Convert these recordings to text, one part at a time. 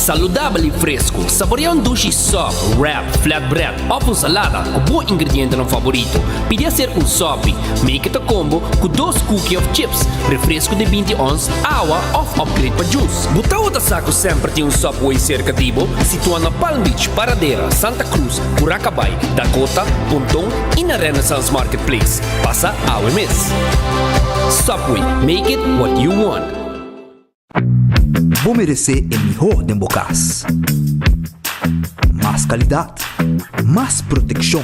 Saludabile e fresco, saboreia um dushi soft, wrap, flatbread ou com salada com bom ingrediente no favorito. Podia ser um sopi, make it a combo com 2 cookies of chips, refresco de 20 ons, água ou upgrade para juice. Buta outra saco sempre tem um Subway cerca de Ibo, situado na Palm Beach, Paradera, Santa Cruz, Curacabai, Dakota, Pontão e na Renaissance Marketplace. Passa a UMS. Subway, make it what you want. Vou merecer o melhor de bocas. Mais qualidade, mais proteção.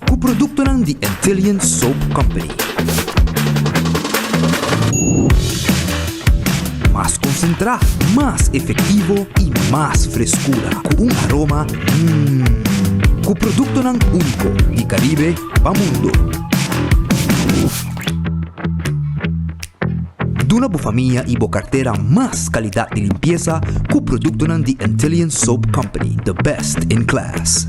Com o produto da Intelligent Soap Company. Mais concentrado, mais efetivo e mais frescura. Com aroma, com o produto único de Caribe para o mundo. Duna boa família e boa carteira mais qualidade de limpeza com o produto da Intelligent Soap Company, the best in class.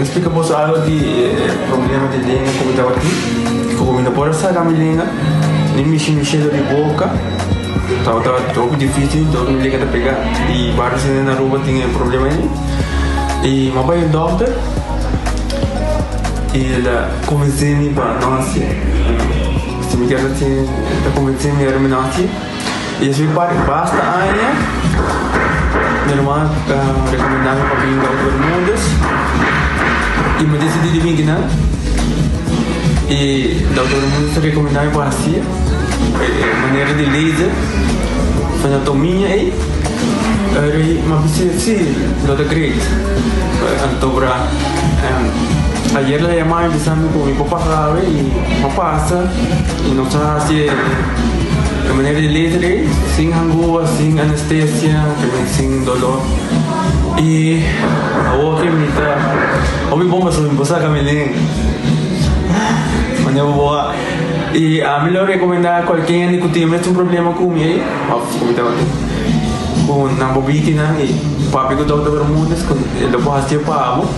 Explicamos algo de problema de língua como estava aqui. Como não pode sair da minha língua, nem mexer de boca. Estava muito difícil, todo mundo liga a pegar. E vários na rua tinham problema aí. E meu pai é doutor. E ele convenceu-me para nós. Se me quer assim, ele convenceu-me para nós. E eu fui para basta aia. Minha irmã recomendava para vir para todo mundo. E me decidi de vir aqui, e o doutor muito recomendava para assim, maneira de laser, anatomia e mas sim, doutor Great, antobra, ayer le llamaba empezando con mi papá grave y no pasa y nos hace de maneira de laser, sin angústia, sin anestesia, sin dolor. E a outra imita, ouvi bomba sobre você camelinho, mas eu vou e a melhor recomendar qualquer que tenha um problema com ele, com na bobitina e papi que toca para mundo, com ele pode fazer pavo,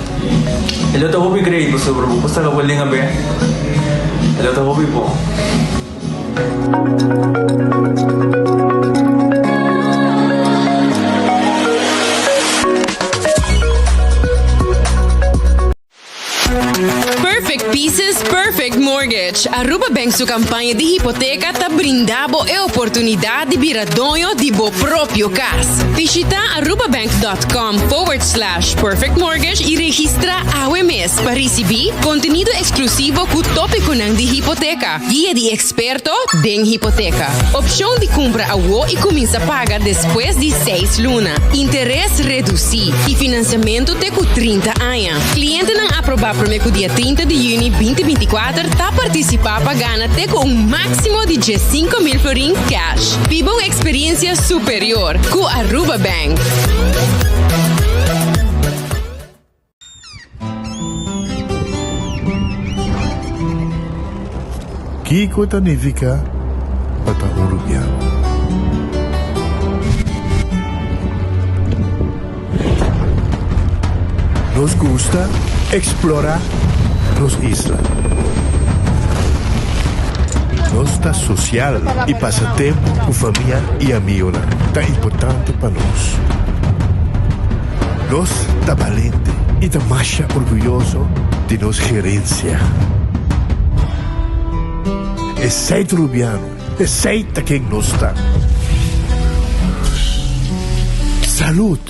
ele está hobby great sobre você que vai ligar bem, ele está hobby bom. Perfect Pieces, Perfect Mortgage. Aruba Bank sua campanha de hipoteca tá brindando a oportunidade de virar dono de bo próprio casa. Visita arubabank.com/perfect mortgage e registra AWMS para receber conteúdo exclusivo com o tópico de hipoteca, guia de experto em hipoteca, opção de compra a WO e começa a pagar depois de 6 lunas, interesse reduzido e financiamento de 30 anos. Cliente não aprovar para o dia 30 de junho 2024 está participar para ganhar até com um máximo de 5.000 florins cash. Viva uma experiência superior com a Aruba Bank. Kiko significa bata urubiano. Nos gusta explorar las islas. Nossa social e passatempo com família e amigos tá importante para nós. Nós tá valente e tá mais orgulhoso de nossa gerência. É Centro Rubiano Aceita quem nos está. Salud.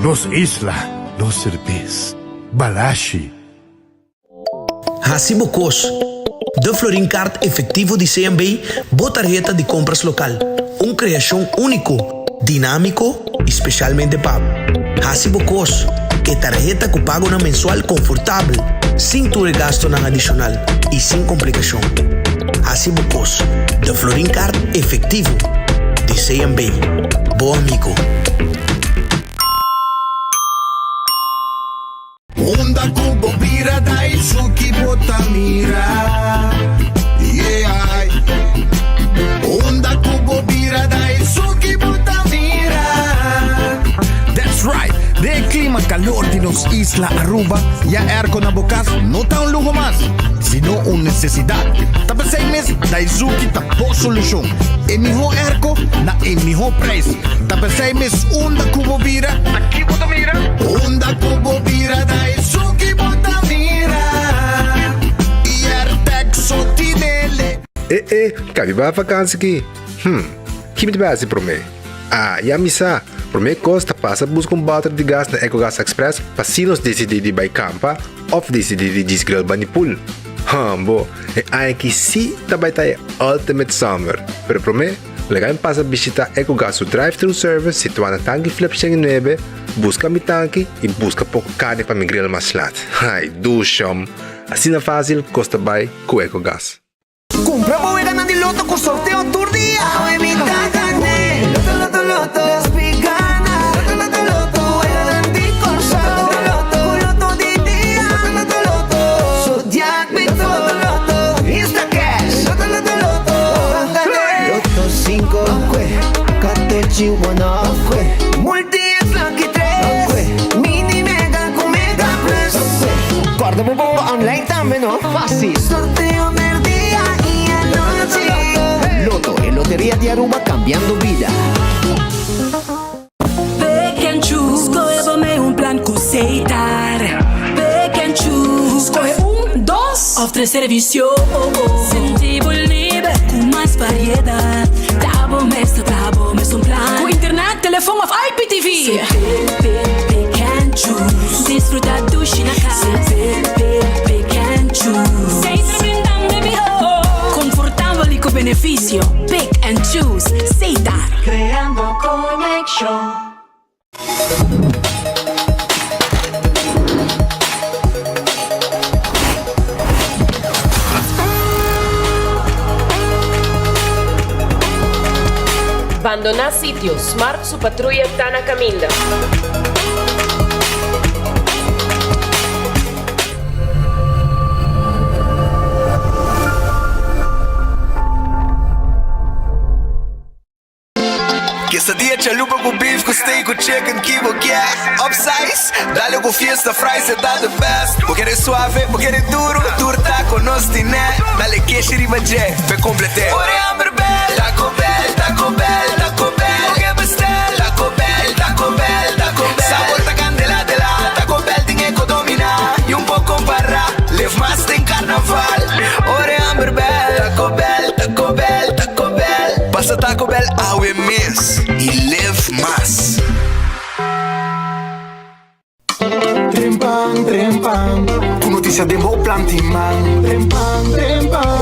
Nos isla, nos serviço. Balashi. Hacibocos. De Florin Card efectivo de CMB, botarjeta de compras local. Uma criação único, dinâmico, especialmente pago. Hacibocos, que tarjeta que pago na mensual confortável, sem tu gasto na adicional e sem complicação. Hacibocos, de Florin Card efectivo de CMB. Bom amigo. Onda kubo bira da Isuki botamira. Yeah. Onda kubo bira da Isuki botamira. That's right. De clima calor de nos Isla Aruba, ya erco na bocas no está un lujo más, sino una necesidad. Tapa 6 meses da Isuki tapo solución. El mejor erco na el mejor precio. Tapa 6 meses onda kubo bira. Aquí botamira. Onda kubo bira da Isuki botamira. E Artexo tinele. Cabe ba vakansie aqui? Kimi base pro me. Ya misa. Pro me costa passa busca balde de gás na EcoGas Express para se nos decidir de by campa ou decidir de desgrill banipul. Bo, é que sim também tá Ultimate Summer. Pero pro me, legal passa visitar EcoGas drive-thru service situado na tanque flip 9, busca mi tanque e busca pouco carne para me grill mais lat. Ai, ducham. Assim é fácil, costa by com EcoGas. Compra bovega na de loto com sorteio todo dia. Evita carne. Loto, loto, loto. Despigana. Loto, loto, loto. Guardi con sorte. Loto, loto di dia. Loto, loto, loto. Zodiac Vito. Loto, Insta Cash. Loto, loto, loto. Loto 5. Catechi 1. Multi es Lucky 3. Mini Mega con Mega Plus. Guarda bobo online también, no? Fácil. Sorteo del día y anoche. Loto, en Lotería de Aruba cambiando vida. Pick and choose, escolhe um plano que aceitar. Pick and choose, escolhe 1, 2 ou 3 serviços. Sentivo livre com mais variedade. Tá bom mesmo plano. Com internet, telefone ou IPTV. Pick and choose, desfrutar do China casa. Pick and choose, sem se brindar, baby ho. Confortável e com benefício. Pick and choose, aceitar. Creando conexão. Abandonar sitio. Smart su patrulla está na caminda. Quesadilla chalupa com beef, com steak, com chicken, kibo, yeah. Upsize, dale com fiesta, fries, tá the best. Porque é suave, porque é duro, turta com nós tiné. Dale queijo e ribajé, pe complete. Ore Amber Bell, Taco Bell, Taco Bell, Taco Bell. O que bestel, Taco Bell, Taco Bell, Taco Bell. Sabor ta candela de la, Taco Bell tem economia. E pouco para, live mais tem carnaval. Ore Amber Bell, Taco Bell, Taco Bell, Taco Bell. Passa Taco Bell, awe miss. E live mais. Trempang, com notícia de bom plantiman. Trempang,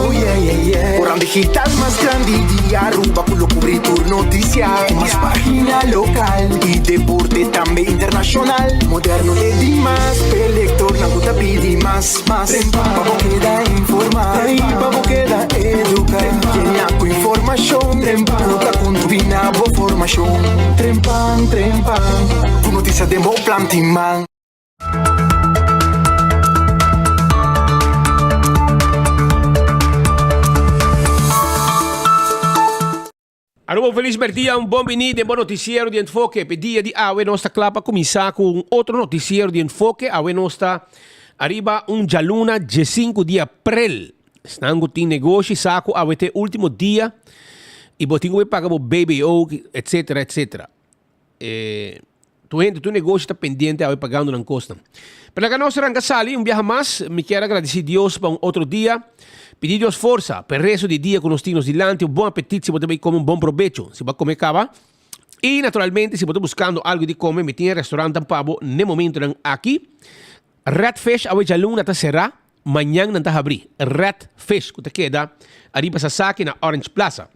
oh yeah. Orang digital más grande de Aruba, por lo cubrir tu noticia. Más página local y deporte también internacional. Moderno de Dimas, pelector, na guta pidi más. Pavo queda informar, pavo queda educar. Tiene con información, nota con tu binabo formación. Trempang, con notícia de bom plantiman. Allora, feliz dia, un buon venire, un buon noticiero di Enfoque. Per dia di Awe nostra clapa comincia con un altro noticiero di Enfoque. Awe nostra arriva un gialluna 5 di aprile. Stanno in negoci, saco, Awe te ultimo dia. I botingo we pagamo baby oak, eccetera, eccetera. tu negócio está pendente, vai pagando na costa. Para que nós rangasali, viaje mais, me quero agradecer a Deus para outro dia. Pedir Deus força para o resto do dia com os tinos dilante, bom apetite, se você também come bom provecho, se vai comer cava. E, naturalmente, se você buscando algo de comer, me tem restaurante Pabo, no momento aqui. Redfish, a hoje luna está será, amanhã não está abrir. Redfish, que queda, arriba Sasaki na Orange Plaza.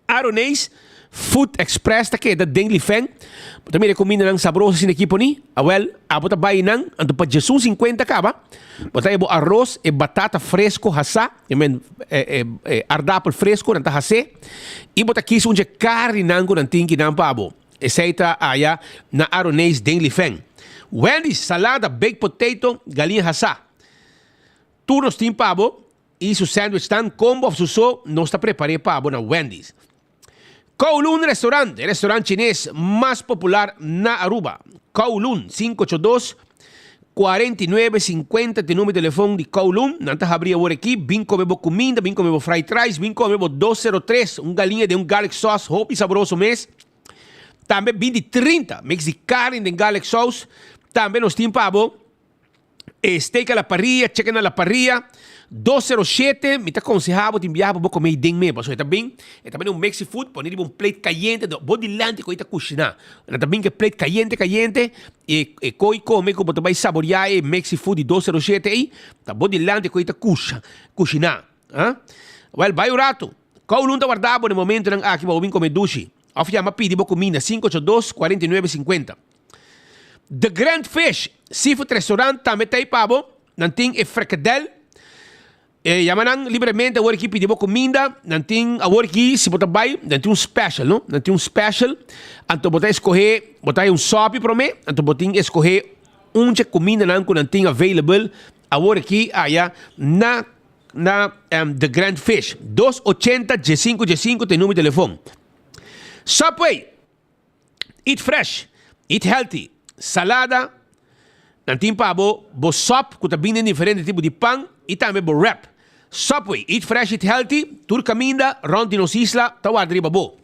Aronês, Food Express, tá queda, Dengli Feng. Também recomendo ng sabroso sin equipo ni. Well, abot bayi nang, ando pa Jesus 50 kaba. Botay bo arroz e batata fresco hasa. Ardapol fresco nanta hase. E bota kis unje carne nango ng tingki ng pabo. Eseita aya na Aronês Dengli Feng. Wendy's, salada, baked potato, galinha hasa. Turnos tim pabo. E su sandwich tan combo of suso, não está preparado pabo na Wendy's. Kowloon Restaurante, el restaurante chinés más popular na Aruba. Kowloon, 582-4950, tem número de telefone de Kowloon. Nanta abrir agora aqui, vim comer comida, vim comer fried rice, vim comer 203, galinha de garlic sauce, hope e saboroso mês. Também vim de 30, mix de carne de garlic sauce. Também nós temos pavo, steak a la parrilla, chicken a la parrilla. 207, me está aconselhado de enviar para comer bem mesmo. So, também mix food, poner plate caliente, vou dilante com ita cozinhar. Também que plate caliente e coi come como tu vai saborear e mix food de 207 aí, tá vou dilante com ita cozinhar. Well, vai o rato. Kowloon tá guardado no momento nang aqui vou vir comer dushi. Of ya mapidi bo comida 582-4950. The Grand Fish Seafood Restaurant também tá aí pabo, nanting e fricadel. Yamanang livremente agora aqui pedimos comida, nanting agora aqui se botar vai, nanting special, não? Nanting special, então botar escolher, botar sope para mim, então botar escolher comida nanting available agora aqui aya na The Grand Fish 280-G5 tem número de telefone. Subway, eat fresh, eat healthy, salada, nanting pabo, bo sop, que também tem diferente tipo de pão e também bo wrap. Subway, eat fresh, eat healthy, tur caminda, ronti nos isla, tawad riba bo.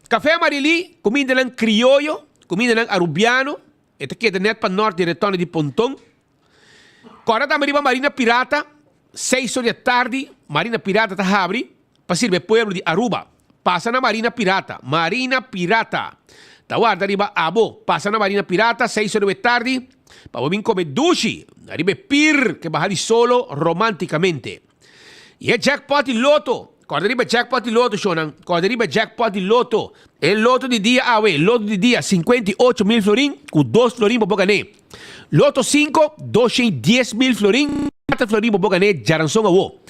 Café Marili, comida ng criollo, comida ng arubiano, ito kita net pa norte di retorno di Pontong. Kora ta mariba Marina Pirata, 6 horas da tarde, Marina Pirata ta habri, pasirbe pueblo di Aruba. Pasa na Marina Pirata, tawad riba abo, pasa na Marina Pirata, 6 horas da tarde, pabobin come dushi, arriba pir, che bahali solo romanticamente. E jackpot il loto, quando arriba jackpot il loto, shonan, quando arriba jackpot il loto, il loto di dia, il loto di dia, 58.000 florin, con 2 florin po bogané. Loto 5, 210.000 florin, 4 florin po bogané, jaranson awo.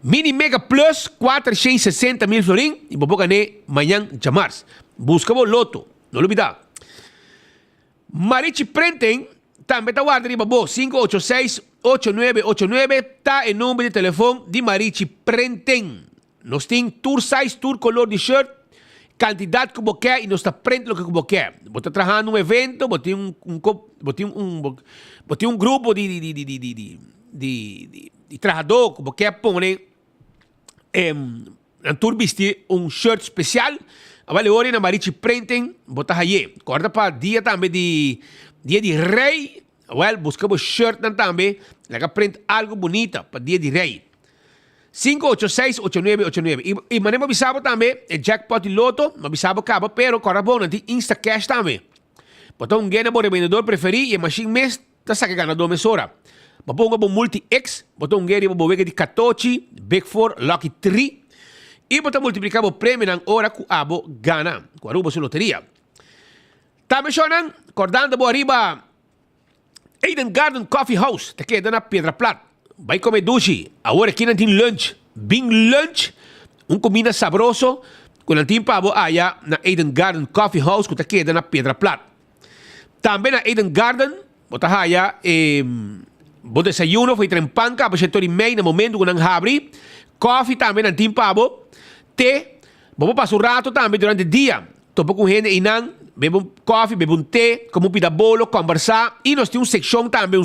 Mini Mega Plus, 460.000 florin, e po bogané, manhã jamars. Busca bo loto, não olvida. Marichi Prenten, também está guardando riba bo 586-8989 tá em número de telefone de Marichi Prenten. Nós tem tour size, tour color de shirt, quantidade que você quer e nós está prende o que você quer. Você está trabalhando num evento, você tem um grupo de trabalhador que você quer pôr na tour vestir shirt especial. Vale hora na Marichi Prenten, botar aí. Corta para dia também dia de rei, well, buscamos shirt também, laga print algo bonita para dia de rei. 586-8989. E manemos avisado também, é jackpot de loto, não avisado acaba, pero corra bom, não tem Insta Cash também. Então, ganha o vendedor preferido e machine mês, tá saca ganador mesora. Baponga bom multi-X, botou ganha o bovega de 14, Big 4, Lucky 3, e botou multiplicar o prêmio na hora que abo gana, com a ruba sua loteria. Também shonan, acordando bo arriba Eden Garden Coffee House, te queda na Pedra Plata. Vai comer dushi, agora aqui não tem lunch, bem lunch, comida sabroso, com não tem pavo allá na Eden Garden Coffee House, que te queda na Pedra Plata. Também na Eden Garden, bota allá, bo desayuno, foi trempanca, para setor e meio, no momento que não abre, coffee também não tem pavo, te, vamos passar o rato também durante o dia, topo com gente e não, bebo um coffee, bebo um té, como um pidabolo, conversar. E nós temos uma secção também,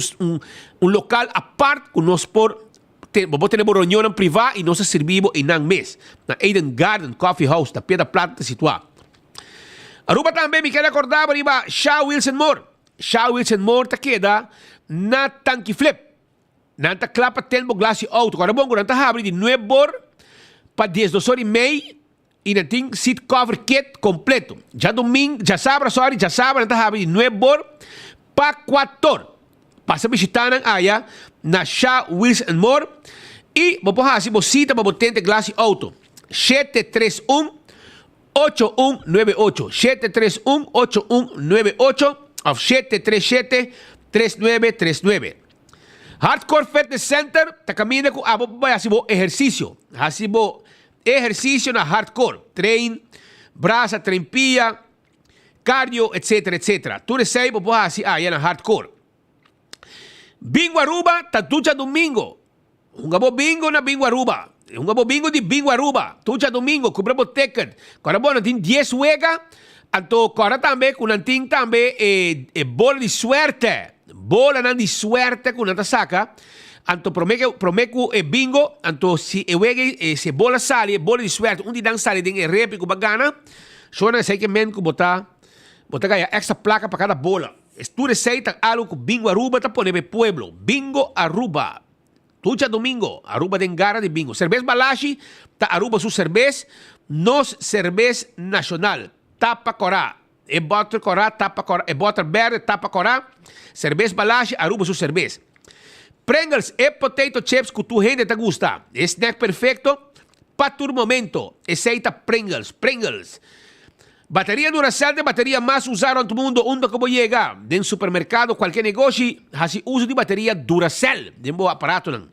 local à parte, que nós vamos ter uma reunião privada e nós servimos em um mês. Na Eden Garden Coffee House, da Pedra Plata, situada. Aruba também me quer acordar riba Shaw Wilson Moore. Shaw Wilson Moore ta queda na tanque flip. Nanta clapa tempo glasi auto. Agora bom, nanta abre de 9 bor para 10 2 e meio e não tem seat cover kit completo. Já domingo, já sábado nanta abre de 9 bor para 4. Passa visitar na área na Shaw Wilson Moore e vou porra se você para botente glasi auto. 731-8198 731-8198 ou 737-3939 Hardcore Fitness Center ta caminha com abo para hasibo exercício na hardcore train braça trempia cardio etc. Tudo isso aí para hasi na hardcore Bingo Aruba ta tuja domingo gabo bingo na Bingo Aruba gabo bingo de Bingo Aruba tuja domingo cobra ticket agora bom tem 10 wega anto agora também com nanting também bola de suerte bola nan di suerte con nata saca anto promeco bingo anto si ewege se bola sali bola di suerte undi dan sali den repi ku bagana sona sei que men ku bota gaya extra placa para cada bola estude sei tak alu ku bingo Aruba ta pone pueblo bingo Aruba tuja domingo Aruba den gara de bingo cervez balashi ta Aruba su cervez nos cervez nacional tapa corá e butter corá, tapa corá, e butter verde, tapa corá, cerveza balache, Aruba su cerveza. Pringles e potato chips que tu gente te gusta. Snack perfecto para tu momento. Aceita Pringles. Batería Duracell de batería más usada en todo el mundo. Onde como llega? En supermercado, cualquier negocio, hace uso de batería Duracell. De un aparato.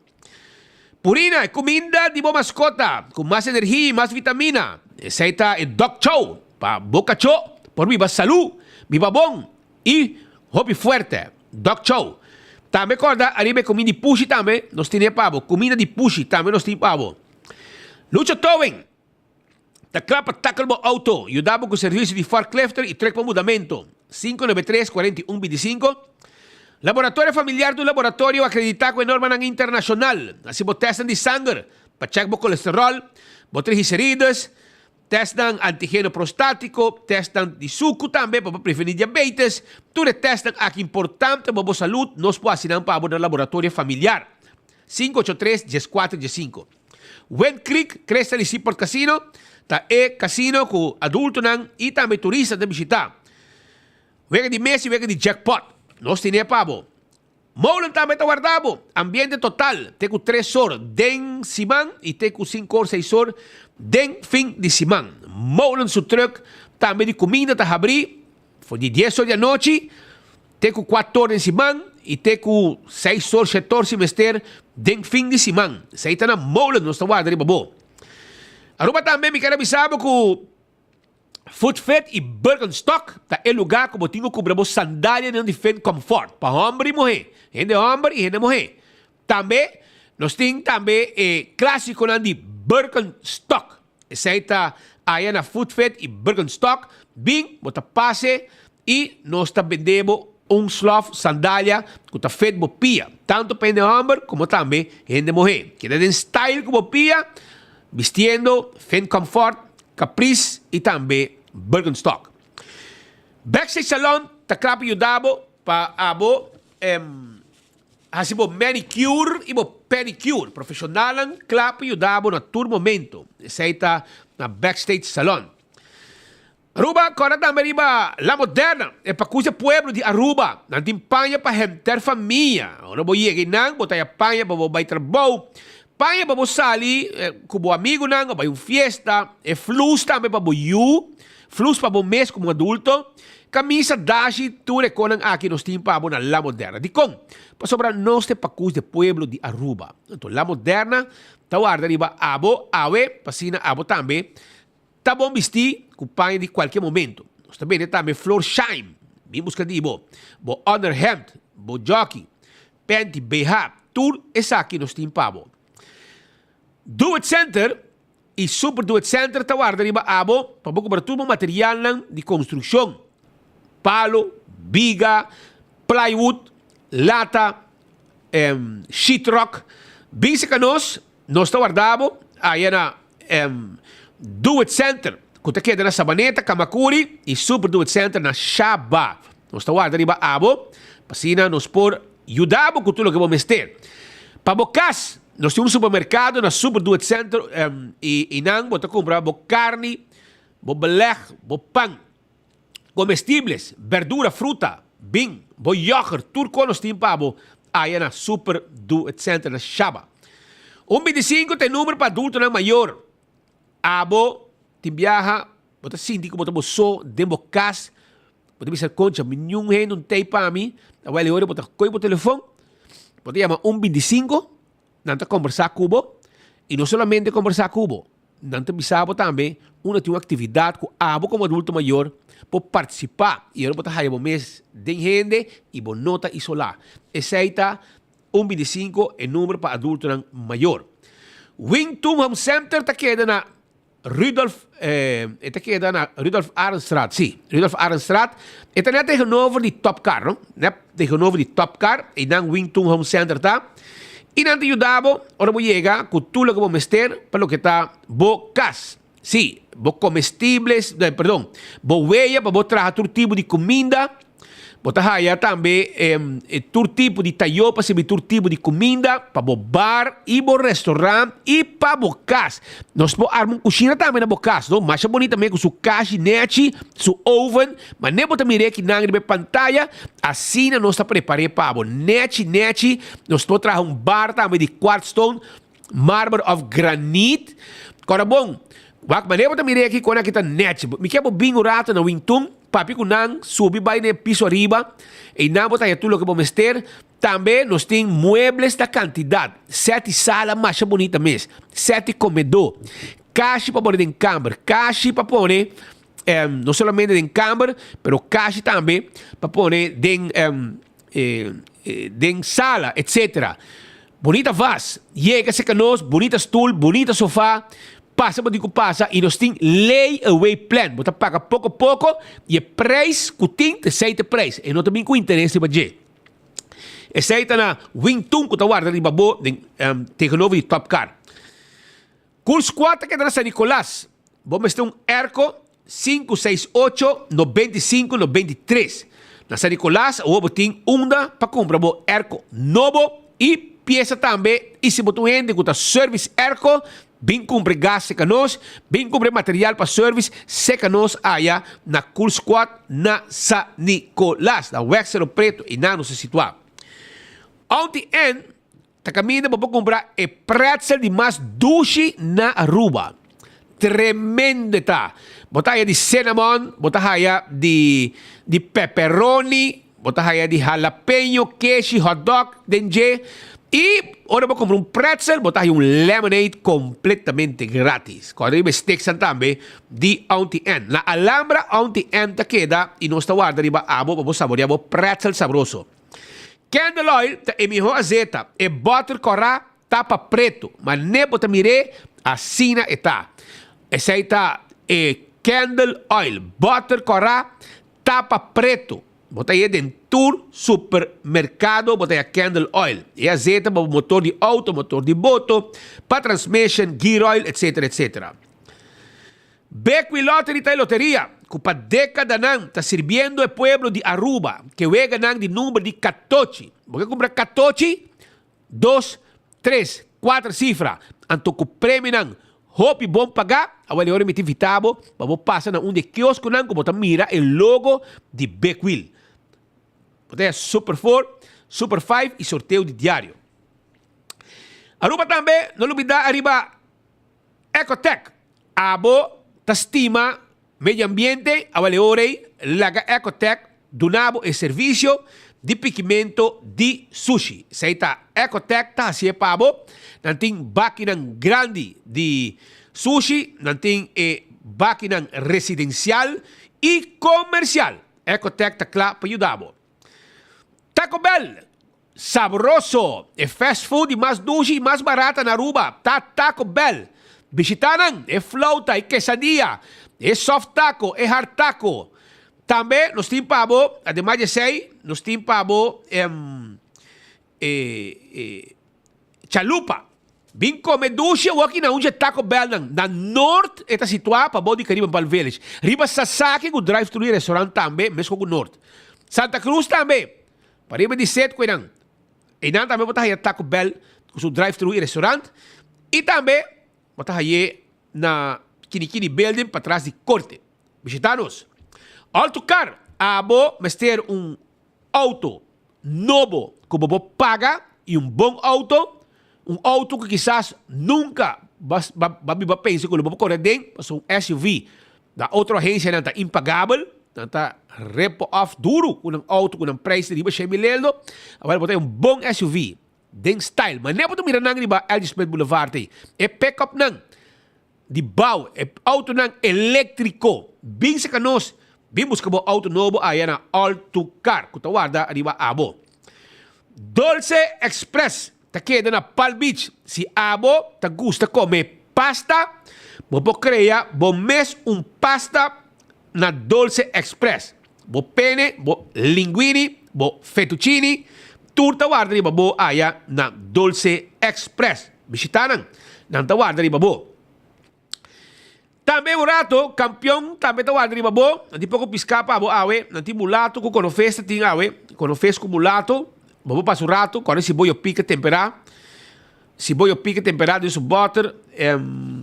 Purina e comida de boa mascota. Con más energía y más vitamina. Aceita el Dog Chow. Para boca chow. Por viva salud, viva bom e hobby fuerte. Dog Chow. Também corda, arriba comida de pushi também, nós temos pavo. Comida de pushi também nós temos pavo. Lucha Towing. Da clapa tackle auto. Ajudamos com o serviço de forklifter e truck para mudamento. 593-4125. Laboratório familiar do laboratório acreditado em norma internacional. Assim, testam de sangue, para checar o colesterol, triglicéridos, testam antígeno prostático, testam de suco também para prevenir diabetes. Tudo testam aqui importante para a saúde. Nós podemos assinar para o laboratório familiar. 583-1415. Wen Creek, Cresta de Seaport Casino. Tá casino com adulto e também turista de visitar. Vega de mês e vega de jackpot. Nós temos pavo. Molen também está guardado. Ambiente total. Tem com 3 horas den simão e tem com 5 horas, 6 horas den fim de simão. Molen su truck. Também de comida está abrir. Foi de 10 horas da noite. Tem com 4 horas de simão e tem com 6 horas, 7 horas semestre den fim de simão. Isso aí está na Molen. Nós está guardado. Babo. Aruba também me quero avisar que Foot Fit e Birkenstock tá é lugar como tinha cobramos sandália de defend comfort para homem e mulher, gente homem e gente mulher. Também nós temos também clássico de Birkenstock. Esse aí tá aí na Foot Fit e Birkenstock, bem, bota passe e nós tá vendendo slof sandália que tá feito por pia, tanto para gente homem como também gente mulher. Que tem style como pia, vestindo, Fend Comfort, Caprice e também Birkenstock. Backstage Salon, tá claro ajudado para abo hasibo manicure e pedicure profissional, claro ajudado na todo momento. Esse aí tá na Backstage Salon. Aruba, agora também riba La Moderna, é para cuja pueblo de Aruba, na timpanha para rentar família. Ora vou ir nang, botar a panha para o trabalho. Panha para sali, como amigo nang, para uma fiesta, flus também para you, flus para mês como adulto, camisa dashi, tu reconan aqui nos tim para na La Moderna. Di com, para sobrar nós te pacus de pueblo de Aruba. Então La Moderna, tá guarda riba abo, awe, pasina abo também, tá bom vestir com panha de qualquer momento. Nós também também Floor Shine, bem buscadibo, bo underhemd, bo jockey, panty, BH, tudo essa aqui nos tim para Do It Center e Super Do It Center está guardando abo para comprar todo o material de construção. Palo, viga, plywood, lata, sheetrock. Bem que nós está guardado aí na Do It Center. que queda na Sabaneta, Kamakuri e Super Do It Center na Shaba. Nós estamos guardando riba abo, pasina nos por ajudar com tudo que vamos ter. Para bocas, nós temos um supermercado na Super Do It Center e não bota comprar bo carne, bo beleg, bo pão, comestíveis, verdura, fruta, vinho, bo yogurt, tudo que nós temos para aí na Super Do It Center na Shaba. 125 tem número para adulto na maior. Abo, tem viaja, bota síndico, bota boçô, dembo cas, bota bisa concha, nenhum rei não tem para mim. A hora hora bota coi por telefone, bota chama 125, não tá conversar cubo, e não somente conversar cubo, não tá bisabo também, tem uma atividade com abo como adulto maior, para participar, e agora bota raia bo mês de gente e bo nota isolar. Esse aí tá 125 é número para adulto maior. Wingtum Home Center tá queda na Rudolf Arenstraat, sim. Rudolf Arenstraat. Ito na tegenover die Topcar, no? Tegenover die Topcar. E dan Wingtum Home Center tá. E nan te ayudabo, ora mo llega, com tudo que vamos ter, para lo que tá bo cas. Sim, bo comestibles, perdão, bo huella, para bo trazer todo tipo de comida. Bota haya também todo tipo de tayo para servir todo tipo de comida para o bar e o restaurante e para o casa. Nós podemos armar cozinha também na casa, não? Mas é bonito também com sua caixinete, seu oven, mas nem bota mirar que não é pantalla, assim nós está preparado para o net, nós podemos trazer bar também de quartzstone, marble of granite. Agora bom, mas nem bota mirar aqui quando está net, me quer bem o rato na Wingtum. Papi kunang subi vai no piso arriba e na bota ya tudo que vamos ter. Também nós temos muebles da quantidade. 7 salas mais bonita mesmo. 7 comedor. Caixa para pôr em câmara. Caixa para pôr não somente em câmara, mas caixa também para pôr em sala, etc. Bonita vas. Chega-se conosco, bonita stool, bonita sofá. Passa para digo passa e nós temos layaway plan. Você paga pouco a pouco e o preço que tem, aceita o preço. E não também com interesse para você. Aceita na Wingtum que está guardando em babo, tegenover de Topcar. Curso 4 que é na San Nicolás. Vamos ter Erco 568-95-93. Na San Nicolás, o tem onda para comprar o Erco novo e peça também. E se você gente que está service Erco, bem cumpre gás seca nós, bem cumpre material para service seca nós aí na curso 4 na San Nicolás, na Wexero Preto e na nos situar. Ontem, tá caminhando para comprar e pretzel de mais doce na Aruba. Tremendo tá. Botar aí de cinnamon, botar aí de pepperoni, botar aí de jalapeno, queijo, hot dog, dengue. E agora vou comprar pretzel, botar aí lemonade completamente grátis. Quando eu steak também de ontem. Na Alhambra ontem tá queda e nós está guardando para saborear o pretzel saboroso. Candle oil é melhor azeite. E butter corá tapa preto. Mas nem bota mire, assim está. Esse aí tá candle oil. Butter corá tapa preto. Bota aí dentro do supermercado, bota aí candle oil. E azeite para o motor de auto, motor de moto, para transmission, gear oil, etc, etc. Beckwith Lottery está loteria. Que para década não está servindo o pueblo de Aruba, que vega não de número de 14. Você compra 14, 2, 3, 4 cifras. Então que o prêmio não, hope bom pagar, a hora me invitavo, para passar na de quiosco não, como mira o logo de Beckwith. Botei Super 4, Super 5 e sorteio de diário. Aruba também, não olvidar, arriba Ecotech. Abo, tastima, meio ambiente, a valorei, laga Ecotech, donavo e serviço de pigmento de sushi. Se está Ecotech, tá assim para abo, não tem máquina grande de sushi, não tem máquina residencial e comercial. Ecotech está claro para ajudar. Taco Bell, saboroso, é fast food mais doce e mais barata na Aruba. Taco Bell. Visitaram, é flauta, é quesadilla, é soft taco, é hard taco. Também nós temos pavo, ademais de sei, nós temos pavo chalupa. Bem come duche o aqui na onde Taco Bell na norte está situado para body Caribe Bal Village. Riba Sasaki o drive-thru restaurante também, mesmo com o norte. Santa Cruz também. Para riba de 7 cuidam. E não também botar aí Taco Bell com o drive-thru restaurante e também botar aí na Kinikini Building para trás de corte. Visitanos. Alto car, abo mester auto novo que você paga e bom auto. Auto que quizás nunca vai pensar que você correr bem, mas SUV da outra agência não está impagável, não está rip-off duro com auto com preço de riba 100 mil euros. Agora você tem bom SUV, den style, mas nem para mirar na riba Elgin Smith Boulevard. É pick-up não, de bau, é auto não elétrico, bem se canos, bem busca bo auto novo aí na Alto Car, que está guarda riba abo. Dolce Express. Ta queda na Palm Beach. Se abo ta gusta comer pasta, você cria mes pasta na Dolce Express. Bo pene, bo linguini, bo fettuccini, tudo guarda riba bo aya na Dolce Express. Visitanan, não ta guarda riba bo. Também o rato, campeão, também ta guarda riba bo. Nanti pouco piscar pa bo awe, nanti mulato com quando festa tem awe, quando festa com mulato. Vamos passar o rato, quando se boio pica temperar. Se boio pica temperar, de butter.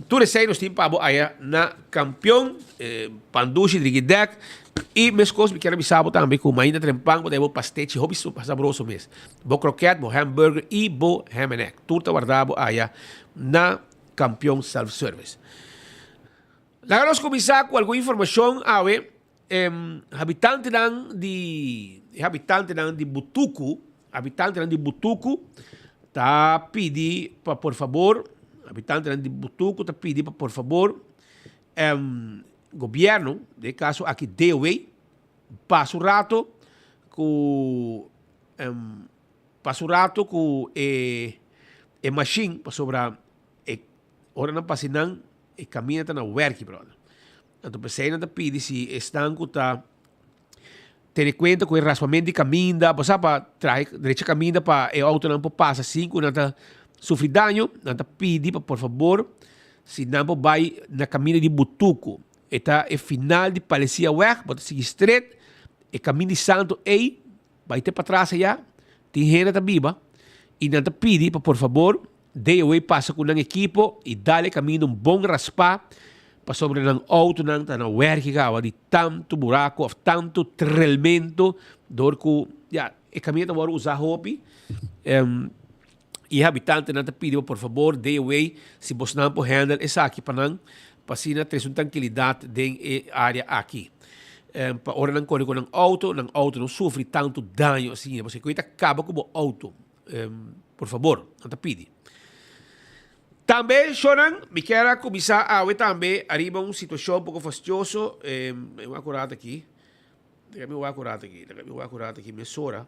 Tudo isso aí nós temos para aí na campeão, panduche, driguidec. E meus coisas me querem avisar também com ainda trempang, porque eu pastete, hobby saboroso mesmo. Bo croquete, bo hamburger e bo ham and egg. Tudo guardado aí na campeão self-service. Lá nós começar com alguma informação, habitante de Butuku, tá pedir para por favor, governo, de caso aqui DOE, passa o rato com machine para sobrar ora não passa não e caminha na work, brother. Então pensei na pedir se estanco tá ter conta com o raspamento de caminho, passar para trás, direita caminho para o auto não passa 5, não está sofrer dano, não está pedir por favor, se não vai na caminho de Butuco, está é final de Palecia Weg, pode seguir straight, e caminho de Santo Ei, vai ter para trás já, tem gente tá viva, e não está pedir por favor, DOE passa com um equipo e dá-lhe caminho bom raspar, para sobre ng auto nang tanawer kikawa di tanto buraco, tanto trelmento, dor ko, e caminho agora usar hopi, e habitante nang pediu por favor, DOE, se você não pode handle, essa aqui para não, para si na ter tranquilidade de área aqui. Para hora não corre com um auto não sofre tanto dano assim, você cuida acaba com o auto, por favor, não pedi. Também, Shonan, me quero começar a ver também, arriba uma situação um pouco fastidiosa, eu vou acurar aqui, mesora,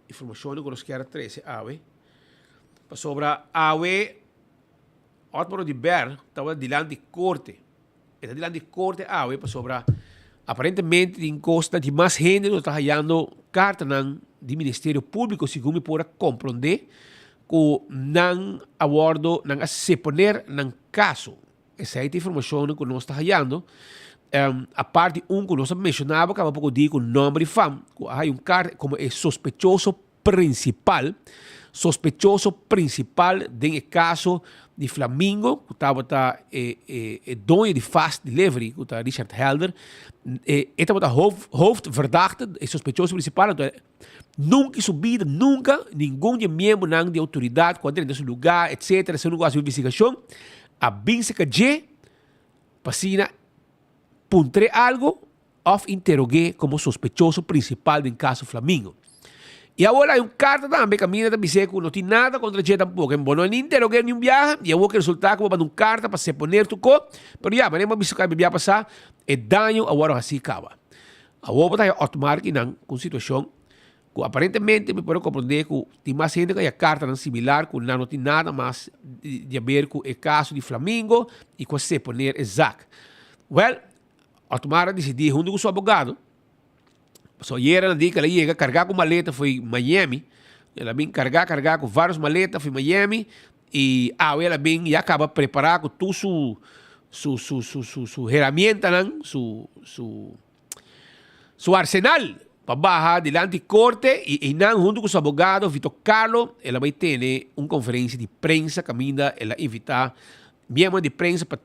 informação que nós queremos 13, sobre a Otmaro de Ber, estava diante de corte, sobre aparentemente de encosta de mais gente está ganhando carta de Ministério Público, segundo me pode compreender, que não abordo, não se poner no caso. Essa é a informação que nós estamos ganhando. A parte que nós mencionava, que pouco digo o nome de fam, que há carta como é sospechoso principal do caso de Flamingo, que estava dono de fast delivery, que está Richard Helder. Este was de hoofdverdachte, é sospechoso principal. Nunca subido, nunca, nenhum membro de autoridade, quando nesse lugar, etc., se não gosta de investigação, a binseca de passina, puntre algo, ou interroguei como sospechoso principal do caso Flamingo. E agora há carta também, caminha da biseco, não tem nada contra a tampoco. Não é interroguei nenhum viagem, e eu vou que resultar como uma carta para se poner tu co, mas já, mas não biseco vai passar, é dano agora assim acaba. A outra é automática com situação que aparentemente me pode compreender que tem mais gente que a carta não similar, que não tem nada mais de ver com o caso de Flamingo e com se poner exato. Well, automática decidir junto com o seu advogado, So, era na di que ela chega, carregar com maleta, foi Miami. Ela vem carregar com várias maletas, foi Miami. E ela vem e acaba preparar com tudo su herramienta, su arsenal para bajar delante de corte y junto con su abogado Vitor Carlos, ela vai ter uma conferência de prensa caminda, ela invitar membros de prensa para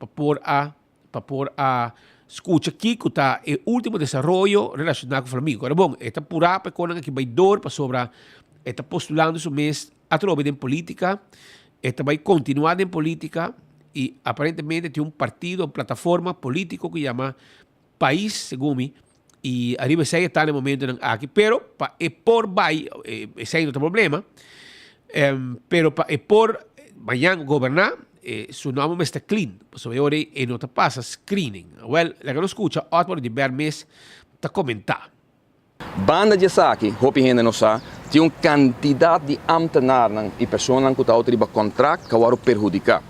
pôr a escuta aqui que está o último desenvolvimento relacionado com o Flamengo. Agora, bom, está por aí para que vai dor para sobre está postulando esse mês a través de política, está vai continuar em política e aparentemente tem um partido, uma plataforma política que chama País Segundo e arriba se está no momento aqui, pero por vai esse é outro problema, pero por amanhã governar su nome está clean, so ora e não está passa screening. Well, la que não escuta, outro de Bermes está comentar. Banda de saque, hopi gente não sabe, tem uma quantidade de ambtenaren e pessoas que estão riba contrato que vão perjudicar.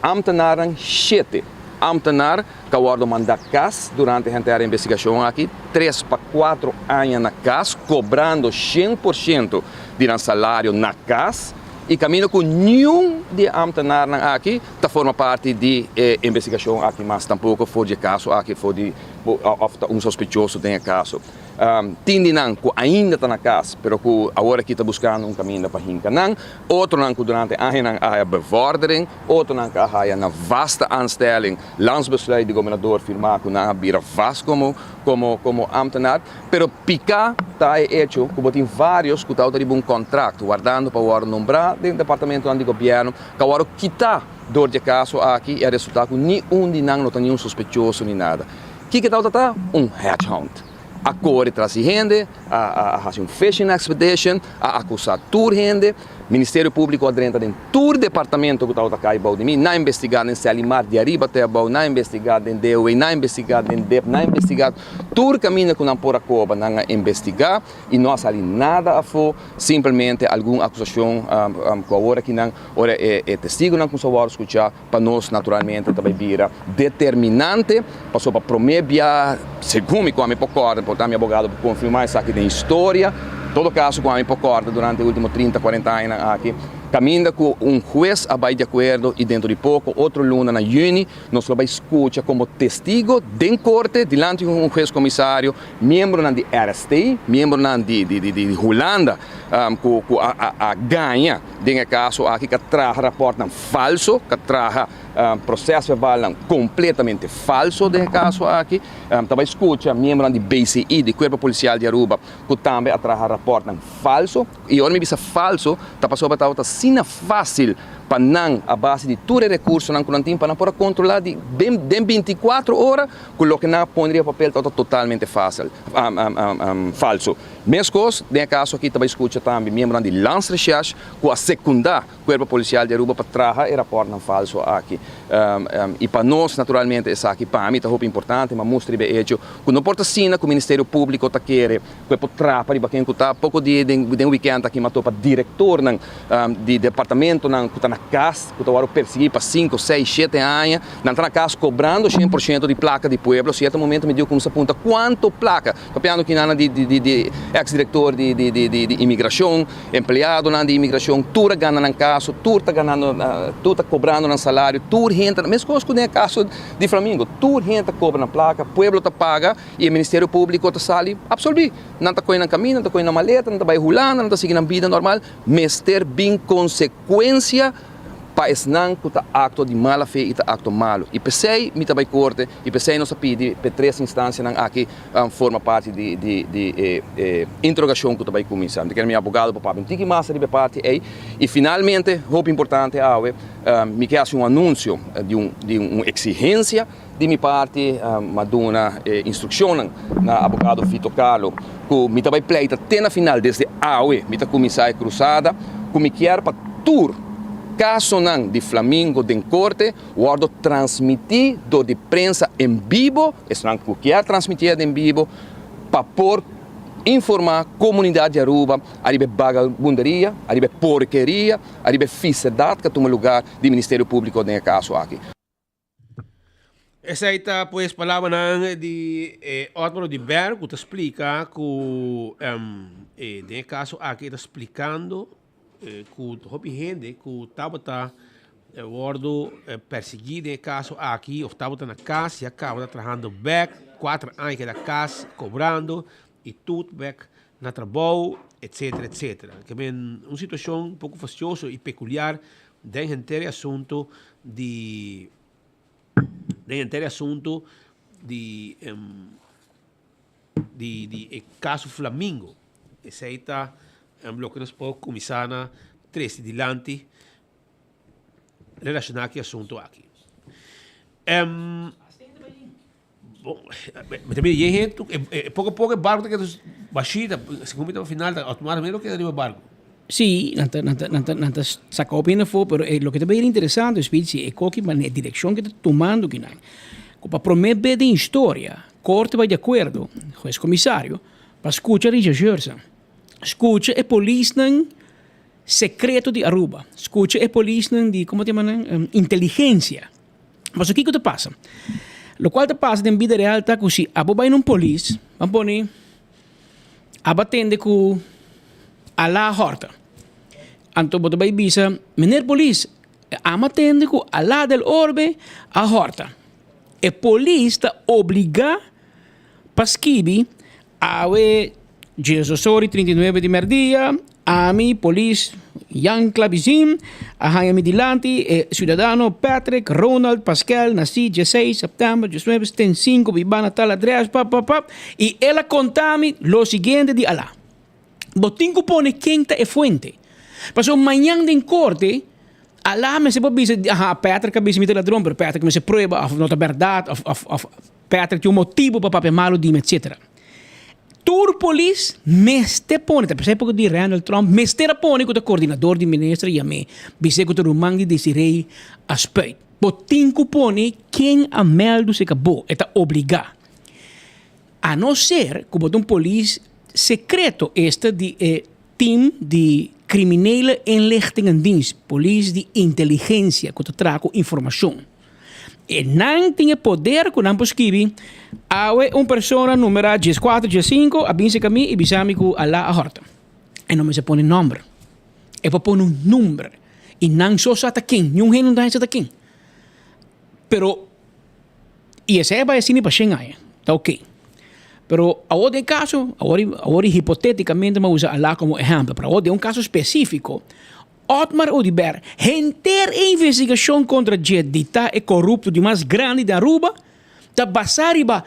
Ambtenaren 7. Ambtenar que vão mandar casa durante a investigação aqui, 3 para 4 anos na casa, cobrando 100% de salário na casa, e caminho com nenhum de ambtenaren aqui, que forma parte de investigação aqui, mas tampouco foi de caso aqui, foi de suspeitoso tem caso. Tindinan que ainda está na casa, pero que agora aqui está buscando caminho para hincanan, outro não que durante a ano há bevordering, outro não que há uma vasta aanstelling, landsbesluit de governador firmar que não vira vast como ambtenaar, pero pica está hecho que tem vários que estão de contrato, guardando para agora nombrar dentro do departamento de governo, que agora quitar dor de caso aqui e resultado que nenhum de não tem nenhum suspeitoso nem nada. O que está? Hedge hunt. A correr atrás de gente, a fazer fishing expedition, a acusar tour gente, Ministério Público adrenta em todo departamento que está aqui em mim, não investigado em Selimar de arriba até abaixo, não investigado em DOE, não investigado em DEP, não investigado todo caminho que não por a coba, não investigar e não sali nada a for, simplesmente alguma acusação com a hora que não, ora é testigo não com o hora escutar, para nós naturalmente também vira determinante, passou para prometer, segundo como me concorda, portanto meu advogado para confirmar isso aqui na história. Todo caso, como me concorda, durante os últimos 30, 40 anos aqui, caminha com juez a vai de acordo e dentro de pouco, outro luna na Juni, nós vamos escutar como testigo de corte, diante de juez comissário, membro de RST, membro de Holanda, que a ganha, nesse caso aqui, que traz rapporto falso, que traz processo verbal completamente falso nesse caso aqui, também escuta membro de BCI, de Corpo Policial de Aruba, que também traz rapporto falso, e olha me bisa falso, tá passou para estar assim fácil para não a base de todo recurso não tem para não poder controlar de 24 horas, com que não poderia papel está totalmente fácil, falso. Mesma coisa, nesse caso aqui também escuta também membro de Lance Recherche, que a secundar Corpo Policial de Aruba para trazer e rapporto falso aqui. E para nós, naturalmente, isso aqui para mim é muito importante, mas mostra bem hecho, que não importa se o Ministério Público está querendo, que para trás, para quem está pouco de weekend aqui, matou para diretor de departamento que está na casa, que está perseguir para 5, 6, 7 anos, não está na casa cobrando 100% de placa de pueblo, certo momento me deu como se aponta quanto placa, papiando que nada de ex-diretor de imigração, empregado de imigração, tudo ganha no caso, tudo está ganhando, tudo está cobrando no salário, tudo gente, mesmo coisa que no caso de Flamengo, tudo gente cobra na placa, o pueblo está paga e o Ministério Público está sali absolver, não está coisa na caminho, não está coisa na maleta, não está vai rolando, não está seguindo a vida normal, mas ter bem consequência para esse não que está acto de mala fé e está acto malo. E pensei, me também corte, e pensei não se pede para 3 instâncias aqui forma parte de interrogação que também começamos. Eu quero meu advogado para um tique massa de parte e finalmente, muito importante, me quer um anúncio de uma exigência de minha parte, uma instrução na advogado Vitor Carlos, que me também pleita até na final desde AUE, me está começar a cruzada, que me quer para tour caso não de Flamengo de corte, guardo transmitir do de prensa em vivo, isso não que quer transmitir em vivo, para por informar a comunidade de Aruba, arriba vagabunderia, arriba porqueria, arriba ficidade que toma lugar do Ministério Público nesse caso aqui. Essa aí tá, pues, palavra de Otmar de Berg, que explica que, nesse caso aqui, está explicando que houve gente que estava sendo perseguido, nesse caso aqui, ou estava na casa, e acaba trabalhando back, 4 anos que da casa, cobrando, e tudo back na trabalho, etc, etc. Que é uma situação um pouco fastidiosa e peculiar dentro do assunto de caso Flamingo. Esse aí está o que nós podemos começar a trazer adiante relacionado com o assunto aqui. Bom, mas também tem gente, pouco a pouco o barco que é baixita, se começa no final, automaticamente que é o barco. Sí, não sacou opinião foi, pero lo que também é interessante é que a direção que está tomando que não. Para prometer de história, corte vai de acordo, o ex-comissário, para escutar a Richard. Escuta a polícia secreto de Aruba. Escuta a polícia de, como te chamam, inteligência. Mas o que te passa? Lo qual te passa em vida real tá que se abo vai num polícia, vamos pôr, abatende com a la horta. Anto boto vai bisa, meneer polis, amatende ku a la del orbe a horta. E polis ta obliga paskibi awe Gesosori 39 di merdia, ami polis Jan Clabizim, a Miami Dilanti, e ciudadano Patrick, Ronald, Pascal, nasci 16 setembro, 19, ten 5, Vibana tal Andreas, e ela contami lo siguiente di Allah. Botinho pone quinta e fuente. Pasó mañana en corte, Allah me se puede decir, Patrick que me mete ladrón, pero Patrick me se prueba, of nota verdad, of Patrick tiene un motivo para papel malo, dime, etc. Tur polis me ste pone, te pensei poco di Donald Trump, me ste pone con il coordinatore di ministro e a me, bise con il rumang di Desiree Aspeit. Botinho pone quem a meldo se acabou, está obligado. A não ser que um polis secreto este de team de criminele inlichtingendienst, police de inteligência que trago informação. E não tem poder que não possível awe persona número 14, 15, abinse kami e bisami ku ala a horta. E não me se põe nome. E pa põe número. E não só sa takin, yung hen não sa takin. Pero e esse é para assim para Xangai. Tá ok. Pero ahora en caso, ahora hipotéticamente me usa Allah como ejemplo, pero ahora de un caso específico, Otmar Odiber, enter investigação contra Jedita e corrupto de mais grande da Aruba, da basariba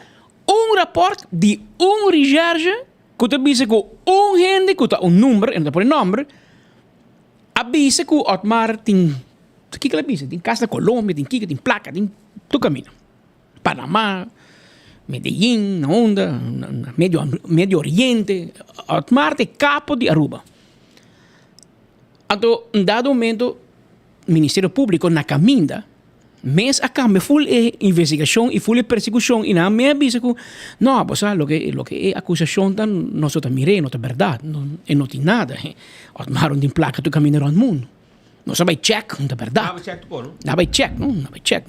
rapport de recherche, que te diz que gente, que tá número, e não põe nome, avisa que Otmar tem, o que ele avisa? Tem casa da Colômbia, tem Kika, tem placa, tem tu caminho. Panamá, Medellín, na onda, Medio Oriente, Otmar é capo de Aruba. Então, em dado momento, o Ministério Público, na caminha, mês a cambio, full investigação e full persecução, e na minha avisa que, não, pues, lo que é acusação, não só mirei, não é verdade, não tem nada. Otmar não tem placa, tu caminha no mundo. Não sabe check, não é verdade. Não vai check, não vai check.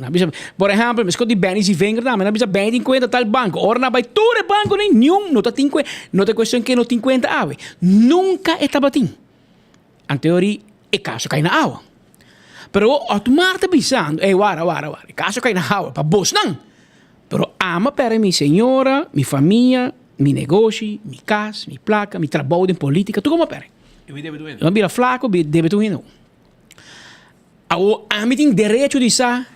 Por exemplo, me escuto de bens e vengas, não vai bem em conta tal banco. Ora, não vai todo banco nenhum, não tem questão que não tem conta ave. Nunca estava assim. Em teoria, é caso cai na água. Pero Otmar está pensando, guarda, caso cai na água, para vos não. Pero ama para minha senhora, minha família, meu negócio, minha casa, minha placa, meu trabalho em política, tu como para? Eu vira flaco, deve tu não. A mim tem direito de sa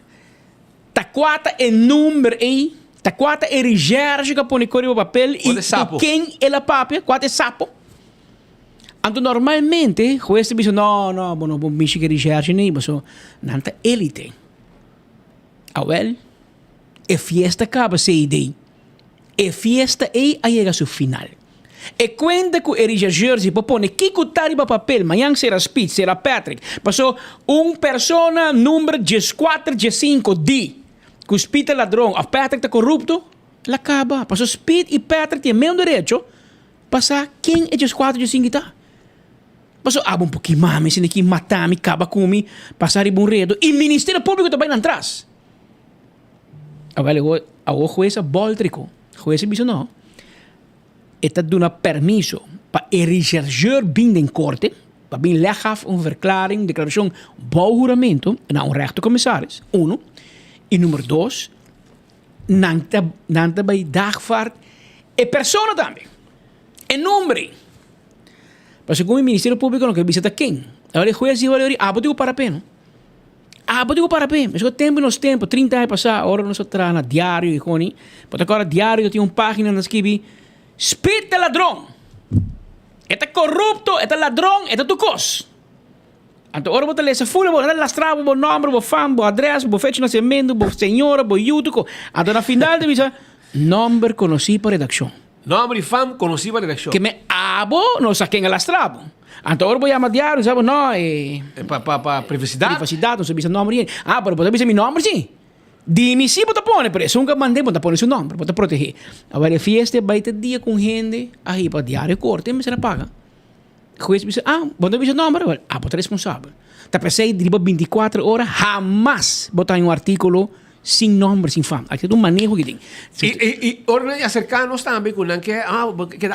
taquata é número aí, taquata é recherche que põe código papel e quem é a papel, quatro é sapo. Então normalmente, juez diz não, me que recherche nem, mas não tá elite. Awel, é fiesta acaba se ideia. É fiesta aí chega ao final. E quando que o recherche se propõe que cutari para papel, amanhã será Speed, será Patrick, passou persona número 14, 15 D, que o Speed é ladrão, a Patrick está corrupto, ela acaba. Passou Speed e Patrick têm mesmo direito, passar quem é 14, 15 tá. Passou, um pouquinho mais, se aqui matar, me acaba com passar em bom redo, e o Ministério Público também não traz. Agora, o juez boltrico. O juez dice no. Esta dona permiso para el rechercheur binnen in corte, para bin leg af een verklaring, declaración, bouwjuramento naar een rechtercommissaris. 1. En nummer 2, nanta bij dagvaart e persona também. En nombre. Pero según el Ministerio Público no que visita quem. Agora o juez dice, digo para pena. Digo para pena. Mas o tempo nos tempo, 30 anos passados, agora nós trabalhamos na diário e coni. Porque agora diário tem uma página na escrevi Spit ladrão. Este corrupto, este ladrão, este tu cos. Então, agora você lê essa folha, você lastrar o nome, o fama, o adresse, o fecha de nascimento, o senhora, o YouTube. Então, na final, você diz, nome conhecido para redação. Nome e fama conhecido para redação. Que me não sabe quem é lastrado. Então, agora eu vou chamar diário, sabe, não, para privacidade. Privacidade, não sabe o nome. Mas você diz meu nome, sim. Dime se você põe preso, nunca mandei, você põe seu nome, para proteger. Agora, a festa vai ter dia com gente, aí para diário, corte, mas será paga. O juez diz, você diz nome, você é responsável. Tá pensei, de 24 horas, jamás botar um artículo sem nome, sem fama. Aqui é um manejo que tem. E órgãos acercanos também, com que é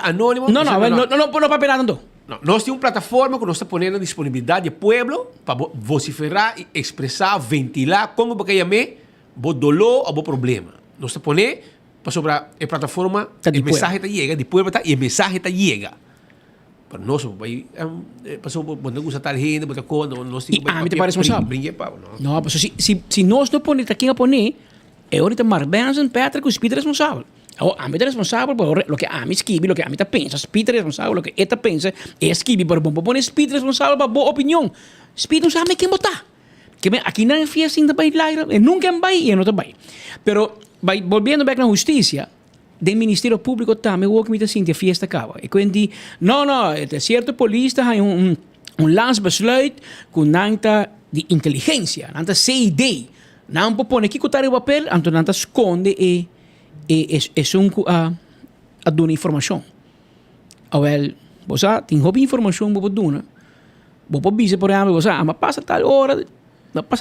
anônimo. Não papel nada, não. Nós temos uma plataforma que nós estamos ponendo à disponibilidade do povo para vociferar, expressar, ventilar, como porque chamei, o dolor ou o problema. Nós estamos ponendo para sobre a plataforma, o mensagem está chega, depois e o mensagem está chega. Para nós, passou quando gusta tal gente, botar conta, nós temos me te parece responsável. Não, mas se nós não ponemos quem a poner, é ahorita Mark Benson, Patrick, o Speed responsável. A mí es responsable por lo que a mí escribe, lo que a mí pensa. Speed es responsable por lo que esta pensa. Escribe, pero vamos poner Speed responsable por boa opinión. Speed não sabe quem botar. Que aqui não é fiesta ainda vai lá, nunca vai e não vai. Pero volviendo back na justiça, do Ministério Público também o que me assim, a fiesta acaba. E quindi não, certo polícia tem landsbesluit com nanta de inteligência, nanta CID. Não pode pôr aqui o papel, então nanta esconde e a dar informação. Well, você tem hobby informação para dar. Você dizer, por exemplo, você passa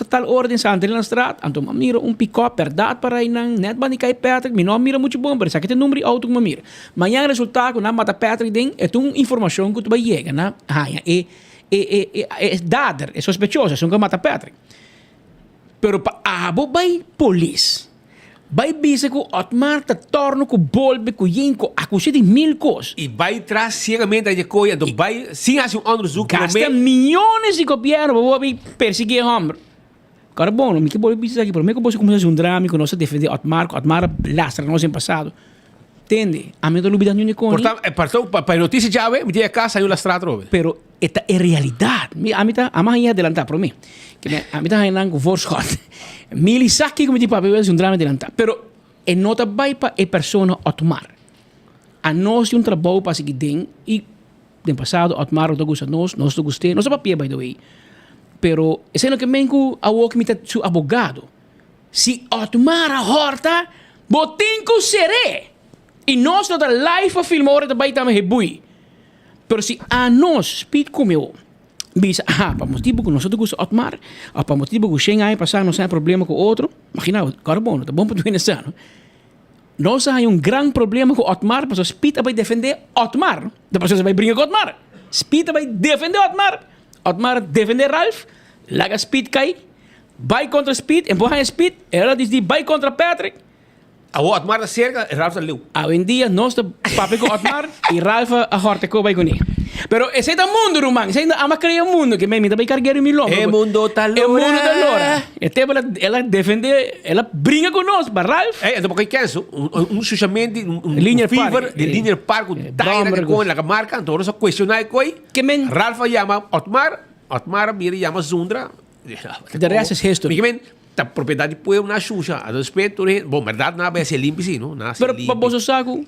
tal hora em Santa Helena Straat, então mira pick-up, verdade para ir net para cair Patrick, meu nome mira muito bom, mas aqui tem número auto que mira. Amanhã resultado, na mata Patrick tem, é uma informação que tu vai chegar, né? É dada, é sospechosa, é que mata Patrick. Pero para vai polícia. Vai dizer que o Otmar está torno com bolbe, com yenco, acusado de 1000 coisas. E vai traz cegamente a coisa, então vai, sem fazer onderzoek. Gasta milhões de governo para perseguir o homem. Cara, bom, não me que bolbe dizer aqui, por mim que você começa um drama que nós defender Otmar lastra nós em passado. Entende? A mim não lubida nenhum com ele. Portanto, para a notícia já me tinha casa saiu lastrado. Pero esta é realidade. A mim tá, a mais ia adelantar para mim. Que a mim tá ainda com forçado. Milisaki como tipo papel é um drama adelantar. Pero é nota vai para a pessoa Otmar. A nós tem trabalho para seguir dentro e no passado Otmar não gosta nós não gostei, nós papel by the way. Pero esse não que menco a o que me tá seu advogado. Se Otmar a horta, botinco seré. E nós não da live a filmar hora também também rebui. Pero se a nós speed comeu, bisa para motivo que nós não gostamos Otmar, para motivo que chega aí passar não tem problema com outro, imagina, carbono, tá bom para tu entender, nós temos grande problema com Otmar, porque speed vai defender Otmar, depois você vai brigar com Otmar, speed vai defender Otmar defender Ralph, larga speed cai, vai contra speed, empurra speed, ela diz vai contra Patrick. A Otmar da cerca, Ralph da leu. Hoje em dia, nós estamos com Otmar e Ralph a horta que vai com ele. Pero esse é o mundo, Rumang. Esse é a criar o mundo, que me vai carregar o milão. É o mundo da Lora. É o mundo da Lora. Até ela defende, ela brinca conosco, para Ralph. É, então, porque quer justamente, Linear fever de Linear Park, daí com a marca, então, nós questionar coi. Ralph chama Otmar mira chama Zundra. The rest is history. A propriedade põe na Xuxa. A respeito, bom, verdade, não vai ser limpo, sim, não? Pero para você saco.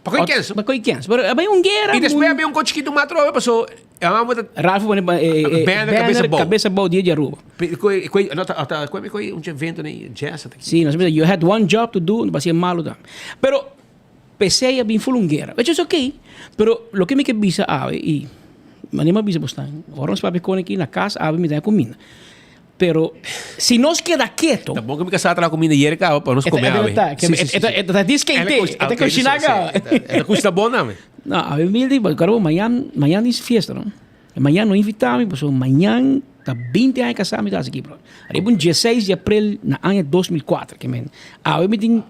Para quem quer? Para quem quer? Pero é guerra. E depois é cochiquito matro, passou. Ralph põe cabeça boa dia de arruba. Coi um evento nem jazz. Sim, nós you had one job to do, não vai ser malo da. Pero pensei bem fulungueira. Which is okay. Pero lo que me que bisa e manima bisa bostan. Agora nós papi com aqui na casa, ave me dá comida. Pero se nós queda quieto. Tá bom que me casar a comida hier cá para nós comer. Esta diz quem tem, esta cochinaga. Esta custa bom não. Não, a mim diz, cara, amanhã é fiesta, não? Amanhã não invitamos, porque amanhã tá 20 anos casado, tá aqui, bro. Aí um 16 de abril na ano 2004, que men. A mim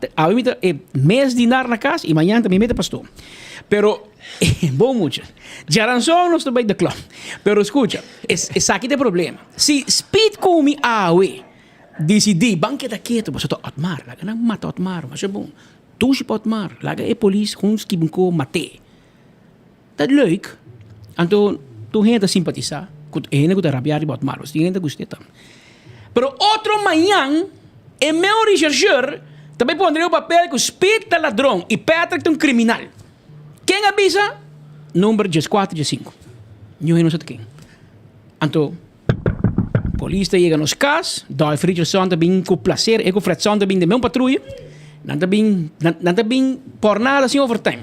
mês de dinar na casa e amanhã também mete pastor. Pero bom muito. Já rançou nós também da club. Pero escuta, esse aqui tem problema. Se speed come awe, decidi, banqueta quieto, você tá Otmar, lá não mata Otmar, mas é bom. Tu se pode Otmar, lá é polícia, uns que banco mate. Dat leuk. Então, tu gente simpatizar, com ele que tá rabiar de Otmar, você gente gostei também. Pero outro manhã, é meu rechercheur, também pondria o papel que o speed é ladrão e Patrick é um criminal. Quem avisa? Número 14 e 5. Eu não sei quem. Então, a polícia chega nos casos, dá a Fridson também com prazer, e com Fridson também de meu patrulha, não também por nada assim overtime.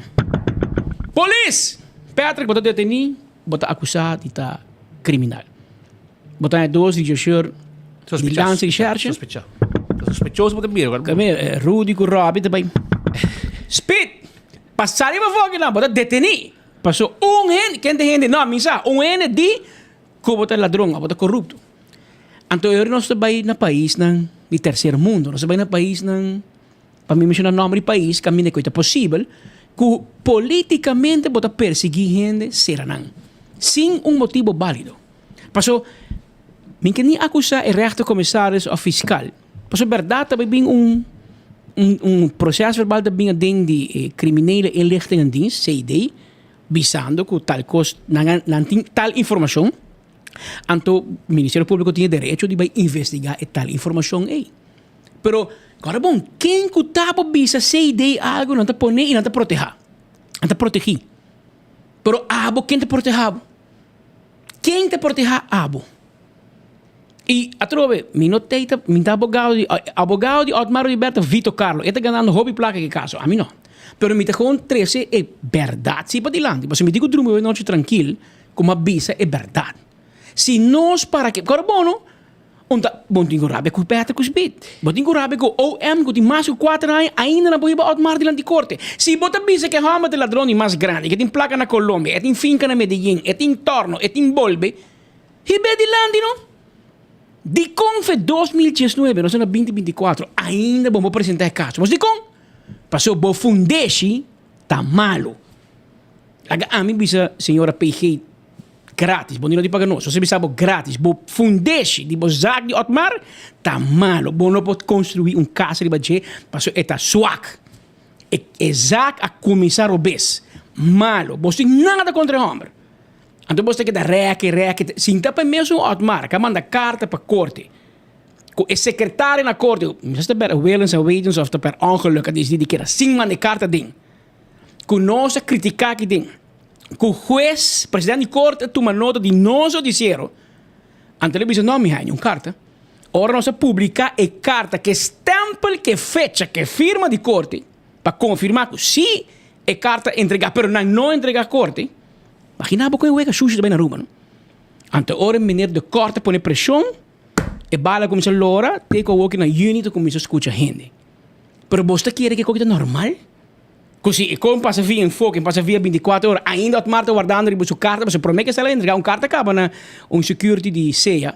Polícia! Patrick, bota detenido, bota acusado de estar criminal. Bota dois de gestor de lança de charge. Sospechoso, bota mir agora. Rudy com Robbie também. Speed! Passaria para fora lá, bota detenido. Passou ano, quem tem gente, não, misa, ano de que bota ladrão, bota corrupto. Então, eu não estou bem no país de terceiro mundo, não estou bem no país, para me mencionar o nome do país, que a minha coisa possível, que politicamente bota perseguir gente seranang, sem motivo válido. Passou, minha nem acusar o rechtercommissaris ou fiscal. Passou, verdade, também processo verbal também de criminele inlichtingendienst, CID, visando que tal coisa, tal informação, então o Ministério Público tem direito de investigar tal informação aí. Pero, agora bom, quem que está para visa CID algo não está poner e não está proteger? Não está proteger. Pero, quem te proteger? Quem te proteger, E a trove, meu abogado de Otmar Roberto Vitor Carlos, está ganhando hobby placa que caso, a mim não. Pero me com 13 é verdade, se para dilante. Você me digo dormir noite tranquilo, como a visa é verdade. Se nós para que, agora bom, bom tenho rabia com o Peter com os bit. Bom tenho rabia com o OM, que tem mais de 4 anos, ainda não pode Otmar dilante de corte. Se bota visa que é rama de ladrão mais grande, que tem placa na Colômbia, tem finca na Medellín, tem torno, tem bolbe, e be dilante, não? De Confe 2019, nós estamos em 2024, ainda vamos apresentar caso. Mas de com, passou o Fundesi, tá malo. A mim, bisa, senhora PG, grátis, bom, não de pagar nós, você bisa, grátis, o Fundesi, de Bozak de Otmar, tá malo. Bom, não pode construir casa de budget, passou, tá swak. Exato a começar o bes. Malo, você tem nada contra o homem. Então você tem que dar reque. Se não é mesmo Otmar, que manda carta para a corte. O secretário na corte, você per Willens en Wetens of per ongeluk, dat is die keer 5 man de carta ding. Que nós criticar que ding. Que o juez, presidente de corte, toma nota de nós disseram. A televisão não me ganha carta. Ora nós publicar a carta que stempel, que fecha, que firma de corte, para confirmar que se a carta entregar, pero não entregar a corte. Imaginava que eu ia sujo também na rua, não? Então, ora, meneer de corte põe pressão, e bala começa a lora, tem que eu na unit começa a escutar gente. Pero você quer que coisa normal? Così, como passa via em fogo, passa via 24 horas, ainda o Marta guardando a sua carta, você promete que se ela entregar carta acaba na security de ceia.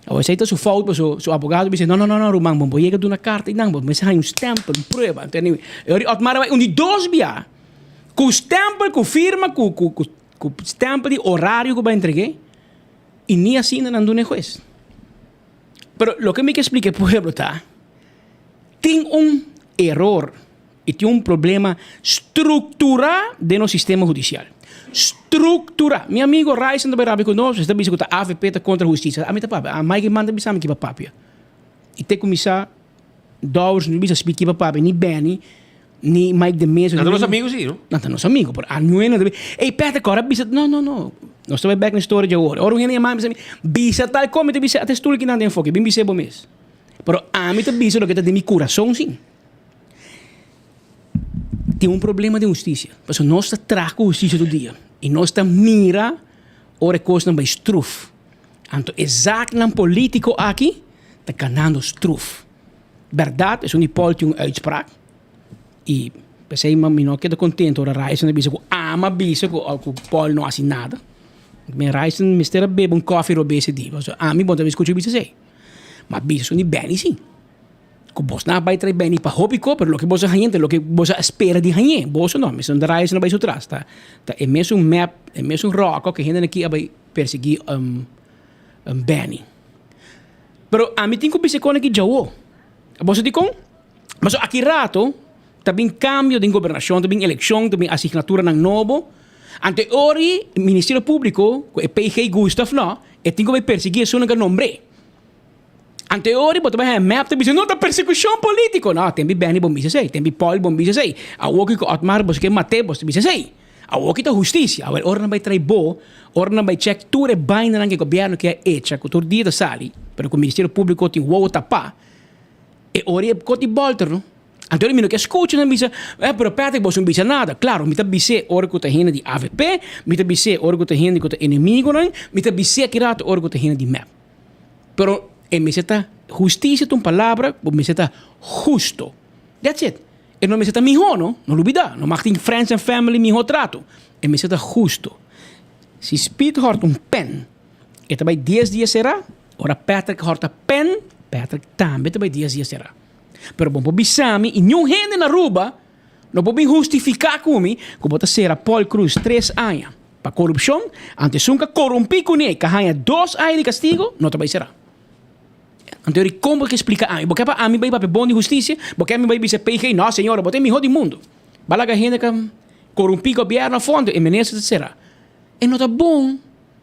Ou aceita sua falta, seu advogado diz, não, Romão, vou chegar de uma carta, não, mas você tem stempel, prova, entendeu? Eu o Marta vai, de 2 via, com stempel, com firma, com stempel de horário que vai entregar, e nem assim não do juez. Pero lo que me explica, por exemplo, tem erro e tem problema estrutural de no sistema judicial. Estrutural. Meu amigo Raíssa também rabi conosco, está dizendo que a AVP está contra a justiça. A mim tá papi, a Mike manda bisam que papi. E tem começar dois não bisa speak que papi, ni Benny, ni Mike de Mesa. Não, nosso amigo sim, não? Não, nosso amigo, por a nuena de. Ei, peta agora bisa, não. Nós estamos back na história de agora. Ora, o mais bisa tal como te bisa até estou que não tem foco, bem bisa bom mês. Pero a mim te bisa lo que está de meu coração sim. Tem problema de justiça. Porque nós está trago justiça do dia. E nós está mira ora coisa não vai struf. Anto exact ng politico aqui, te ganando struf. Verdad, is een polti een uitspraak. E pensei, maar mino que contento ora reisen bisa ko ama bisa ko Paul no assim nada. Men reisen mister bebe un coffee robese di. So ami bonta vis kuchu bisa sei. Ma bisa sono beni sim. Ko bos na bai trai beni pa hobby ko, pero lo que bosa gente, lo que bosa espera di hanye. Bosa no, mister da reisen bai so tras ta. Ta e mes un map, e mes un rock que gente aqui abai persegui beni. Pero ami tinko bisa ko na ki jawo. Bosa di kong? Mas aqui rato também cambio de governação, também eleição, também assinatura ng novo. Ante ori, Ministério Público, o PG Gustav, no, e tingo vai perseguir só nunca nombre. Ante ori, boto vai map, também não da persecução político, no, tem bem bom bisa sei, tem Paul bom bisa sei. A woki ko Otmar bos que mate bos bisa sei. A woki ta justiça, a ora não vai trai bo, ora não vai check tudo é bem na que governo que é hecha, que todo dia da sali, pero que o Ministério Público tem wo tapa. E ori é coti bolter, no? Antonio mino che ascolta non bisa però Patrick boss non bisa nada claro mi tabise orgo te hena di AVP mi tabise orgo te hena di inimigo non mi tabise kirato orgo te hena di map però e mi seta justicia tu palabra mi seta justo that's it e non mi seta mijo no non lubida no machting friends and family mijo trato e mi seta justo si speed hort un pen e tabai 10 dias será ora Patrick horta pen Patrick também tabai 10 dias será. Pero bom bisami e nenhum gente na Aruba não pode justificar como bota ser Paul Cruz 3 anos para corrupção antes nunca corrompi com ele que ganha 2 anos de castigo não também será. Então ele como que explica porque para mim vai para bom de justiça porque a mim vai ser PG não senhora bote me rodo mundo balaga gente que corrompi governo a fundo e meneça será e não tá bom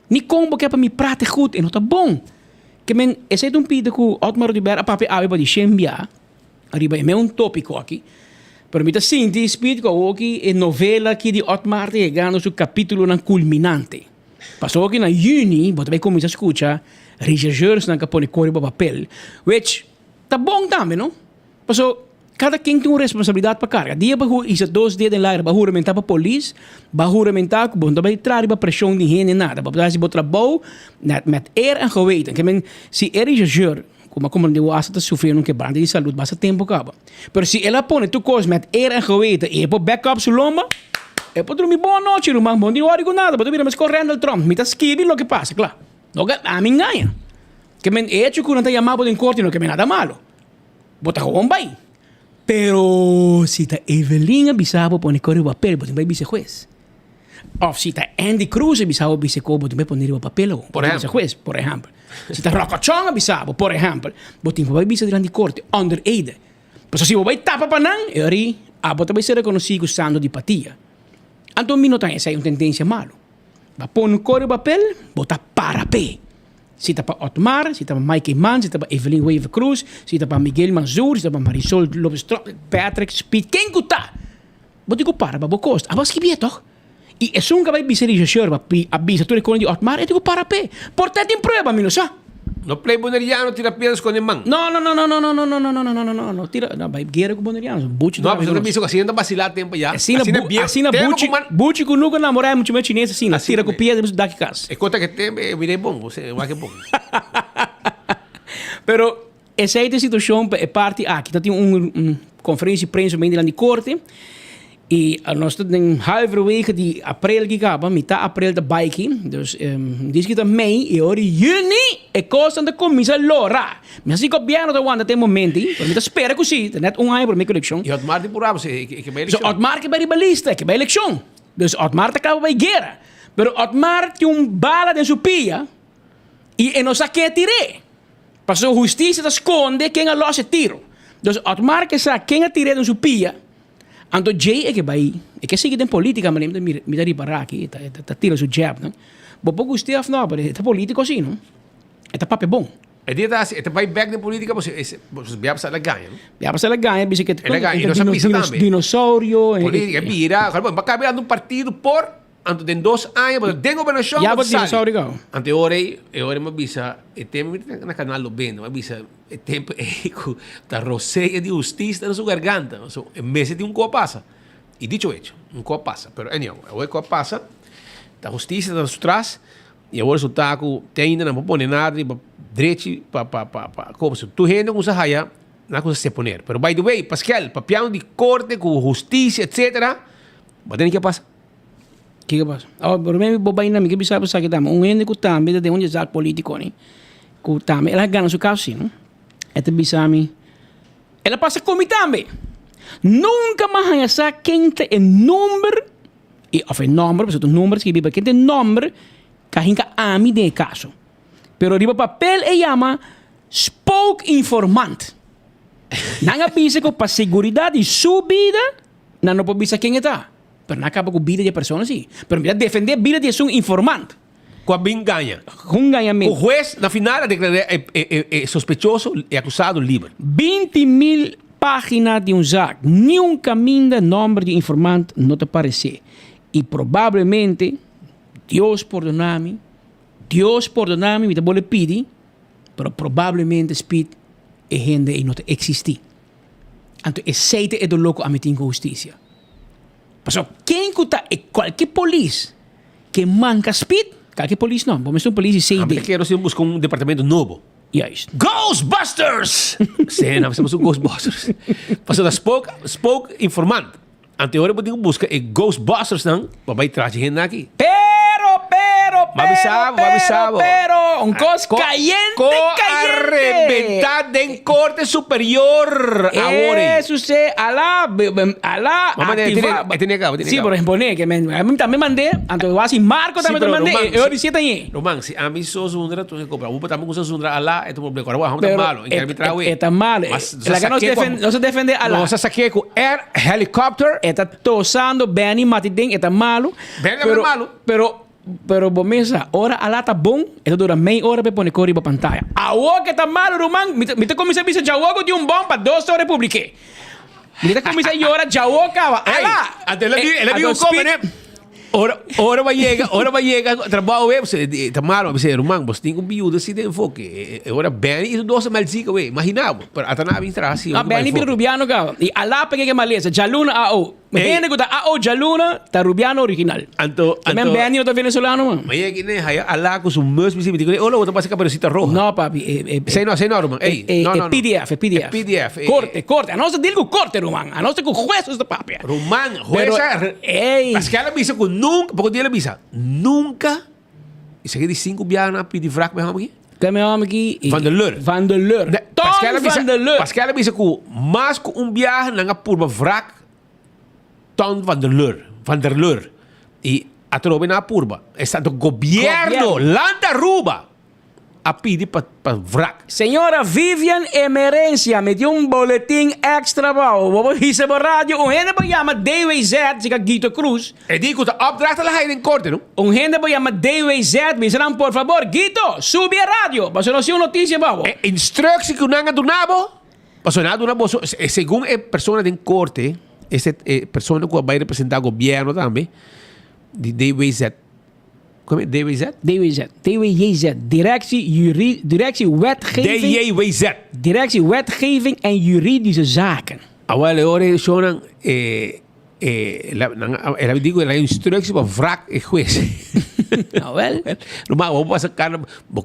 ni como que para me prate goed e não tá bom que men esse é um pedido que Otmar Ribeiro a papi ave para de Xembia arriba é um tópico aqui. Pero me sinti spirito aqui é novela aqui de Otmar de ganhando seu capítulo na culminante. Passou aqui na juni, você vai começar a escutar rechercheurs na capone corre para papel, which tá bom também, não? Passou cada quem tem uma responsabilidade para carga. Dia para isso 2 dias de lá para juramentar para polícia, para juramentar que bom também traz para pressão de gente nada, para dar trabalho met eer en geweten. Que men se rechercheur como de asa sofrendo um quebrante de saúde basta tempo acaba. Pero se ela põe tu coisa met eer en geweten e por backup su lomba, e por dormir boa noite, irmão, bom dia, hora com nada, para dormir mas correndo o Trump, me tá esquive lo que passa, claro. Lo que a mim ganha. Que men hecho que não tá chamado em corte, não que men nada malo. Bota com bem. Pero se tá Evelina bisabo põe corre papel, bota bem vice juez. Of se tá Andy Cruz bisabo vice co, bota bem poner o papel, por exemplo, juez, por exemplo. Se tá Rocochonga bisabo, por exemplo, bota vai vice durante corte under aid. Pero se vai tapa panang, e aí a bota vai ser reconhecido usando de patia. Anto mino tá essa é uma tendência malo. Va pon corre papel, bota para pé. Se tá para Otmar, se tá para Mike Mann, se tá para Evelyn Wave Cruz, se tá para Miguel Manzur, se tá para Marisol Lopes Patrick Speed, quem que tá? Bota que para, babo costa. Abas que bie toch? E é só um que vai dizer rechercheur, a bisa tu recone de Otmar, é tipo para pé. Portate em prova, mino sa. No play boneriano tira piedras con el man. No, tira, no, vai guerra com boneriano, buchi. No, mas eu não penso assim, ainda vacilar tempo já. Assim na buchi com nunca namorar muito mais chinês assim, tira com piedras daqui casa. É conta que tem, virei bom, você vai que bom. Pero essa é a situação é parte aqui, tem conferência de prensa bem de corte. E nós temos halve week de april que acaba, metade april de biking, dus diz que também e ora juni é coisa de começar lora. Mas assim que o governo da Wanda tem momento, para mim espera que sim, net ano para minha eleição. E Otmar de purava se que vai eleição. So Otmar que vai balista, que vai eleição. Dus Otmar acaba vai guerra. Pero Otmar tem bala de sua pia e não sabe que tirei. Passou justiça esconde quem a loja tiro. Dus Otmar que sabe quem a tirei de sua pia. Anto Jay é que vai, é que sigue em política, mas me dá riparar aqui, tá tira su jab, não? Bo pouco Steve não, mas é político assim, não? É tá papel bom. É dia assim, é vai back na política, você biar sa ganha, não? Biar sa ganha, bicho que e não sabe também. Dinossauro, política vira, vai caber um partido por anto den 2 anos, mas den governação. Já vou dinossauro go. Ante ora me bisa, e tem na canal do bem, me bisa e tempo da roceia de justiça na sua garganta. So, em meses de coisa passa. E dicho hecho, coisa passa. Pero anyway, coisa passa, da justiça da sua trás, E agora o taco tem ainda não pode nada, direito para como se tu rende com essa raia, não coisa se poner. Pero by the way, Pascal, papião de corte com justiça, etc. Mas tem que passar. Que passa? Por mim, bobai na minha bisa sa kita, ende ko tambe de onde já político ni. Ko tambe, ela ganha su causa, não? Esta bisa mi. Ela passa como tambe. Nunca mais essa quem tem número e of número, porque os números que biba quem tem número, kahinka ami de caso. Pero riba papel e chama spoke informant. Nanga bisa ko para seguridade e subida, não pode bisa quem está. Pero não acaba com a vida de pessoas, sim. Pero mira, defender a vida de um informante. Com a bem ganha. Com ganhamento. O juez, na final, declara sospechoso e acusado livre. 20.000 páginas de zaak. Nenhum caminho de nome de informante não te parece. E provavelmente, Deus perdona-me, me te vou pedir, pero provavelmente speed é gente e não te existir. Então, é seite é do louco a meter com justiça. Pasó, quem está qualquer polícia que manca speed, qualquer polícia não, vamos ter um polícia CD. Eu quero buscar um departamento novo. Yes. Ghostbusters! Sim, nós temos um Ghostbusters. Pasó, da spoke informant. Ante hora eu buscar Ghostbusters não, para ir trazer gente aqui. Pero, un cos caliente. Arrebentar en corte superior ahora. Eso se alá activa. Sí, por ejemplo, que a mí también mandé, antes de así Marco también te mandé, yo decía también. Román, si a mí sos undra, tú compras, vos también usas undra alá, esto problema, ahora vamos a malo, en que arbitrar hoy. Está mal. La que no se defiende alá. No se saque con air helicopter. Está tosando, Benny Matidén, está malo. Pero bomesa, ora alá tá bom, ela dura meia hora para pôr correr para pantalla. A o que tá mal, Román, me te comecei a pensar, já o de um bom para 2 horas publiquei. Me te comecei a chorar, já o cava. Alá! Até ela viu como, né? Ora vai chegar, trabalho web, tá mal, você, Román, você tem um biudo assim de enfoque. Ora bem, isso 12 mal zica, ué, imaginava. Até na vintra assim. Ah, bem, pelo Rubiano, cava. E alá peguei que maleza, Jaluna AO. Gente que tá AO Jaluna, tá Rubiano original. Também bem, eu tô venezolano, mano. Mas é que nem alá com o mus, me digo, olha, eu tô passando cabeça roja. Não, papi, sei não, Román. Não. PDF. Corte. A nossa digo corte, Román. A nossa com jueces de papi. Román, jueza. Mas que ela visa com nunca, porque ela visa nunca. Isso aqui de 5 bianas pedir fraco mesmo aqui. Que me chama aqui? Van der Leur. Parce que ela visa com mais com biar na curva fraco. Tom Van der Leur. E a tropa na curva. Está do governo lá da Aruba a pedir para vrac. Senhora Vivian Emerência me deu um boletim extra bom. Vou receber rádio. Gente vai chamar DWZ, diga Guito Cruz. E digo, a opdracht lá em corte, não? Gente vai chamar DWZ, me dirão, por favor, Guito, sube a rádio. Passou não ser uma notícia, bom. Instrução que não do nabo. Passou nada do nabo. Segundo a pessoa em corte, essa pessoa que vai representar o governo também, de DWZ. Como é? DWZ? DWZ. Directie Wetgeving. DWZ. Directie Wetgeving en Juridische Zaken. Agora, ora, Shonan, ela digo, ela instrução para vrac e juez. Nou wel. Normaal, vamos passar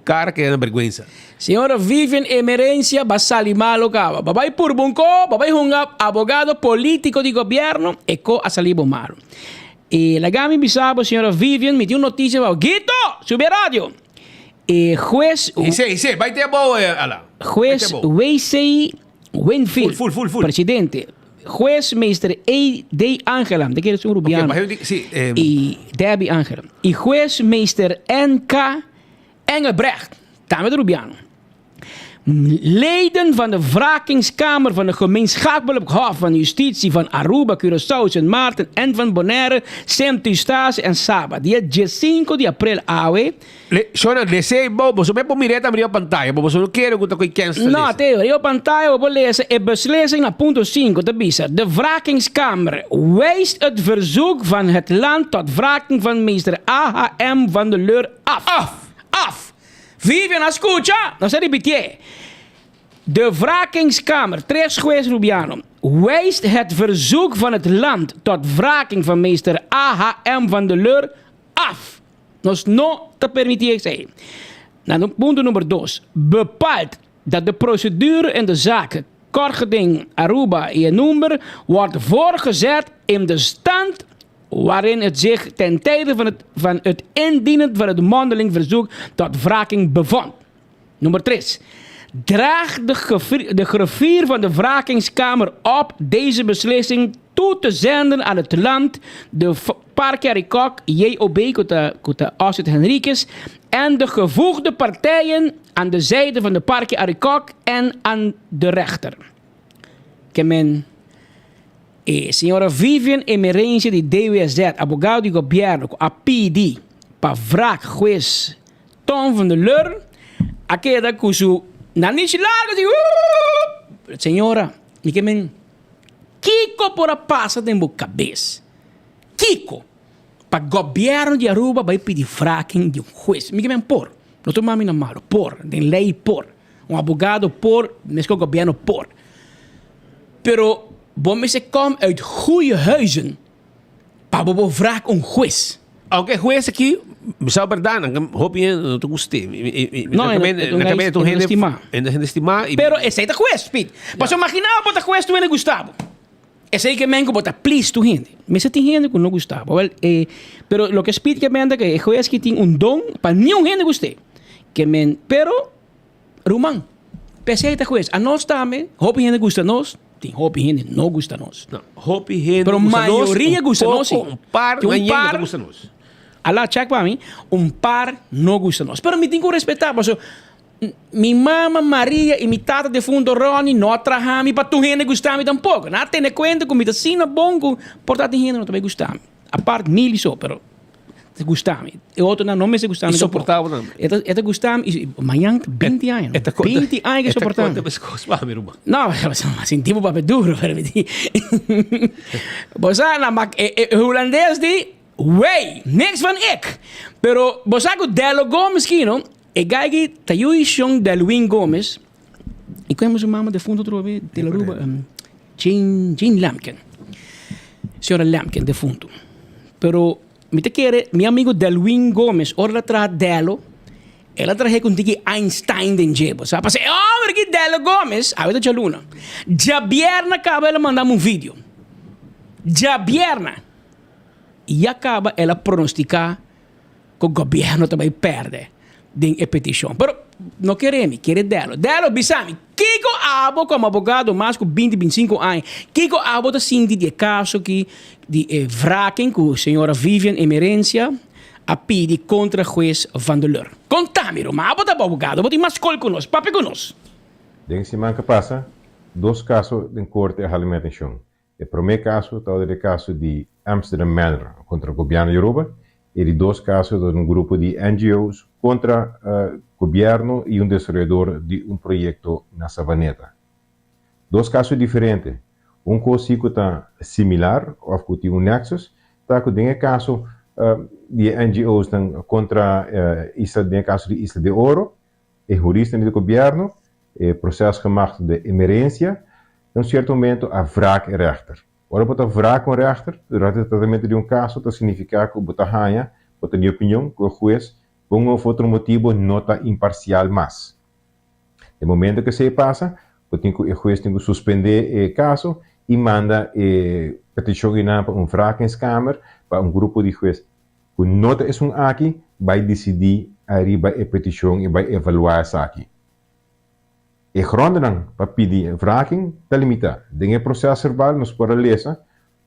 cara que é vergüenza. Senhora Vivian Emerência Basali Malo Cava. Babay Purbunco, babay hungap, abogado político de governo, e co a salibo malo. E la gami bisabo, senhora Vivian, me deu notícia about Guito, sube a rádio. E juez... Ise, vai ter boa, ala. Juez Weisei Winfield, full. presidente. Juez meester E.D. Angela, de que es un rubiano. Y Debbie Angela. Y juez meester N.K. Engelbrecht, también de rubiano. Leden van de wrakingskamer van de gemeenschappelijk hof van justitie van Aruba, Curaçao, Sint Maarten en van Bonaire, Sint Eustase en Saba. Dia 5 de abril, awe. Shona, lesei, você me pôr mireta abrir a pantalla, você não quer que eu cancel. Não, Theo, a pantalla, eu vou ler e beslissing naar punt 5, de bisa. De wrakingskamer wijst het verzoek van het land tot wraking van meester A.H.M. van der Leur af. Vivian, escucha, no se repite. De wrakingskamer, 3 juez Rubiano, wijst het verzoek van het land tot wraking van meester A.H.M. van der Leur af. Nós não te permitimos zeggen. Nou, punt nummer 2. Bepaalt dat de procedure in de zaak Kortgeding Aruba en nummer wordt voorgezet in de stand waarin het zich ten tijde van het indienen van het mondeling verzoek tot wraking bevond. Nummer 3. Draag de griffier van de wrakingskamer op deze beslissing toe te zenden aan het land, de Parque Arikok, JOB, Kuta Osset Henriquez, en de gevoegde partijen aan de zijde van de Parque Arikok en aan de rechter. Que senhora Vivian Emerência de DWZ, abogado de governo, a PD, para wraak juez Tom van der Leur, a queda com su naniche largo, senhora, e que Kiko por a passa de minha cabeça. Kiko, para o governo de Aruba, vai pedir wraking de juez. Me que por, não estou mais malo, por, de lei por, abogado por, mas que o governo por. Pero, bom se komt uit goede huizen. Para bobo wraak juez. Aunque juez aqui, zou verdade, hoop je não te gostei. Não, en estimar. Pero esse é juez, Pete. Mas imaginava botar juez tu ainda Gustavo. Esse aí que mengo botar please tu gente. Mas se tem gente que não Gustavo. Well, pero lo que Pete que menda que juez que tem dom para nenhum gente gostei. Que pero Roman, pese é juez. A nós também, hoop gente gusta nós. Tem hope gente não gusta nós. Não, hope gente pero gusta nós. Pero maioria gusta nós. Par gusta nós. Alá, check para mim. Par não gusta nós. Pero me tem que respeitar. Porque minha mama Maria e minha tata de fundo Ronnie não traham para tu gente gostar tampouco. Não tem conta com minha sina bom portar tem gente não também gostar. A parte mil só, pero gostar-me. E outro não me se gostar-me. Insuportável não. É gostar-me. Manhã 20 anos. 20 anos que suportar-me. Não, assim, tipo para duro para mim. Você na holandês de way, niks van ik. Pero você com Delo Gomes kino, e gagi Tayuishong Delwin Gomes. E conhecemos uma mama de fundo trove de la Aruba, Jean Lampkin. Senhora Lampkin de fundo. Pero mi amigo Delwin Gomes, ora tra Delo, ela traje com tiki Einstein den jebo, sabe? Passei, porque Delo Gomes, a vez da luna. Já vierna acaba ela mandar vídeo. Já vierna. E acaba ela pronosticar que o governo também perde de petição. Pero não queremos, quer Delo. Delo, bisami, Kiko Abo como abogado mais com 20, 25 anos. Kiko Abo da sim de caso que de wraking com a senhora Vivian Emerência a pedir contra juez Van der Leur. Contame, mas Abo da abogado, vou ter mais col conosco, papi conosco. Den semana que passa, 2 casos em corte de alimentação. O primeiro caso é o caso de Amsterdam Manor contra o governo de Aruba e de 2 casos de grupo de NGOs contra o governo e desenvolvedor de projeto na Savaneta. 2 casos diferentes. Caso que está similar, ou que tem nexus, está com o caso de NGOs contra o caso de Isla de Ouro, e jurista do governo, processo gemaakt de emerência, em certo momento a wraak rechter. Ora, para wraak rechter, durante o tratamento de caso, está significa que o botahanha, para minha opinião, que o juiz, por um ou outro motivo, não está imparcial mais. No momento que se passa, o juiz tem que suspender o caso e manda petição para wrakingskamer, para grupo de juiz. Que não é aqui, vai decidir arriba a petição e vai evaluar essa aqui. E gronden para pedir wraking está limitado. Dentro do processo verbal, nós podemos ler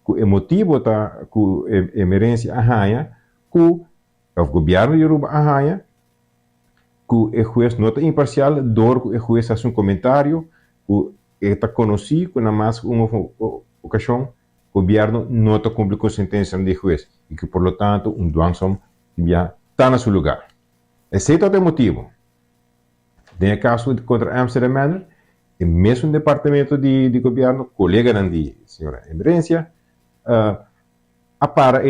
que o motivo está com a emergência arranha, que o governo de Aruba arranha, que o juiz não está imparcial, dor que o juiz faz comentário, que está conhecido que na mais uma ocasião o governo não está cumprindo com a sentença do juiz e que, por lo tanto, dwangsom já está no seu lugar. Esse é o motivo. Tem caso contra Amsterdam Manor, o mesmo departamento de governo, colega da senhora Emerência, para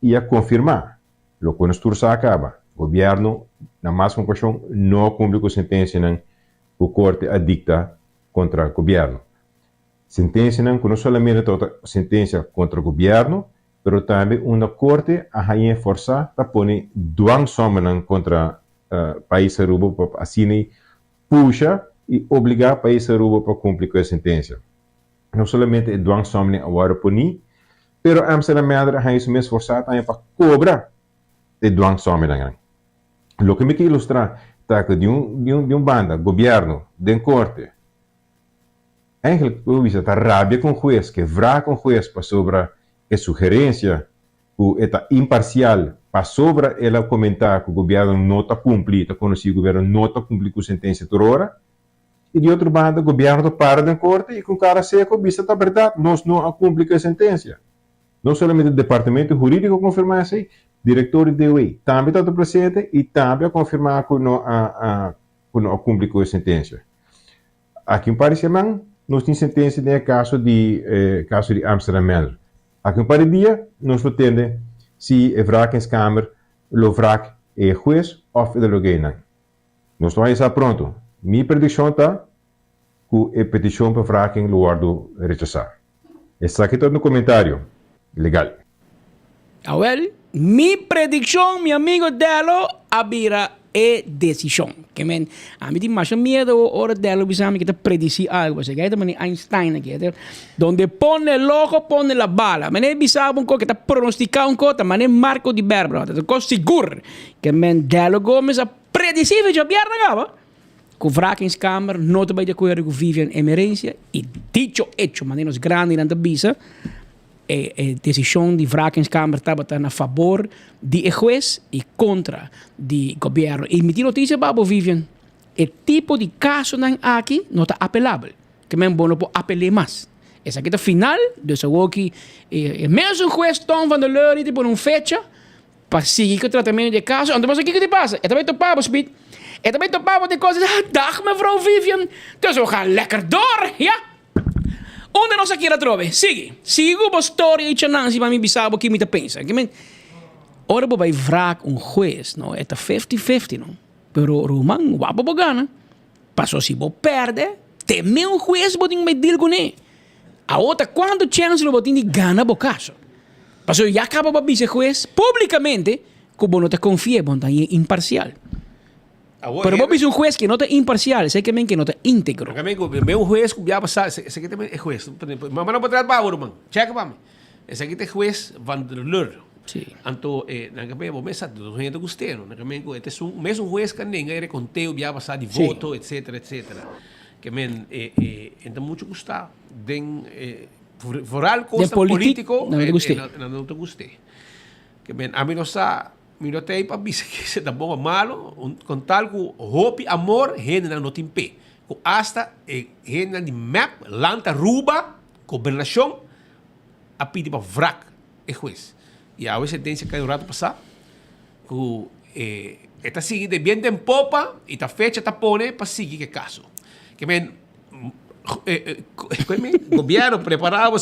e a confirmar. Lo que nos tursa acaba. O governo, na máxima ocasião, não cumpre com a sentença que a corte adicta contra o governo. Sentença não somente a sentença contra o governo, pero também uma corte a rainha força tá pone dwangsomen contra país Aruba para assim puxa e obrigar país Aruba para cumprir com a sentença. Não somente dwangsomen agora poni, pero Amsterdam Madre ha isso mesmo forçado também para cobrar de dwangsomen. Lo que me quer ilustrar tá que de um banda, governo, de corte, eigenlijk está rabia com o juez, que vra com o juez para sobre a sugerência que está imparcial para sobre ela comentar que o governo não está cumprindo, está conhecido que o governo não está cumprindo com a sentença de hora, e de outro banda, o governo para na corte e com cara seco, vista a verdade, nós não cumprimos a sentença. Não somente o departamento jurídico confirma isso, diretor de DOI também está presente e também a confirmar que não cumpre com a sentença. Aqui em Paris, nós temos sentença no caso de Amsterdam Madre. Aqui em Paris, nós pretendemos se a Vrakingskamer, o vrak é juiz ou é delegado. Nós estamos já pronto. Minha predição está que a petição para Vraking lo guardo rechazar. Está aqui todo no comentário. Legal. Well, mi predicción, mi amigo Delo, abira decisión. Que men, a mí te más miedo ahora Delo bisami que te predecir algo. Se que te Einstein aquí, donde pone el ojo, pone la bala. Men bisabo un co que te pronostica un co, te mané Marco di Berbero, te co sigur que men Delo Gomes a predecir je bierna gaba. Com Vrakingskamer, não te vai de acordo com Vivian Emerência e dicho hecho, manenos grande na bisa. A decisão de Vrakingskamer estava a favor do juiz e contra do governo. E me notícia, Babo Vivian, o tipo de caso aqui não está apelável. Que me não pode apelar mais. Essa aqui é a final, dus ook mesmo juiz Tom van der Leur tipo uma fecha para seguir com o tratamento de caso. Então, mas o que passa? É também topava, Speed. É também topava de coisas. Dag, mevrouw Vivian. Dus we gaan lekker door, ja? Onde nós aqui la trove? Sigo a história e chanansi para mim bisabo que me pensa. Que men, ora vai vrak juez, não? É 50-50, não? Pero Roman, wapo bogana. Passou se bo perde, tem meu juez botin me deal com ele. A outra quando chance lo botin de gana bo caso. Passou já acaba para vice juez publicamente, como não te confia, bom, tá imparcial. Pero vos ves un juez que no está imparcial, sé que no está íntegro. Ve un juez que ya pasa, ese que es juez. Mamá no puede traer para man. Checa para mí. Ese que es juez Van der Leur. Sí. Anto, vos me sabes, dos gente gustero. Este es un juez que ninguém era conteo, ya pasa de voto, etcétera. Que men, entra mucho gustado. Den, por algo político, no te guste. No te guste. Que men, a mí no sabe. Mira te para dizer que se tá bom ou malo, com tal que hope amor gente não tem pé. Com hasta gente de map lanta ruba governação a pedir para vrak é juiz. E a vezes tem que cair rato passar que está seguindo bem de popa e tá fecha tá pone para seguir que caso. Que men governo preparado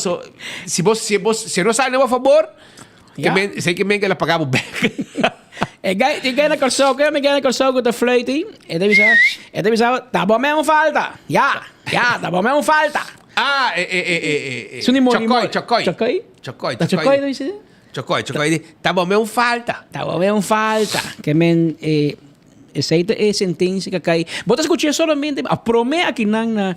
se não sai a favor sei que men que ela pagava o back. Ik ga naar Korsoko com a fluit. E deve saber, tá bom mesmo falta. Ja, tá bom mesmo falta. Chocói. Tá bom mesmo falta. Que men aceita a sentença que cai. Bota escutar solamente a promessa que não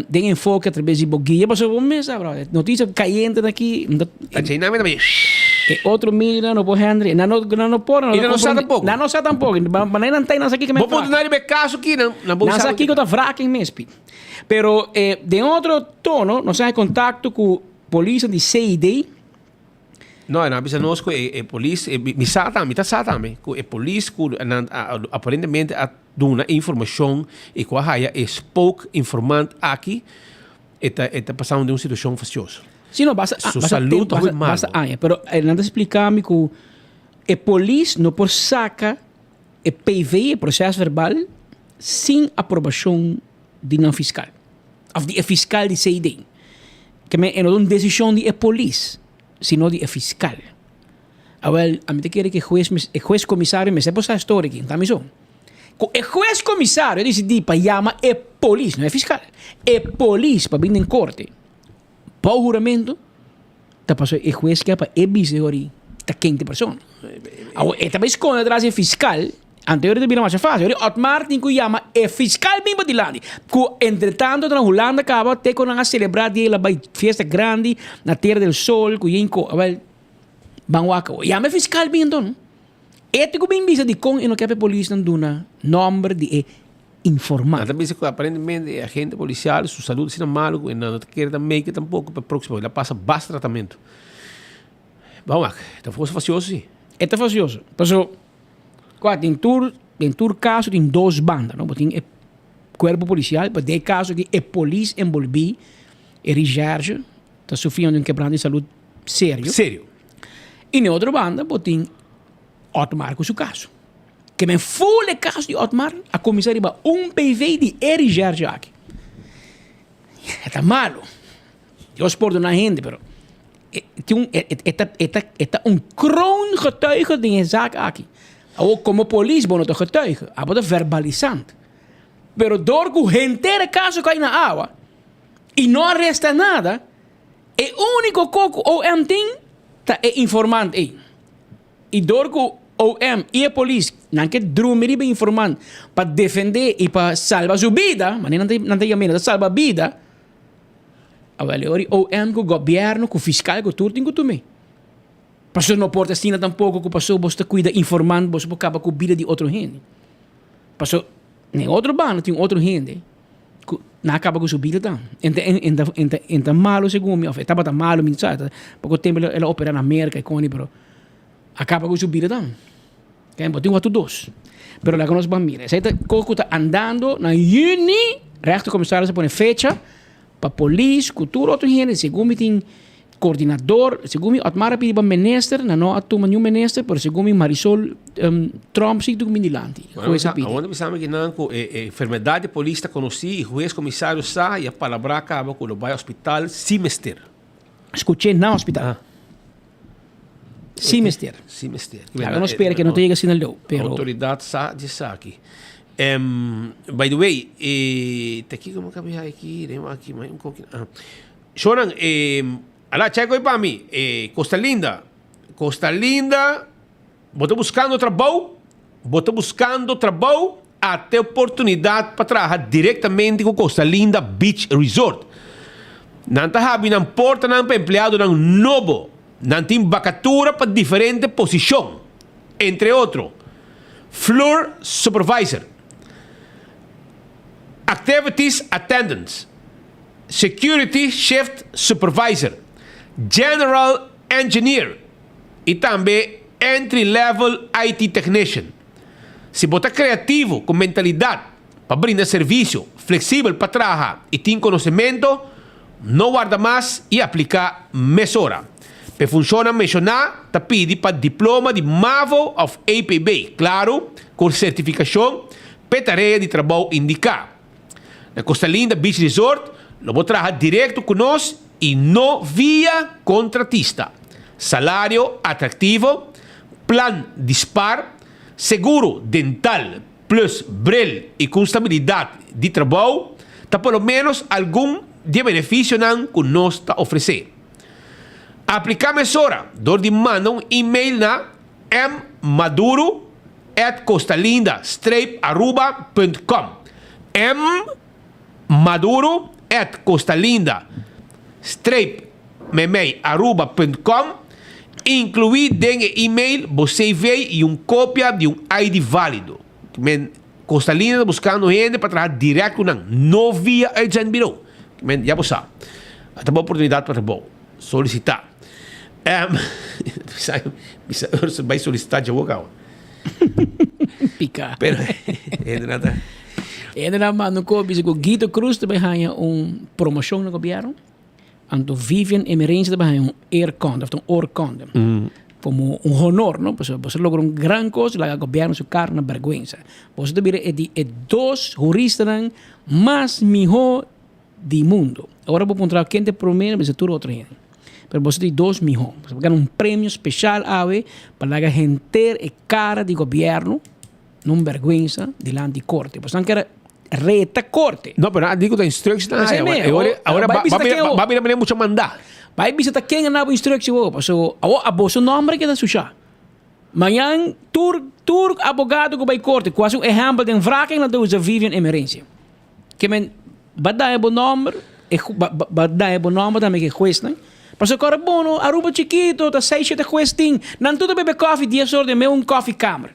de enfoque através de boguia, mas eu me sabe, notícia caindo daqui. Tá cheinando também. E outro mira no pode Henry, não pode, não sabe tampouco. Não sabe tampouco. Mas não tem nada aqui que me fala. Vou poder dar caso aqui, não. Não aqui que tá fraco em mesmo. Pero de outro tono, nós temos contato com a polícia de CID. Não, avisa nós que a polícia, me tá também, que a polícia aparentemente a dar informação e que a spoke informando aqui, está passando de uma situação faciosa. Sim, não, basta pero nada explicar-me que a polícia não pode sacar o PV, o processo verbal, sem aprovação de não fiscal. Of de fiscal de CID. Que não é uma decisão de a polícia, sino de a fiscal. Well, a mim te quer que o juez comissário me sepa essa história aqui, tá mesmo? O juez comissário decide para chamar a polícia, não é fiscal. A polícia para vir em corte. Para o juramento, tá passou e juez que para e bisegori tá 15 pessoas. E também esconde atrás de fiscal. Anterior de mais fácil. Otmar tem que chamar e fiscal bem batilandi. Que entretanto na Holanda acaba até quando a celebrar dia lá vai festa grande na Terra del Sol, que inco, well, banwaka. Chama fiscal bem então. Ético bem bisa de com e no que a polícia não duna nome de informar. Também aparentemente a gente policial, sua saúde se não malo, e não quer também que tampouco para próximo, ela passa bastante tratamento. Vamos lá, então foi facioso sim. É facioso. Passou em tur caso tem 2 bandas, não? Tem corpo policial, para de caso que é polícia envolvido, e recherche, está sofrendo de um quebranto de saúde sério. E na outra banda, tem Otmar com seu caso. Que me full caso de Otmar, a comissária vai PV de recherche aqui. É malo. Eu exporto na gente, pero é kroon getuige de zaak aqui. Ook como polícia, não te getuige, aber verbalizante. Pero door que o inteiro caso cai na água e não resta nada, é o único coco OM tem é informante. E door que o OM e a polícia não quer dormir bem informando para defender e para salvar sua vida, mas não tem menos salvar a vida. Agora, o OM que o governo, que o fiscal, que o tudo tem que tomar. Passou não pode assim tampouco que passou você cuida informando você acaba com a vida de outro gente. Passou nem outro bando tem outro gente que não acaba com sua vida tam. Então malo segundo me estava tão malo me sabe porque o tempo ela opera na América e coni pero acaba com sua vida tam. Quem botou outro dois. Pero lá que nós vamos mirar. Você está andando na Juni, resto começaram a pôr fecha para polícia, cultura outro gente segundo me tem coordenador, segundo Otmar pediu para minister, não atuma nenhum minister, mas segundo Marisol Trump se do Minilante. Onde pensamos que não enfermidade polícia conheci e juiz comissário sa e a palavra acaba quando vai ao hospital semestre. Escutei na hospital. Semestre. Eu não espero que não tenha assim não, pero autoridade sa de aqui. By the way, tá aqui como cabe aqui, nem aqui mais um pouquinho. Shonan, Alá, checo aí para mim. Costa Linda, estou buscando trabalho até oportunidade para trabalhar diretamente com Costa Linda Beach Resort. Não está não porta não para empregado não novo, não tem vacatura para diferente posição, entre outros, floor supervisor, activities attendants, security shift supervisor, general engineer e também entry-level IT technician. Se você é criativo, com mentalidade para brindar serviço, flexível para trabalhar e tem conhecimento, não guarda mais e aplicar mesora. Para funcionar mencionar, te pede para diploma de MAVO of APB, claro, com certificação, para tarefa de trabalho indicar. Na Costa Linda Beach Resort, lo vou trabalhar direto conosco e não via contratista. Salário atrativo, plan dispar, seguro dental, plus brel e com estabilidade de trabalho, tá pelo menos algum de benefício não que nós está oferecer. Aplicar mesora, dor de manda um e-mail na mmaduro@costalinda-aruba.com mmaduro@costalinda-aruba.com. Incluir dentro do e-mail você vê e cópia de ID válido. Costa Linda buscando gente para trabalhar direto não via agent bureau. Já você sabe. Até uma oportunidade para trabalhar. Solicitar. Você vai solicitar de vocal. Picar. Pero, nada. Ainda não coube que o Guido Cruz também ganha promoção no governo. Anto Vivian Emerência também ganha air condom, or condom. Como honor, não? Você logra grande coisa, lá o governo se carna vergonha. Você deve é dois juristas mais melhor do mundo. Agora vou encontrar quem te promete, mas é tudo outro gente. Mas você tem dois melhor. Você vai ganhar prêmio especial para a gente e cara do governo, não vergonha, diante de corte. Você não quer reta corte. No, pero digo de instructions. Ahora va a venir mucho mandar. Pai bisa ta quem na instrução opa. So, a bolsa nome que da suja. Manhã tur advogado que vai corte, quase um exemplo de vraking na doza vive em emergência. Que men badai bo nome, badai bo nome também que questão. Mas o cara bono, Aruba chiquito, tá 6-7 questão, não tudo bebe coffee 10 horas de meu coffee câmara.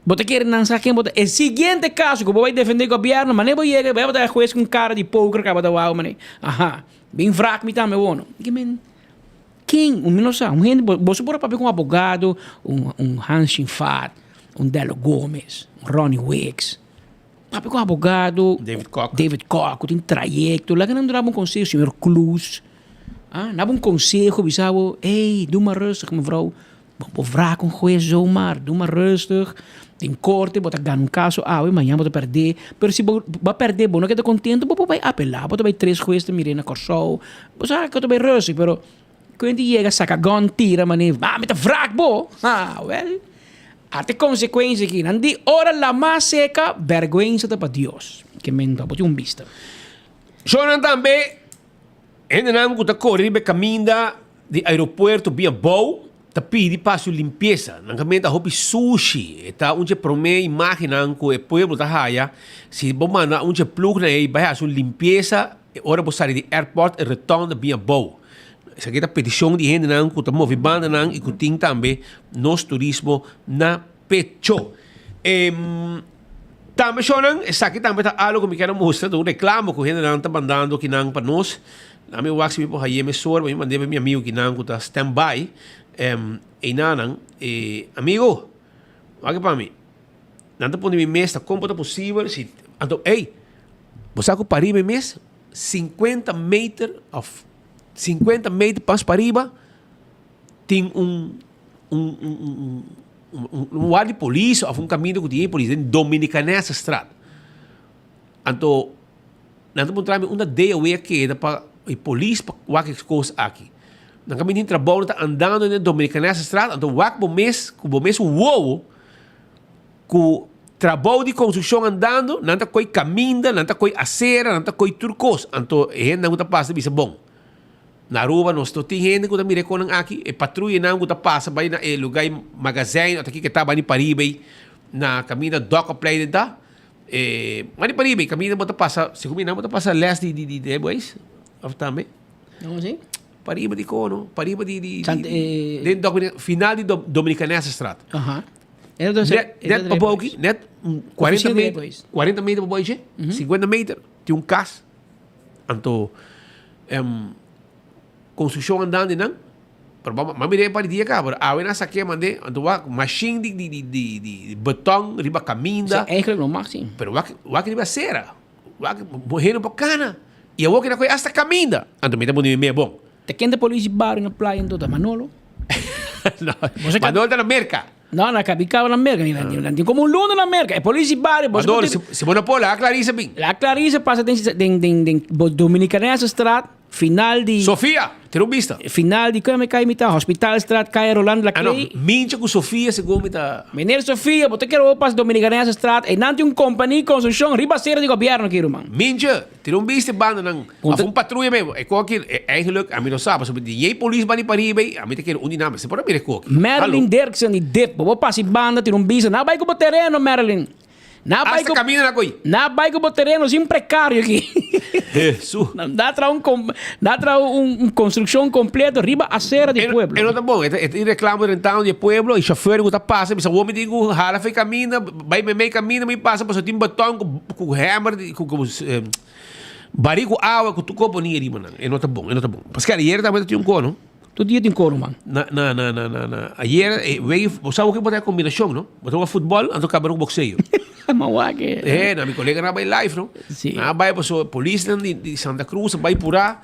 Bota querer não saber bota. O seguinte caso que vai defender o governo, mas nem vai chegar, vai botar juiz com cara de poker, que vai dar uau, mané. Aha, bem fraco me também bono. Que men quem? Não sabe, gente, você pode papel com um advogado, Hans Schinfat, Delo Gomes, Ronnie Wicks. Papel com um advogado, David Koch, tem trajecto, lá que não dá um conselho, senhor Cruz. Dá um conselho, bisavo, ei, doe maar rustig, mevrouw. Vou vragen com juiz zomaar, doe maar rustig. Tem corte, bota ganhar caso, amanhã bota perder. Pero se vai perder, não queda contente, vai apelar, bota vai 3 juízes de Mirena Corsol. Você sabe que eu tô bem rustig, pero quando chega, saca gun, tira, mané, me tá fraco, bo. Well, até consequência aqui, não de hora la mais seca, vergüenza para Deus. Que menta, bota vista. Jonan também, ainda não que tá correndo caminho de aeroporto bem bom, tá pedindo para sua limpeza. Não camenta hobby sushi, tá onde promete imaginar que o povo tá raia, se bom mandar onde plug na aí, vai a sua limpeza, hora você sair de airport e retorna bem bom. Essa aqui é a petição de gente que está movimento e que tem também nosso turismo na pecho. Também, Shonan, essa aqui também está algo que me quero mostrar, um reclamo que a gente está mandando aqui para nós. A minha wax me porra, emissor, eu mandei para meu amigo que está stand-by. E nanang, amigo, olha para mim. Não está pondo mês, está como é possível. Então, ei, você sabe que para mim mês, 50 metros para riba, tem um ar de polícia, ou um caminho que tem polícia, em Dominicanesa Estrada. Então, não está pondo uma ideia que é para a polícia para qualquer coisa aqui. Não caminho de trabalho, está andando em Dominicanesa Estrada, então, o mês, uou, com trabalho de construção andando, não está com caminho, não está com acera, não está com turcos. Então, a gente não está passando, isso é bom. Na rua, nós temos gente que está me reconhecendo aqui, e patrulha não está passando, vai na lugar magazine, até aqui que estava em Paribe, na caminho da Doca Play, tá? Mas em Paribe, caminho não está passando, se comigo não está passando leste de bois, também. Não assim? Paribe de Cono, Paribe de final de Dominicanesa Estrada. Net para Bogi, net 40 metros para Bogi, 50 metros, tem um cas. Então, construção andando, não? Mas me dei para dia cá, a vena saque mandei, então machine de betão, riba caminda. É que não máximo. Pero o que riba cera, morrendo para cana. E eu vou que na coisa hasta caminda. Então me dá meio bom. Te quente polícia bar na praia em toda Manolo? Não, Manolo está na merca. Não, na cabicava na merca, não tem como luna na merca. É polícia bar. Manolo, se você não pôr lá, a Clarissa bem. A Clarissa passa de Dominicanesa Estrada, final de... Sofia, tem vista. Final de como cai mitad, Hospital Estrada, cai Rolando la Clay. Mincha com Sofia, segundo mitad. Menina Sofia, você quer opas Dominicanesa Estrada, e não tem companhia construção, ribaceira de governo aqui, irmão. Mincha, tem vista, banda, não. Um patrulha mesmo, é qualquer, eigenlijk, a mim não sabe, sobre de polícia bani paribe, a mim tem que um dinâmico, você pode ver qualquer. Marilyn Derksen de Dep, vou passar banda, tem vista, não vai com o terreno, Marilyn. Hasta caminho na coi. Na vai com o terreno sem precário aqui. Jesus. Dá tra construção completa riba a cera de pueblo. Não tá bom, é reclamo rentado de pueblo e chofer que tá passa, bisa o homem digo, hala foi caminho, vai meio caminho, me passa, passa tem batom com hammer, com barico água com tu copo nem ali, mano. Não tá bom. Mas cara, ayer também tinha cono. Todo dia tem cono, man. Ayer veio, sabe o que botar combinação, não? Botar futebol, então acaba no boxeio. Mauaque. Na minha colega na vai live, não? Sim. Na vai para a polícia de Santa Cruz, vai por lá,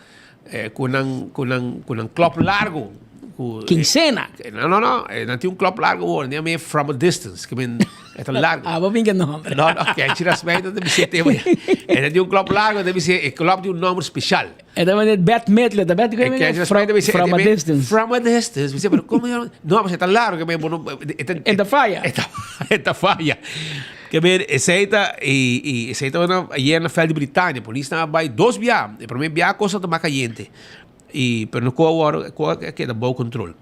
com um club largo. Quincena? Não. Não tem um club largo, nem é from a distance, que é tão largo. Vou vir que não. Não, que é tirar as meias, deve ser tema. É de um club largo, deve ser club de um número especial. É da bet metle, da bet que é from a distance. From a distance. Você, pero como não, mas é tão largo que é da falha. É da falha. Que ver, aceita ayer na Fel de Britânia, a polícia vai 2 viagens. O primeiro viagem coisa de mais caliente. pero no queda bom controle.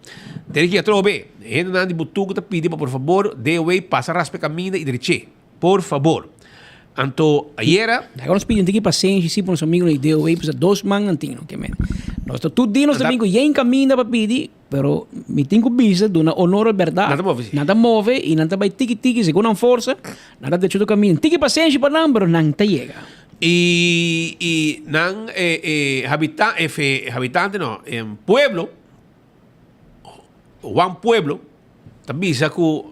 Tem que atrobe. Ainda não de butuco tá pedindo por favor, dê away, passa raspe caminho e direche. Por favor. Anto ayer agora nós pedimos aqui paciência sim para os amigos na ideia aí para 2 mangas antino que men nós tá tudo dinos domingo e em caminho para pedir pero me tenho bisa dona honor a verdade nada move e nada vai tiki segundo a força nada de tudo caminho tiki paciência para não pero não te chega e não habitante não em pueblo Juan Pueblo também bisa que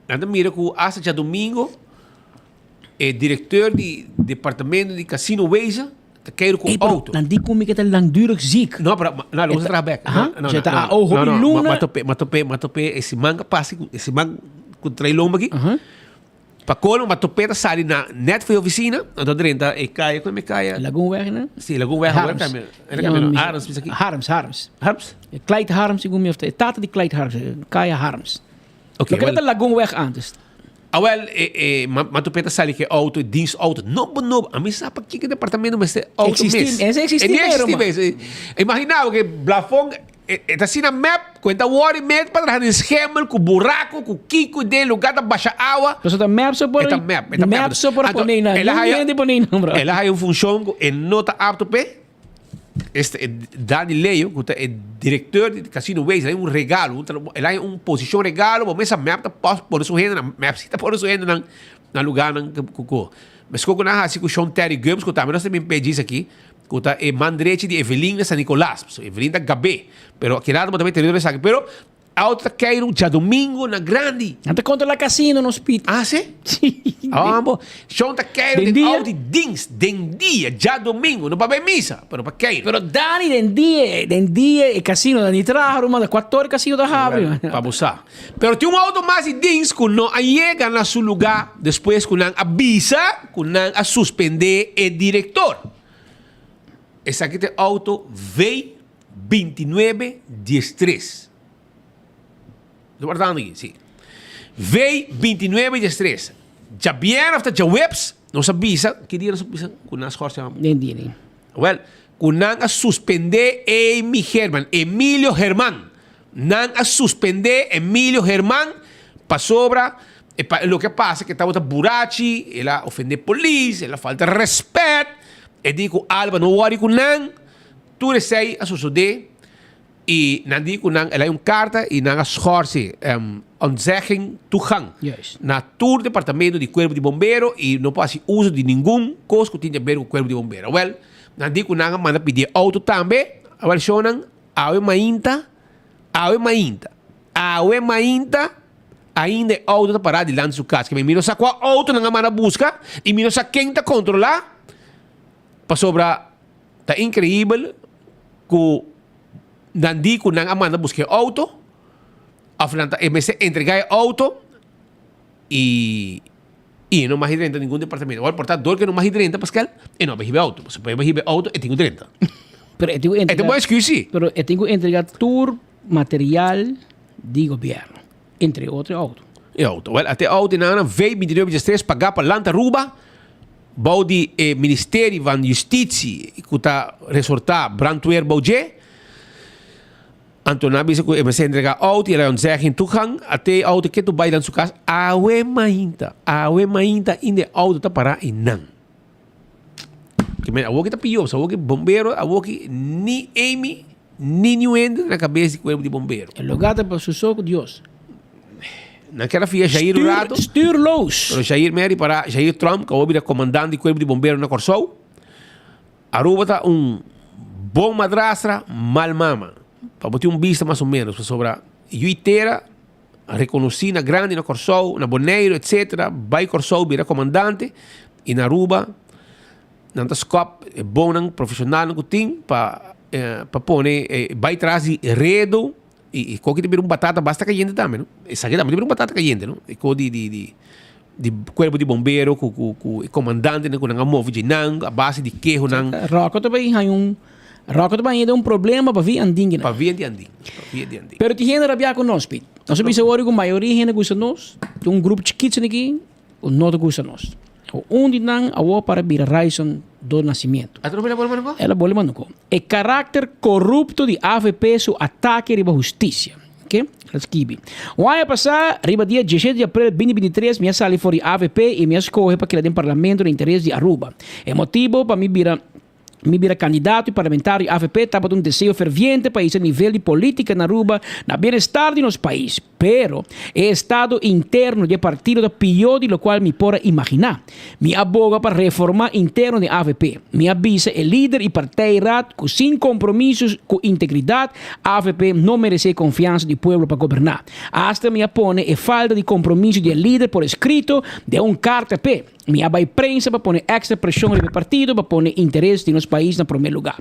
nada mira que hasta já domingo diretor de departamento de Casino Wezen, te quero com auto. Não digo como que tá langdurig ziek. Não, não, você trabalha. Não, matope, esse manga passa, esse manga com trailomba aqui. Para quando matope tá sali na net foi oficina, então dentro e caia, como é caia? Lagoonweg, né? Sim, Lagoonweg, agora também. Harms aqui. Harms. Clyde Harms, igual me tata de Clyde Harms, caia Harms. Okay, que tá Lagoonweg antes. Matupeta sali que auto, dienstauto. No, a mim sabe que departamento mas auto mesmo. Existe mesmo. Imaginava que Blafong está assim na map, conta o hora e meia para trás no esquema, com buraco, com kiko de lugar da baixa água. Mas o map só por map só por poner na. Ela tem uma função que nota apto pe. Dani Leio, que é diretor de Casino Wezen, ele é um regalo, ele é uma posição regalo, mas essa map está por isso ainda na map, está por isso ainda na lugar não cuco. Mas como na assim com Sean Terry Gomes, que também nós também pedimos aqui, que tá é mandrete de Evelina San Nicolás, Evelina Gabé, pero aqui nada também tem sabe, pero a outra quero já domingo na grande. Ante contra la casino no speed. Ah, sim? Sim. Bom. Sean tá quero de Audi Dins, den dia, já domingo, não para missa, pero para quero. Pero Dani den dia e casino Dani trajo uma 4 casino da Habri. Para abusar. Pero tem auto mais de Dins que não chega na seu lugar depois que não avisa, que não a suspender o diretor. Esse aqui é auto V2913. Guardando aqui, sim. V2913. Já vieram até já webs, não sabia, que dia não sabia, com nas coisas. Nem dia. Well, com não a suspender Emílio Herman. Não a suspender Emílio Herman para sobra, o que passa que estava burachi, ela ofende polícia, ela falta respeito, e digo, Alba, não worry com não, tu recebe a suceder. E nandi ko nang ela carta e nang schorse onzegging toegang na tour departamento de Corpo de Bombeiro e não pode uso de nenhum coisa que tinha a ver com o Corpo de Bombeiro. Well, nandi ko nang manda pedir auto também, well shonan awe mainta ainda auto para de lanço casa que me miro sa qual auto nang manda busca e miro sa quem tá controlar para sobra tá incrível que Nandi ko nang amanda busque auto, aflanta MC entregar auto e não mais 30 nenhum departamento. O portador que não mais 30 Pascal, e não vai auto. Você pode vai auto e tem 30. Pero eu entregar. É uma excuse. Pero eu tenho que entregar todo material de governo, entre outros auto. E auto. Well, até auto na V2913 pagar para Lanta Ruba. Bau de Ministério van Justitie, que está resortar brandweer Bouge. Antonabi se comecei a entregar auto e ela onzeging toegang até auto que tu vai dan sua casa awe mainta in auto tá para e não que men awo que tá pior awo que bombeiro awo que ni Amy ni Nuendo na cabeça do corpo de bombeiro o lugar para su soco Deus naquela fia Jair Urado stuurloos pero Jair Mary para Jair Trump que é o comandante do corpo de bombeiro na Corsou Aruba tá bom madrastra mal mama para botar vista mais ou menos sobre a inteira reconheci na grande na Corsou, na Boneiro, etc. Vai Corsou, vira comandante e na Aruba na Tascop é bom profissional no tem para pôr vai trás de redo e qualquer tipo de batata basta caliente também, não? Essa aqui também tem batata caliente, não? E com de corpo de bombeiro com comandante com a move de nang a base de queijo nang. Roco também tem Roco também é problema para vir anding. Para vir anding. Pero tem gente rabia com nós, Pete. Nós sabemos agora que a maioria gente gosta nós. Tem grupo chiquito aqui, o não gosta nós. Onde não, a para vir a Raison do nascimento. Atropela bola manuco? Ela bola manuco. E carácter corrupto de AVP su ataque riba justiça. Ok? Skibi. O ano passado, riba dia 17 de abril de 2023, minha sali for AVP e minha escolha para que ela den parlamento de interesse de Aruba. É motivo para me vira candidato e parlamentar AVP estava um desejo ferviente para esse nível de política na Aruba, na bem-estar de nosso país. Pero, o estado interno de partido da pior de lo qual me pode imaginar. Me aboga para reforma interno de AVP. Me avisa o líder e partido que sem compromissos com integridade, AVP não merece confiança do povo para governar. Hasta me apone a falta de compromisso do líder por escrito de carta P. Me abai prensa para poner extra pressão no partido para poner interesse de nosso país na primeiro lugar.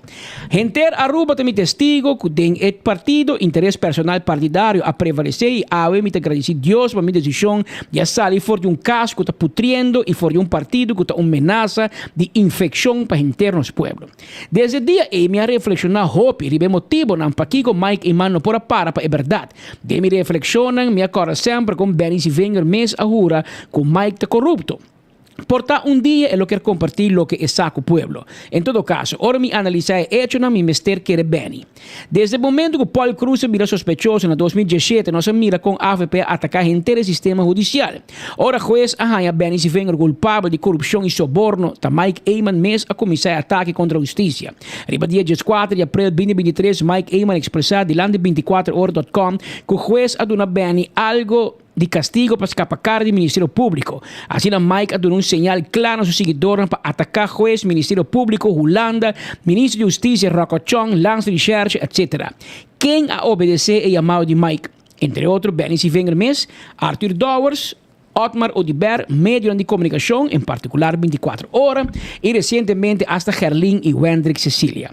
Gente Aruba também testigo que tem o partido interesse personal partidário a prevalecer e eu me agradecer Deus para minha decisão de sair fora de caso que está putriendo e fora de partido que está uma ameaça de infecção para gente nosso povo. Desde o dia eu me reflexionar hope e motivo não para que Mike e mano por para a verdade. De me reflexionar me acorda sempre com Benny se venga mês agora com Mike está corrupto. Porta dia e lo quero compartilhar lo que é saco pueblo. Em todo caso, ora me analisar hecho na mi mester que bem. Desde o momento que Paul Cruz vira sospechoso em 2017, nós mira com AVP atacar inteiro sistema judicial. Ora juez arranha bem se vem culpável de corrupção e soborno, tá Mike Eyman mês a começar ataque contra a justiça. Riba dia 14 de abril de 2023, Mike Eyman expressar dilante 24horas.com que o juez aduna bem algo de castigo para escapar do Ministério Público. Assim, Mike deu um sinal claro a seus seguidores para atacar juez, Ministério Público, Holanda, Ministro de Justiça, Rocochon, Lance Research, etc. Quem a obedecer é chamado de Mike? Entre outros, Benici Vengermes, Arthur Dowers, Otmar Odiber, medio de comunicação, em particular 24 horas, e recentemente hasta Gerlin e Wendrik Cecilia.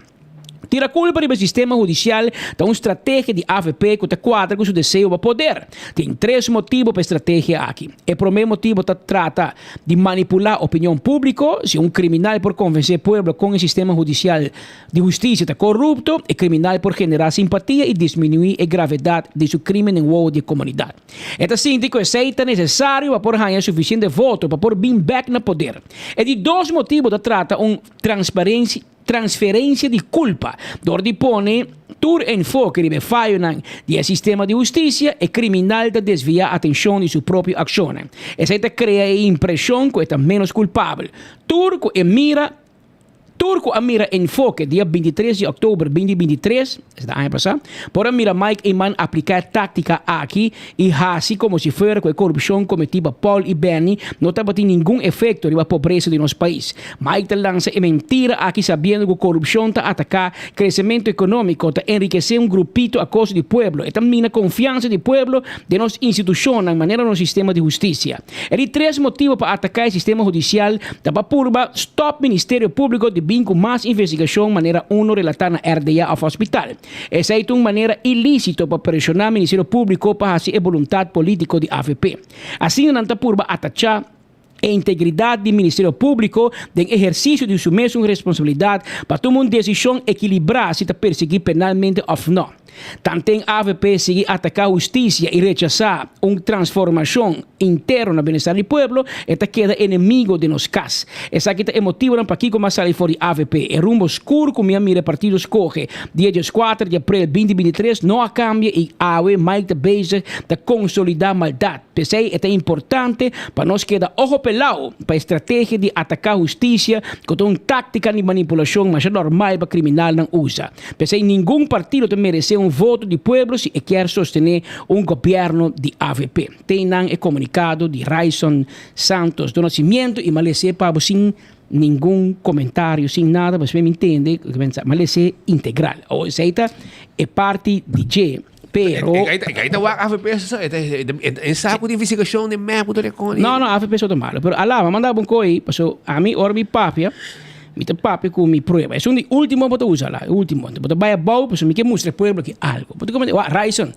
Tira culpa do sistema judicial da uma estratégia de AVP que quadra com seu desejo para poder. Tem 3 motivos para a estratégia aqui. O primeiro motivo trata de manipular a opinião pública. Se criminal por convencer o povo com o sistema judicial de justiça está corrupto, é criminal por generar simpatia e diminuir a gravidade de seu crime em o de comunidade. Esta síndico é necessário para ganhar suficiente voto para pôr bem back no poder. É de 2 motivos que trata transferência de culpa, onde põe todo enfoque de falho do sistema de justiça e criminal de desviar a atenção de sua própria ação. Essa cria a impressão que é menos culpável. Turco a mira enfoque dia 23 de outubro de 2023, está ano passado, para mira Mike Eyman aplicar tática aqui e assim como se fosse com a corrupção cometida Paul e Benny, não está tendo nenhum efeito na pobreza de nosso país. Mike lança mentira aqui sabendo que a corrupção está atacar crescimento econômico, está enriquecer grupito a custo do povo, e também a confiança do povo de nossa instituição na maneira do sistema de justiça. É de 3 motivos para atacar o sistema judicial, para purba stop Ministério Público de com mais investigação maneira uno relatar na RDA ao hospital. Essa é uma maneira ilícita para pressionar o Ministério Público para fazer a vontade política de AVP. Assim, não está por atacar a integridade do Ministério Público em exercício de sua mesma responsabilidade para tomar uma decisão equilibrada se está perseguir penalmente ou não. Também a AVP seguir atacar a justiça e rechazar uma transformação interna no bem-estar do povo, esta queda inimigo de nos cas. Essa aqui é motivo para que começar a for AVP. É rumbo escuro que minha mira partido escolhe. Dia 4 de abril de 2023 não há cambio e a Mike Base de consolidar maldade. Pensei é importante para nós quedar ojo pelado para a estratégia de atacar a justiça com uma tática de manipulação mas é normal para criminal não usa. Pensei nenhum partido te merece voto do povo se quer sostener governo de AVP. Tem o comunicado de Raison Santos do Nascimento e Malese para sem nenhum comentário, sem nada, você me entende, Malese integral. Ou seja, é parte de G. Pero... Ito wak AVP sa saco de investigação de mapa do recone. Não, AVP só malo. Pero alava, mandava coi, passo a mim orbi papia. Mita papi com mi prueba. É o último que usa lá, último. Porque vai a bau, pues me que mostra pueblo que algo. Porque como Raison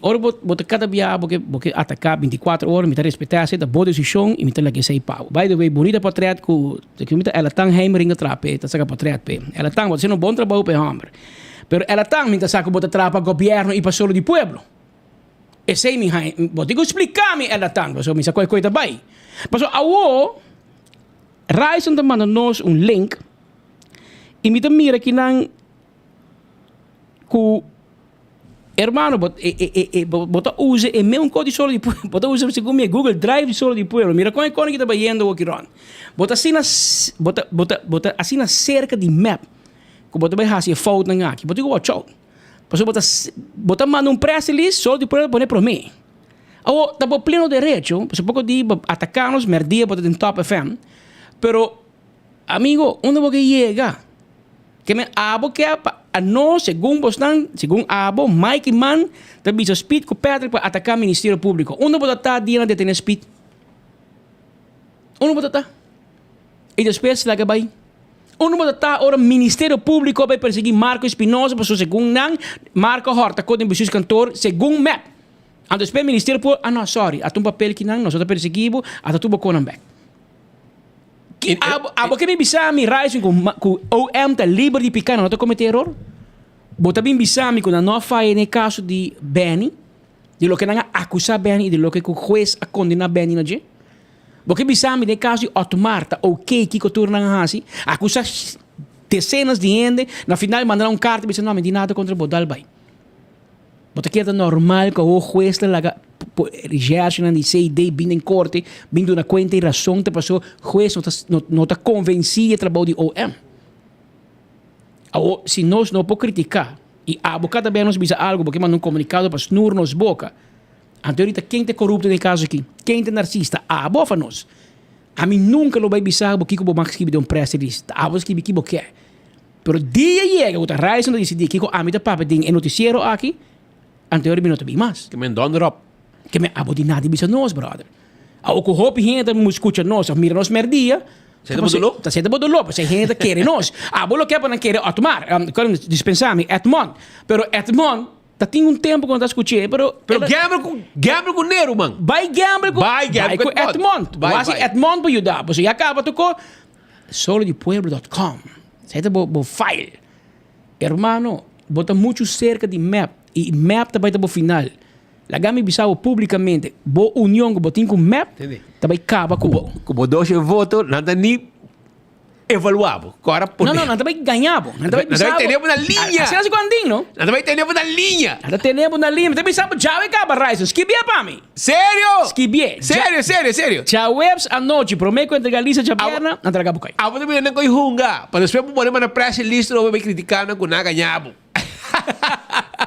ora bota cada dia porque atacar 24 horas, me tá respeitar essa boa decisão e me tá lá que sei pau. By the way, bonita portrait que me tá ela tão heimring trape, tá saca portrait pe. Ela tão você não bom trabalho pe hammer. Pero ela tão me tá saca bota trapa governo e passou de pueblo. E sei me vou te explicar me ela tão, so me sacou coisa bai. Passou awo Ryzen te manda nos un link. Y me mira que nan ku hermano, bota usa e me un código solo di pueblo, bota usa según mi Google Drive solo di pueblo. Mira con que está yendo aqui ron. Bota assim na cerca de map. Que bota vai fazer foto na aqui. Bota igual show. Passou bota manda press release solo di pueblo poner para mim. Ou tá por pleno direito, você pode de atacar-nos merdia bota em Top FM. Pero amigo, onde você chega? Que me abo que a nós, segundo abo, Mike Man, também se speed com Patrick para atacar o Ministério Público. Onde pode estar dia de ter speed? Onde pode estar? E depois lá que vai. Onde pode estar o Ministério Público para perseguir Marco Espinosa, porque segundo não, Marco Horta, quando em seus cantor, segundo map. E depois o Ministério Público, não, sorry, há um papel que não, nós estamos perseguindo, há tudo com o back. Abo que me bisa mi rising com OM tá livre de picar, não tá cometer erro. Bota bem bisa mi com a não faz no caso de Benny, de lo que não acusa Benny e de lo que o juez a condenar Benny na je. Porque bisa mi no caso de Otmar tá ok que o turno não assim, acusa dezenas de gente, na final mandar carta e dizer não, me di nada contra Bodal vai. Bota que é normal que o juez lá reagir na CID vindo em corte, vindo na conta e razão te passou, juez não está convencido de trabalho de OM. Ou se nós não podemos criticar e a boca também nos diz algo porque manda um comunicado para snur nos boca. Anteriormente quem te corrupto no caso aqui, quem te narcisista, a bofa nós. A mim nunca lo vai bisar porque que o max que de um press release, a vos que que quer. Pero dia chega o Ryzen decidir que a mim te papa ding noticiero aqui, anteriormente não te vi mais. Que me donder op. Que me abo de nada bisa nós, brother. O que hope gente me escuta nós, mira nós merdia. Tá sendo bodolô, porque gente quer nós. Bolo que para não querer Otmar, quando dispensar-me Edmond, pero Edmond tá tem um tempo quando tá escutando, pero gamble com Nero, man. Vai gamble com Edmond. Vai Edmond para ajudar, você já acaba tu com solodipueblo.com. Você tá bo file. Hermano, bota muito cerca de map e map tá vai tá bo final. Lagami Bissau publicamente, bo união que botin com map, também acaba com como 12 votos, nada nem evaluável. Agora não também ganhava. Não também temos na linha. Assim assim quando não? Também temos na linha. Temos na linha. Também sabe já acaba Ryzen. Skibia para mim. Sério? Skibia. Sério. Já webs à noite, prometo entre Galícia já perna, não traga bucai. Abo também não coi hunga. Para depois podemos na press list não vai criticar não com nada ganhavo.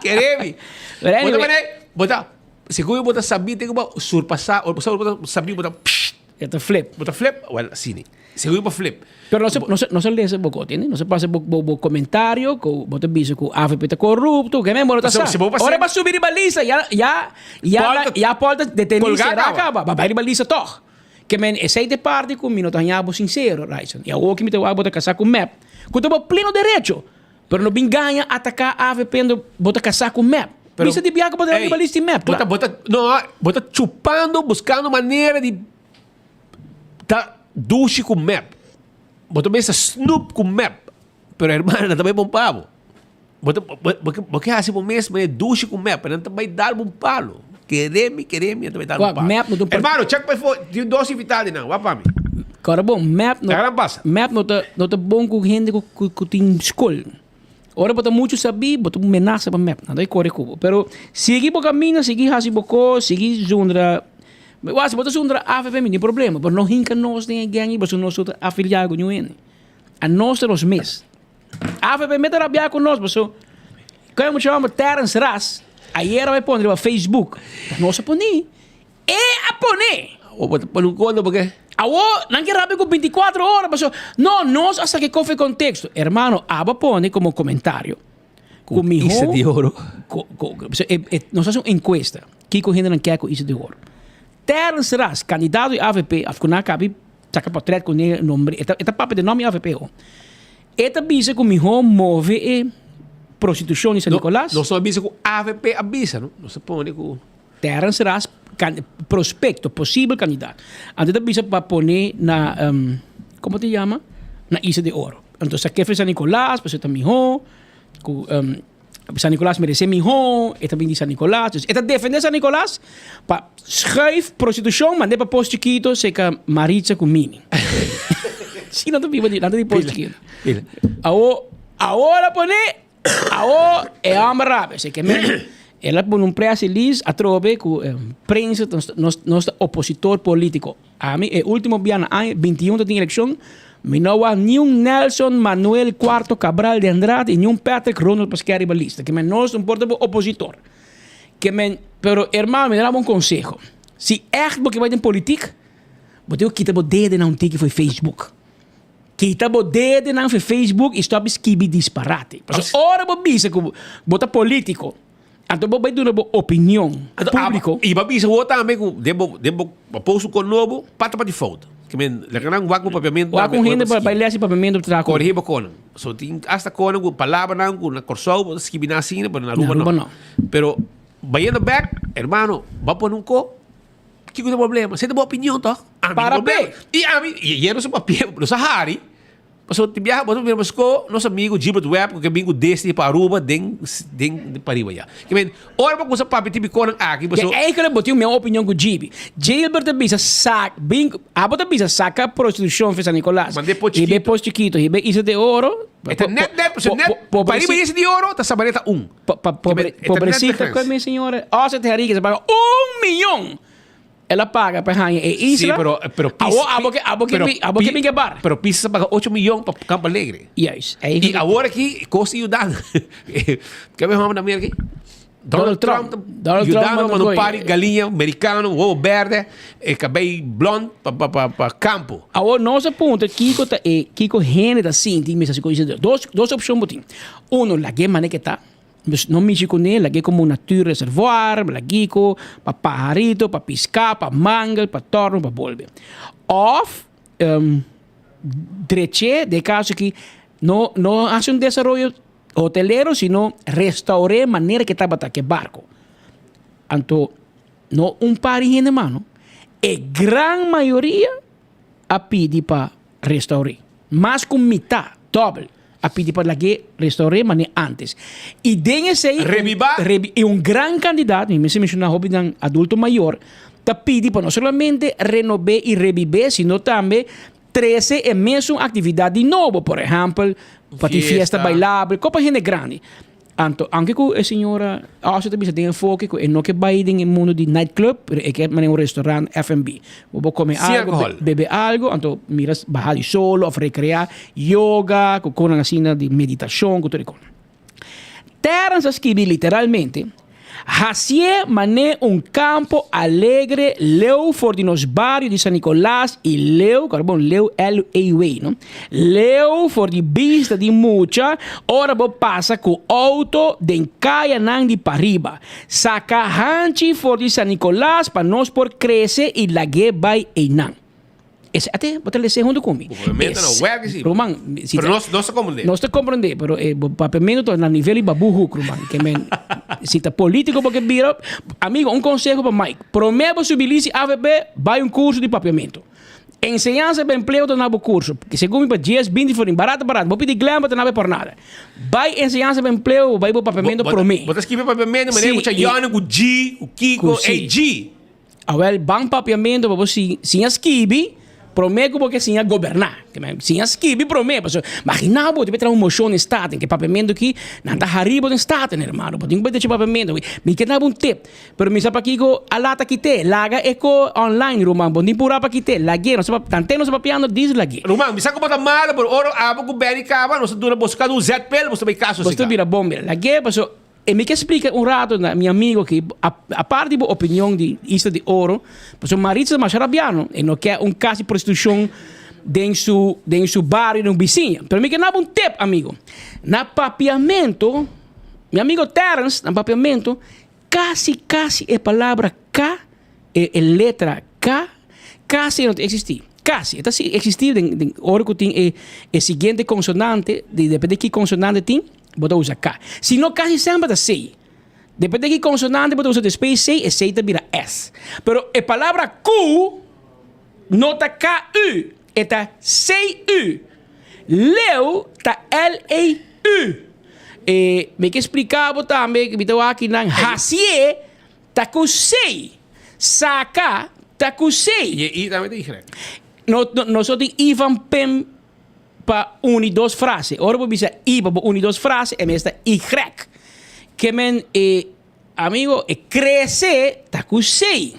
Queremos. Bota, seguro bota sabia tem que surpassar, ou bota sabia bota flip, well assim, seguro para flip. Pero não se lê esse boco, entende? Não se passa bo comentário, que bota bicho que AFP tá corrupto, que mesmo bota sa. Ora para subir baliza, já porta detenir será acaba, vai baliza toch. Que men esse de parte com mim não tá sincero, Ryzen. E o que me tá bota casar com map. Que tô pleno direito. Pero não bem ganha atacar AFP bota casar com map. Pero, bisa de viajar para o balista map. Bota chupando, buscando maneira de tá duche com map. Bota bem essa snoop com map. Pero hermana, também bom pavo. Porque assim por mesmo é duche com map, não também dar bom palo. Quereme, também dar bom palo. Hermano, check para fora, tem 12 invitados não, vá para mim. Cara bom, map não tá bom com gente que tem escola. Ora bota muito saber, bota menaça para map, nada é corre cubo. Pero seguir por caminho, seguir hasi boko, seguir zundra. Mas bota zundra AFP não tem problema, pero não hinca nós nem gangue, mas nós outro afiliado com ele. A nós temos mês. AFP mete rabia com nós, mas como chama Terence Ras, aí era vai pôr no Facebook. Nós a pôr. A pôr. Ou bota para um conto porque não quer rápido com 24 horas, mas não, nós hasta que cofe contexto. Hermano, aba pone como comentário. Com Isa de ouro. Nós fazemos encuesta. Kiko gente não quer com Isa de ouro. Terence Ras, candidato a AVP, afcuna cabe, saca portrait com o nome, eta papo de nome AVP. Eta bisa com mijo move prostituição em São Nicolás. Não só avisa com AVP avisa, não se pone com Terence Ras prospecto, possível candidato. Antes bisa para poner na, como te chama? Na Isa de Ouro. Então, aqui foi São Nicolás, para você mijo, São Nicolás merece mijo, e também de São Nicolás. Eta defender São Nicolás, para schuif prostituição, mandei para posto chiquito, seca Maritza com mini. Sim, não vivo de nada de posto aqui. Agora pone, agora é hambre rápido, sei que ela por um preço feliz a trove com prensa nosso opositor político. A mim, o último ano 21 de eleição, me não há nenhum Nelson Manuel IV Cabral de Andrade e nenhum Patrick Ronald Pasquari balista, que nós não portamos opositor. Pero hermano, me dá um conselho. Se echt você vai em política, você quita o dedo na que foi Facebook. Quita o dedo na Facebook e stop esquibi disparate. Porque ora você bisa que você político. Então você vai dar uma opinião público. E você bisa o também que debo posto com novo pata para de foto. Que men lekanang wag mo papiamento. Wag kung hindi para ler si papiamento tra ko. Corriba ko. So ting hasta ko nang palabra nang ko na corso esquibi na sina pero na ruba no. Pero bayando back, hermano, va por un co. ¿Qué problema? ¿Se te va opinión, toh? Para ver. Y a mí, y ya no se va a pie, pero Sahari. Pasó, te viaja, vamos a ver, nos amigos, Gilbert Webb, que vengo desde para Aruba, den para arriba ya. Que men, ora para começar papi tipo com aqui, pasó. É que eu botei minha opinião com Gibi. Gilbert bisa saca, bem, a bota bisa saca prostituição fez a Nicolás. Mas depois chiquito. E depois chiquito, e isso de ouro. Net, para arriba esse de ouro, tá sabaneta Pobrecita, com a minha senhora, você tem rica, você paga 1 milhão. Ela paga para ganhar isla. Sí, pero que me bar. Pero Pisa paga 8 milhões para Campo Alegre. Yes. E agora aqui, costa ajudando. Quer ver uma aqui? Donald Trump ajudando no pari galinha americano, ovo verde, cabelo blonde para campo. Agora, nosso ponto, Kiko gênero assim, tem duas opções botim. La guerra que está. Não mexe com ele, é como um natura reservoir, lagico, para pajarito, para piscar, para mangal, para torno, para bolbe. Ou, treche, de caso que não hace um desenvolvimento hotelero, sino restaurar maneira que estava que barco. Então, não par de gente, mano, a grande maioria a pedir para restaurar. Mais com metade, doble. A pedir para que restaurar mané antes. E dengue sei e um grande candidato, me menciona hobby dan adulto maior, tá pedir para não somente renovar e reviver, sino também 13 e mesmo atividade nova, por exemplo, para fiesta bailável, copa gente grande. Então, anche que a senhora, você também tem enfoque que não que vai no mundo de nightclub, é que é um restaurante F&B. Vou comer algo, beber algo, então miras bajar de solo, recrear yoga, com uma cena de meditação, com tudo isso. Terras escrevi literalmente, hacia mané campo alegre, leu for de nos barrios de San Nicolás e leu, leu L-A-W, não? Leu for de vista de mucha, ora bo passa com auto de caia nang de pariba. Saca hanchi for de San Nicolás para nós por crescer e lague vai e nang. Esse até botar le segundo comigo. Roman, pero no se comprende. No se comprende, pero papamento na nível de babu Roman, que men se tá político porque vira, amigo, um conselho para Mike. Promete subir AVP, vai curso de papamento. Enseñanza para empleo de novo curso, que segundo para 10, 20 for barato, vou pedir glamba de nada por nada. Vai enseñanza para empleo, vai para papamento promete. Você escreve papamento, mas muita Yano, o G, o Kiko, e G. Awel, bang papamento, você se escreve promete porque sim a governar. Sim a esquive promete. Imagina, você vai trazer moção no estado, que papamento aqui, não está arriba no estado, irmão. Você tem que ter papamento. Me quer dar um tip. Pero me sabe aqui que a lata que tem, laga eco online, Romão. Você pura para que tem, lague, não se tante não se papiando, diz lague. Romão, me sabe como está mal, por oro, abo com bem cava, não se dura buscar um ZPL, você vai caso. Você vira bomba, lague, pessoal. E me quer explicar rato na meu amigo que a parte da opinião de Isla de Ouro, porque o marido é mais arabiano e não quer caso de prostituição dentro do bairro, no vizinho. Mas me quer dar tip, amigo. Na papiamento, meu amigo Terence, na papiamento, quase a palavra K, a letra K, quase não existe. Quase, está existir em Ouro que tem a seguinte consonante, depende de que consonante tem, você usa K. Se não, quase sempre está C. Depende de que consonante você usa depois C, e C vira S. Pero a palavra Q não está K-U, está C-U. Leu está L-A-U. Me que explicava também, que me estava aqui na Hasie, está com C. Saca, está com C. E também tem diferente. Nós temos Ivan Pem para une dos frases. Ora vou bisa I para une dos frases e mesta Y. Que men amigo cresce tá com sei.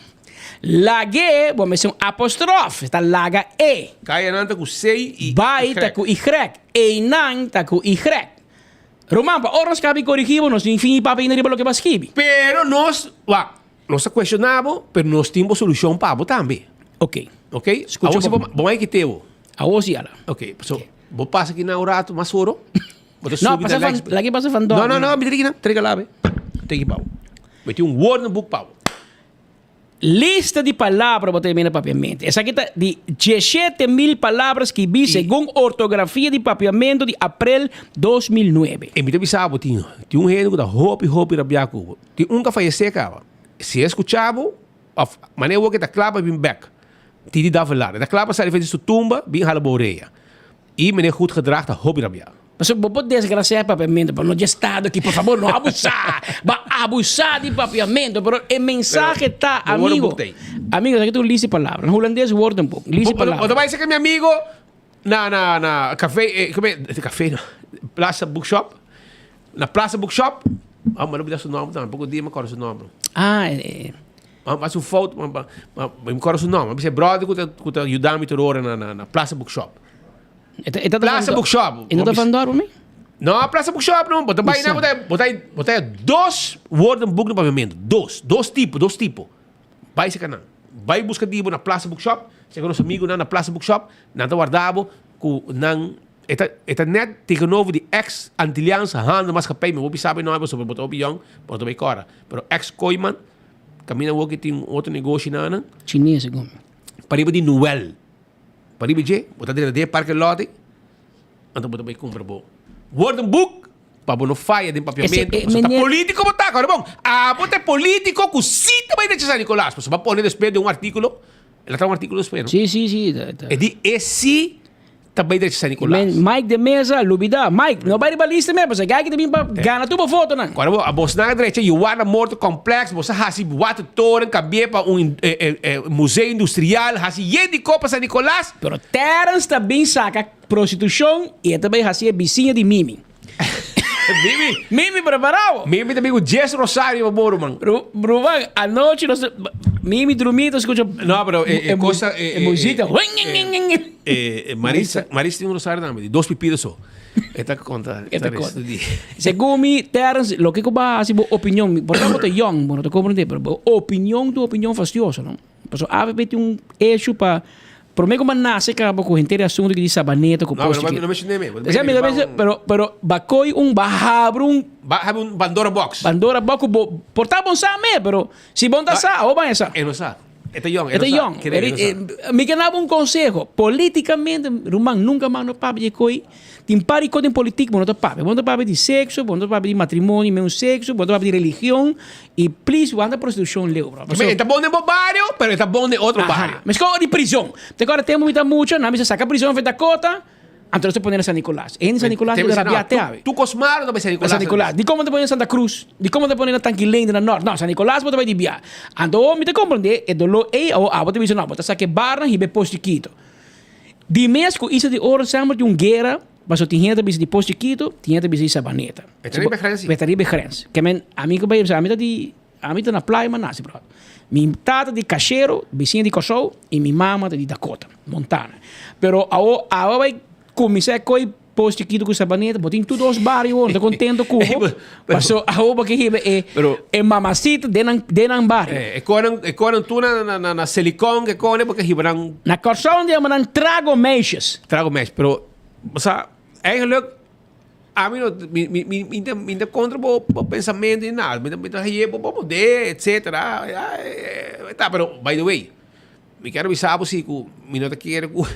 Lague, vamos ser um apóstrofe, tá laga E. Kaya nanta com sei e Vai tá com Y. E nan tá com Y. Roman, pa oras cabe corrigivo, nós não enfim papo ainda lo que vai escrever. Pero nós questionamos, pero nós temos solução para também. Ok. Ok? Escuta, Bom aí que teu. A voz ela. Ok, so, vou passar aqui na orato, mas ouro. Não, passa lagi passa fan dog. Não, me diga, trega lá, be. Tem pau. Meti word no book pau. Lista de palavras para terminar papiamento. Essa aqui está de 17.000 palavras que vi segundo ortografia de papiamento de abril 2009. E me deve saber, tinha um rei que hopi rabiaco. Tinha um que faleceu, cara. Se escuchava, maneira que tá clava bem back. Tinha dava lá. Da clava sai de sua tumba, bem halaboreia. E me goed gedrag da hopi rabiaco. Mas eu vou desgraçar papiamento, para não ter estado aqui, por favor, não abusar. Vai abusar de papiamento, pero o mensagem está, amigo. Amigo, aqui tem uma lista de palavras. No holandês, word um pouco. Lista de palavras. Você vai ser que meu amigo na café, café, não. Plaza Bookshop. Na Plaza Bookshop. Mas não me dá seu nome, não. Pouco dia me acordo seu nome. Mas um foto, me acordo seu nome. Mas é brother que está ajudando-me toda hora na Plaza Bookshop. Plaza Bookshop. E não está falando para mim? Não, Plaza Bookshop não. Botai 2 word book no pavimento. Dois tipos. Vai se canal. Vai buscar tipo na Plaza Bookshop. Chega nosso amigo na Plaza Bookshop. Não está guardado. Eta net tegenover die ex-Antilliaanse handelmaatschappij. Maar we saben nou sobre botar opinião, botar bem cora. Pero ex-Koiman, camina ook tem outro negócio na. Chinese como. Pariba de Noel. Pariba je, botar dentro de parque lote. Então botar bem compra bo. Word een book. Para não faia de papiamento. Tá político botar, cara bom. Botar político com cita vai de San Nicolás. Você vai pôr depois de artículo. Ela tá artículo depois. Sim. É de esse também de San Nicolás. Mike de mesa, lubida. Mike, não vai de balista mesmo. Você ganha que também gana tu foto, não? Agora, a você na direita, you are morto complexo, você hasi water toren, cabia para museu industrial, hasi de Copa San Nicolás. Pero Terence também saca prostituição e também hasi vizinha de Mimi. Mimi preparado? Mimi também o Jess Rosario, moro, man. Bro, a noite, Mimi dormindo, escuta. Não, pero coisa. Música. Marisa tem Rosario também, 2 pipidos só. Esta conta. Segundo mim, Terence, lo que eu base a opinião, por exemplo, te young, não te compreender, pero opinião fastidiosa, não? Porque a vezes tem eixo para por mim como nasce acaba com inteiro assunto que diz sabaneta com post. Não mexe nem mesmo. Pero bacoi bahabrum Pandora box. Pandora box portar bom sabe, pero se bom da sa ou bem essa. Não sabe. Este young. Me ganava consejo. Politicamente, Roman nunca mais no papo de coi. Tem pari com político, não papo. Não papo de sexo, não papo de matrimônio, mesmo sexo, não papo de religião e please, anda prostituição leu, bro. Está bom de barrio, pero está bom de outro barrio. Mas como de prisão. Agora temos muita, na mesa saca prisão feita cota. Então você põe em San Nicolás. Em San Nicolás de Rabia te ave. Tu cosmaro também San Nicolás. De como te põe em Santa Cruz? De como te põe na Tanquilém na Norte? Não, San Nicolás você vai de via. Então, me te compreende, é dolo ou você diz não, você saque barra e be posto Quito. De mês com isso de ouro sempre de guerra. Mas eu tinha também de posto Quito, tinha também de Sabaneta. Vetaria Begrense. Que men amigo vai a mim na praia mas bro. Minha tata de Cacheiro, vizinha de Cossou e minha mama de Dakota, Montana. Pero a vai começar com posto Quito com Sabaneta, botem tudo os bairros, tô contento com. Passou a roupa que é mamacita denan barrio. É quando tu na silicone que cone porque riberam na Cossou de manan trago meixes, pero eigenlijk, a mim não contra o pensamento e nada, me vou poder, etc. Tá, pero by the way, me quero avisar você que me não quero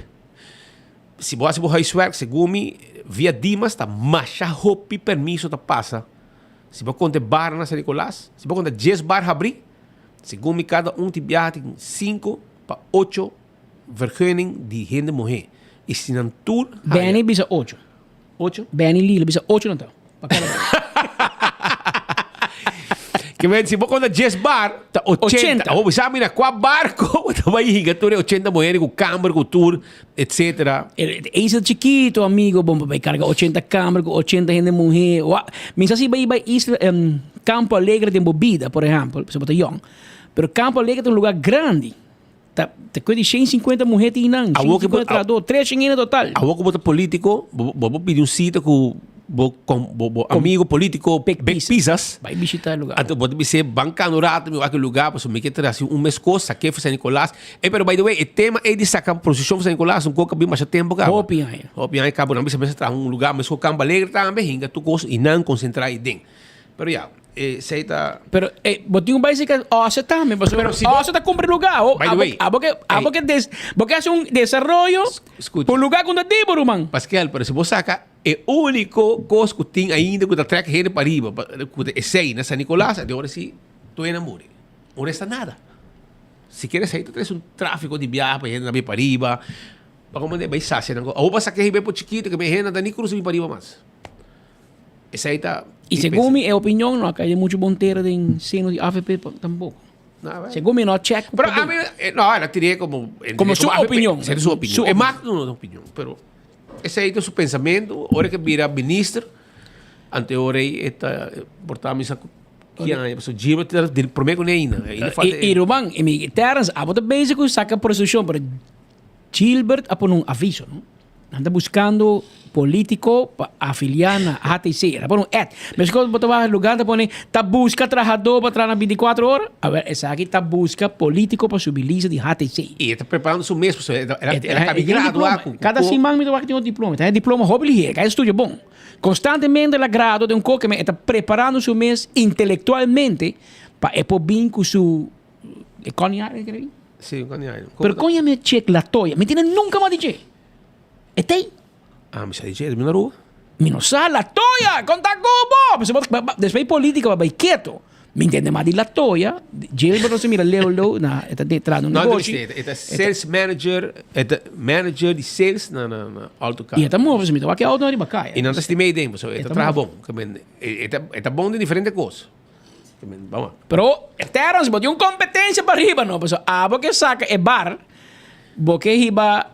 se você vai suar, segundo me via Dimas tá macha hopi permisso tá passa. Se você conta bar na San Nicolás, se você conta 10 bar abrir, segundo me cada te viaja 5 para 8 vergunning de gente morrer. E se não tour, Benny bisa 8. Benny Lila bisa 8 não tá. Que men, se você na 10 bar, tá 80. Ou sabe na qual barco, vai higatura 80 mulheres com câmera, com tour, etc. Isso é chiquito, amigo, bom, vai carregar 80 câmeras, 80 gente mulher. Mas assim, vai Campo Alegre tem bebida, por exemplo, se você young. Pero Campo Alegre tem um lugar grande. Tem coisa de 150 mulheres e não. 150 trador, 3 em total. A boca bota político, vou pedir sítio com amigo político Beck Pisas. Vai visitar o lugar. Então, pode ser bancando rato, meu aquele lugar, para me que trazer mês coisa, que foi São Nicolás. Pero, by the way, o tema é de sacar procissão São Nicolás, um pouco bem mais tempo, cara. Hopianha, acaba, não precisa trazer lugar, mas com Campo Alegre também, hinga tu coisa e não concentrar aí dentro. Pero, já. Seita... Pero, botinho básico, você também, pero se você está comprando lugar, porque hace um desenvolvimento por lugar com o tempo, man. Pascal, pero se você saca, é o único coisa que tem ainda que traga gente para riba, que é sei, na São Nicolás, de hora se tu enamore. Não resta nada. Se queres sair, tu tens um tráfico de viagem para gente na para riba, para como vai sair, ou para sacar riba por chiquito, que me gente da nem cruz para riba mais. Essa aí tá... E segundo minha opinião, não há muito bonteira em seno de AFP tampoco. Segundo mim, não check. Pero a mí, no, ela tirei como sua opinião. É sua opinião. É mais de uma opinião. Pero esse aí é o seu pensamento. Hora que vira ministro, ante hora aí, está portando essa que é o Gilbert, prometo nem ainda. E Ruban, e mi terras, a bota básico saca prostituição, pero Gilbert a pôr um aviso, não? Anda buscando político para afiliar na HTC. Era por um ad. Mas quando você vai lugar, tá busca trabalhador para trabalhar 24 horas. A ver, essa aqui tá busca político para subir lista de HTC. E está preparando seu mês, era migrado lá. Cada semana me tem um diploma. Tem diploma hobby, que é estúdio bom. Constantemente ela grado de um coque, está preparando seu mês intelectualmente para vir com seu economia. Sim, economia. Pero quando me check la toia, me tiene nunca mais dizer. Etei. Mas aí é na rua. Minosar la toia, conta cubo. Depois política vai quieto. Me entende mais de la toia. Gilbert não se mira leu na está dentro no negócio. Não, é sales manager, é manager de sales na alto carro. E está bom, você me dá que auto na ribacaia. E não está estimei dentro, so trabalha bom. É bom de diferente coisa. Vamos. Pero terras botou competência para riba não, pessoal. Porque saca é bar. Porque iba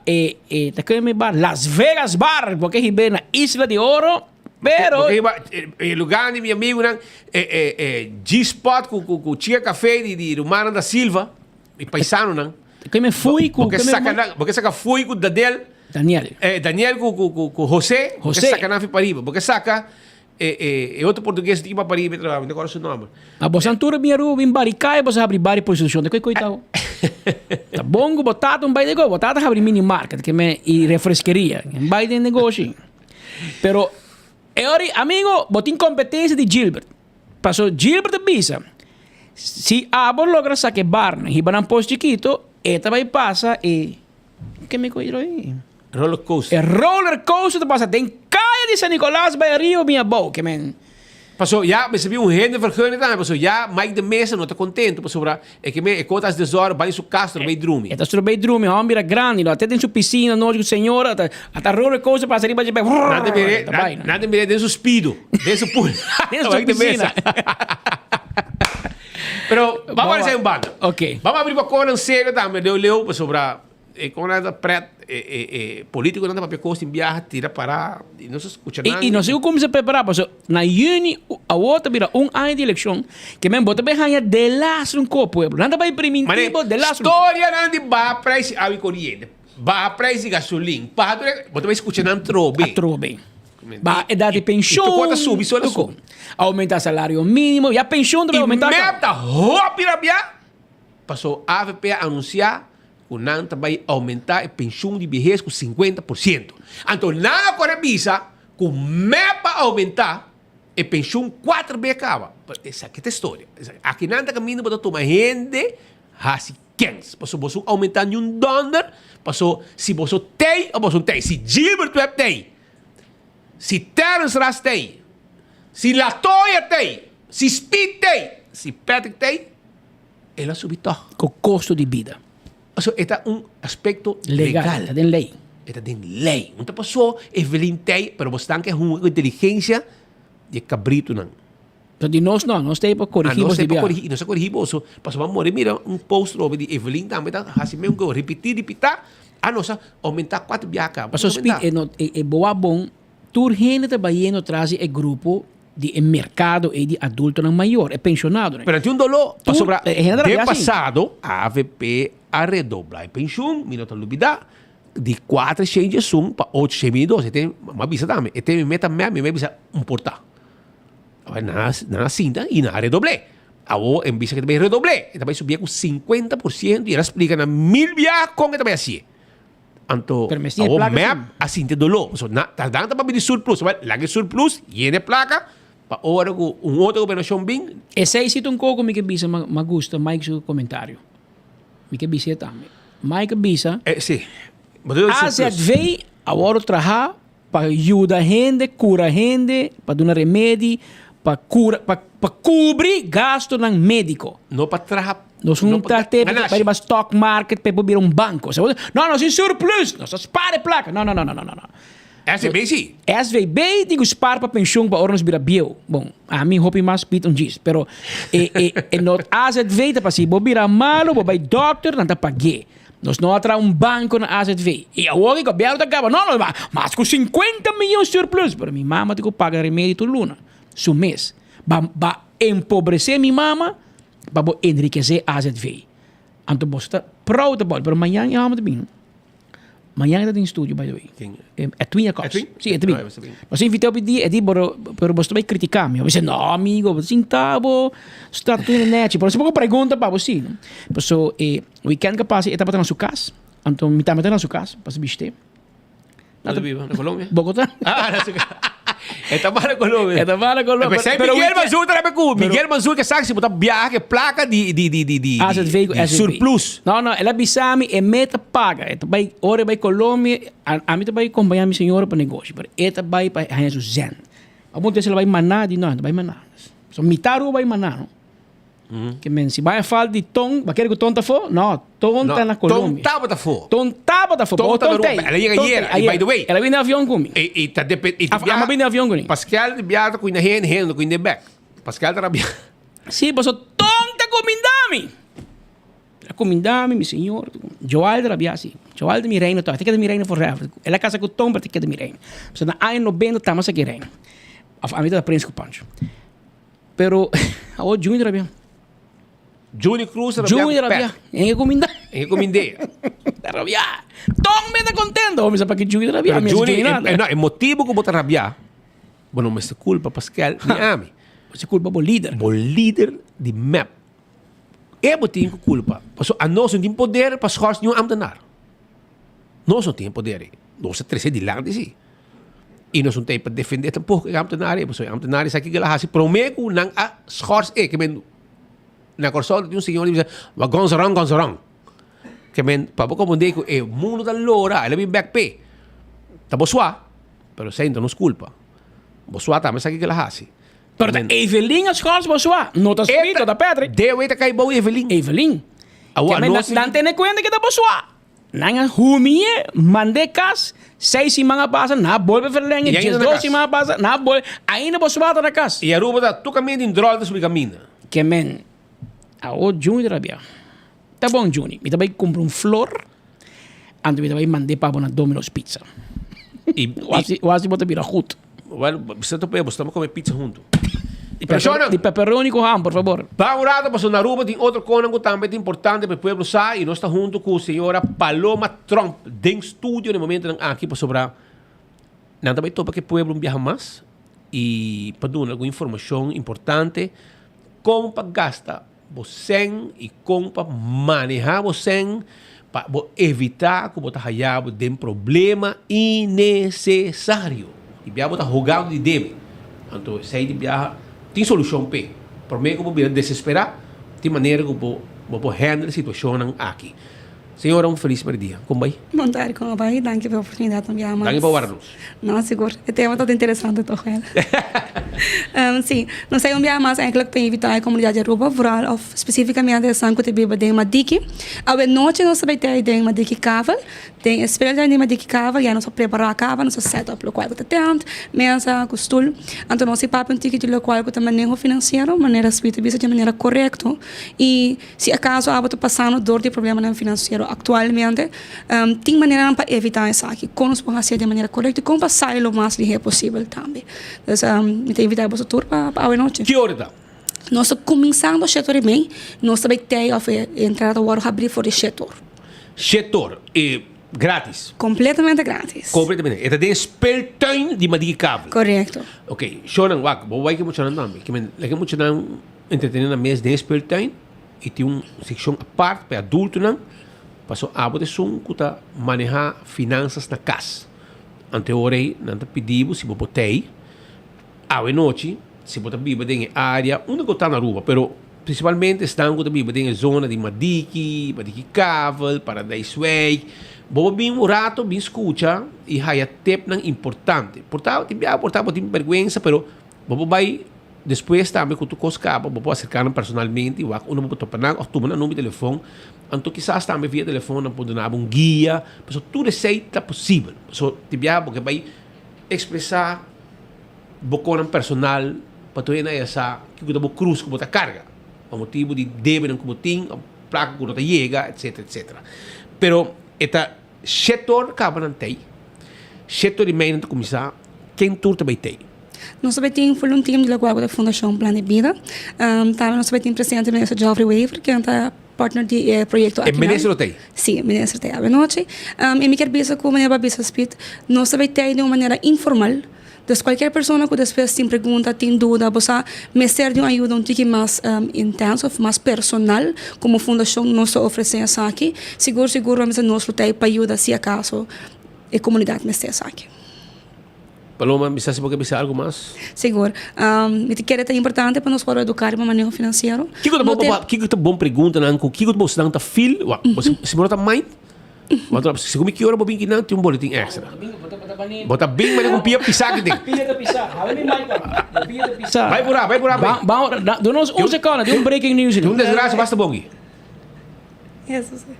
bar Las Vegas bar, porque iba na Isla de Oro, pero porque iba lugar de meu amigo G-Spot com Tia Café de Romana da Silva e paisano não. Que me fui com porque saca fui com Daniel com José, porque saca na Pariba, porque saca outro português que iba para Pariba, não recordo seu nome. A Bosantura minha rua em Baricai, você abre bar e posição, de coitado. Tá bom, botado um baile de botado abre mini market que me e refresqueria, um baile de negócio. Pero amigo, botin competência de Gilbert. Passou Gilbert de visa. Se abo logra saque bar, e banan post chiquito, eta vai passa e que me coiro aí. Roller coaster. É roller coaster passa tem caia de São Nicolás vai Rio minha boa, que men. Passou, já recebi rende vergunning também, passou, já Mike de Mesa não está contente, passou, é que me contas de horas, vai no Castro, vai dormir. Está no vai dormir, a mira grande, até tem sua piscina, noite, senhora, até roller coaster passa ali, nada me dentro do speedo, dentro do pool, dentro da piscina. Pero, vamos fazer um banda. Ok. Vamos abrir uma cor sério também, leu, passou, quando é preto, político não dá para costa em viagem, tira para e não se escuta nada. E não sei como se preparar, porque na Juni a outra vira ano de eleição, que mesmo bota bem ganhar de lastro um copo, não dá para imprimir de lastro. História não de ba preço água corrente, ba preço de gasolina, bota bem escuta não trobe. Ba é dar de pensão. Tu conta subir só aumentar salário mínimo e a pensão deve aumentar. E meta rápida passou a AVP a anunciar o Nanta vai aumentar a pensão de vejez com 50%. Então, nada corre visa, com MEPA aumentar a pensão 4 vezes acaba. Essa aqui é a história. Aqui Nanta caminho para tomar gente, assim, quem? Passou você aumentar um dólar, passou se você tem ou você não tem. Se Gilbert Webb tem, se Terence Ras tem, se Latoya tem, se Speed tem, se Patrick tem, ela subiu com custo de vida. Este é aspecto legal. Está em lei. Está em lei. Não passou, é velintei, mas você tem que ter uma inteligência de cabrito. Não. Então, de nós não tem para corrigir nós de para viagem. corrigir, nós corrigimos. Para vamos morrer, mira, post over de Evelyn também, assim mesmo que eu repetir, a nossa aumentar 4 viagens. Mas é boa bom, tur gente trabalhando atrás é grupo de mercado e de adulto não maior, é pensionado, né? Pero tem dolor. Para sobrar, de assim. passado, a AVP arredobla a pensão, minuto lubida, de 400 para 812. Tem uma visa também. E tem meta me visa importar. Na cinta e na redoblé. Agora, em visa que também redoblé, também subia com 50% e ela explica na 1000 viagens como que também assim. Então, agora map assim te dolor. So, tá dando para pedir surplus. Lagi surplus, e na placa, para hora outro governação bem. Esse aí se um pouco me que bisa, me gusta, Mike, seu comentário. Me que bisa também. Mike bisa. Sim. AZV, agora trabalhar para ajudar a gente, curar a gente, para dar remédio, para cobrir gasto ng médico. Não para trabalhar. Nós não estamos para ir stock market para abrir banco. Não, sem surplus. Nós spare placa. Não. SVB sim. SVB, digo, spare para pensão para ornos vira bio. Bom, a mim hope mais pit diz. Pero, not AZV, para si, bobira malo, bobai doctor, não está paguei. Nós não atra banco na AZV. E a hora que o governo acaba, não, mas com 50 milhões de surplus. Pero minha mama tem que pagar remédio todo luna. Su mês. Vai empobrecer minha mama, vai enriquecer a AZV. Então, você está proud de bola. Pero amanhã eu amo também. Amanhã eu estou em estúdio, by the way. É Twin a coisa. Sim, é Twin. Nós invitamos o dia, pero você vai criticar-me. Eu disse, não, amigo, você está está tudo na net. Pero você pode perguntar para você. So, weekend que passa, eu estava na sua casa. Então, me estava na sua casa, para se vestir. Onde vive? Na Colômbia? Bogotá. Na sua casa. Estava na Colômbia. Pero Miguel Manzur também com Miguel Manzur que sabe se botar viagem placa de surplus. Não, ela bisame e meta paga. Ela vai ora vai Colômbia, a mim vai acompanhar minha senhora para negócio, pero ela vai para a gente zen. A ponto ela vai manar de não, vai manar. So mitaru vai manar, não? Que men se vai falar de tom, vai querer que tom tá fo? Não, tom tá na Colômbia. Tom tava tá fo. Tom tá fo. Tom tá no ela chega aí, by the way. Ela vem de avião comigo. E tá depende. A vem de avião comigo. Pascal de viagem com na com de back. Pascal tá viagem. Sim, mas o tom tá comindami. Comindami, meu senhor. Joal da viagem. Joal de Mireina, tá. Tem que de Mireina forever. Ela casa com tom, tem que de Mireina. Você na ai 90 tá mais aqui reina. A mim tá prende com Pancho. Pero o Júnior da viagem. Júnior Cruz era Rabia. Em recomendar. Rabia. Tom me está contento. Homem, para que Júnior Rabia. Não, é motivo que botar Rabia. Bueno, mas é culpa Pascal de Ami. Você culpa o líder. O líder de MAP. É motivo que culpa. A nós não tem poder para escolher nenhum amtenar. Nós não temos poder. Nós é 13 de lá, sim. E nós não temos para defender tampouco o amtenar. Porque o amtenar é aqui que ela faz. Promego não a escolher que men na corsola de senhor diz, "Va gonzorong." Que men para confundir que o mundo da lora, ele vem back pay. Tá boa, pero sendo nos culpa. Boa tá, mas aqui que ela hace. Pero Evelyn as coisas boa. Não tá escrito da pedra. Deu eta cai boa Evelyn. Que men não tem conta que tá boa. Nanga humie mande cas 6 semanas passa na volve verlenga 12 semanas passa na volve ainda boa na casa. E a ruba da tu caminho em droga sobre caminho. Que men o Júnior Rabia. Tá bom, Júnior. Me também compra flor. Antes me também mandei para na Domino's Pizza. E quase bota vira ruto. Bueno, você tá pego, estamos comer pizza junto. De pepperoni com ham, por favor. Paurada, mas na Aruba tem outro cônego também importante para o povo sair. E nós estamos junto com a senhora Paloma Trump, dentro do estúdio, no momento aqui para sobrar. Não também topa que o povo viaja mais. E para dar alguma informação importante, como para gastar você e como para manejar você para evitar que você tenha um problema innecessário. E viaja está jogando de débito. Então, sai de viaja, tem solução para por meio que você desesperar, de maneira que você handle a situação aqui. Senhora, feliz dia. Como vai? Bom tarde, como vai? Danke pela oportunidade de enviar mais. Danke por guardar-nos. Não, seguro. O tema está interessante, toch wel. Sim, nós temos enviar mais eigenlijk para evitar a comunidade Aruba, vooral of specificamente a Sanko te biba de uma diki. A noite nós vai ter ideia uma diki kavel, tem espelho de que cava já nós preparar a cava nós set up local com tent mesa com stool então nós papo um ticket local com manejo financeiro maneira suíte bisa de maneira correta e se acaso há outro passando dor de problema no financeiro atualmente tem maneira para evitar isso aqui com os fazer de maneira correta e como passar o mais ligero possível também então me tem evitar você tour para a noite que hora tá nós começando o setor bem nós também tem a entrar o abrir for o setor e grátis completamente grátis completamente é de speeltuin die madicável correto ok shonan wak bo vai que muito não que men leke muito não entretenir na mesa de speeltuin e tem uma secção à parte para adulto não passou a bote som kuta manejar finanças na casa anteorei não te pedimos se botei a noite se botar biba em área onde está na rua pero principalmente estão com a biba em zona de Madiki Caval Paradise Way bobo bem um rato bem escuta e haya tip não importante portava tem vergonha pero bobo vai depois também com tu coscava bobo acercar personalmente e uno bobo topanar ou tomar número de telefone então quizás também via telefone pode dar um guia pero tudo receita possível so tibia porque vai expressar boconan personal para tu na essa que tu cruz que bota carga o motivo de deve não como tem a placa que tu chega etc pero eta setor acaba não tem setor de meio não começar quem tu também tem nós também temos um time de lagoa da Fundação Plano de Vida também nós também temos presidente do ministro Geoffrey Weaver que é partner de projeto aqui. E ministro tem? Sim, ministro tem. A noite e me quer dizer que maneira business speed nós também tem de uma maneira informal. Então, qualquer pessoa que depois tem pergunta, tem dúvida, você me serve de uma ajuda um pouco mais intensa, mais personal, como fundação nós oferecemos aqui. Seguro, mas nós tem para ajudar se acaso a comunidade me esteja aqui. Paloma, me sabe porque me algo mais? Seguro. Me te quer é importante para nós para educar para manejo financeiro. Que é bom pergunta, Nanco? Que é bom se dá fil? Se você mind? Se como que hora bobin que não tem boletim extra. Bota bem, mas com pia pisar que tem. Pia de pisar. Pia de pisar. Vai por aí. Dá-nos secunda, de breaking news. De desgraça, basta bongi. Isso sim.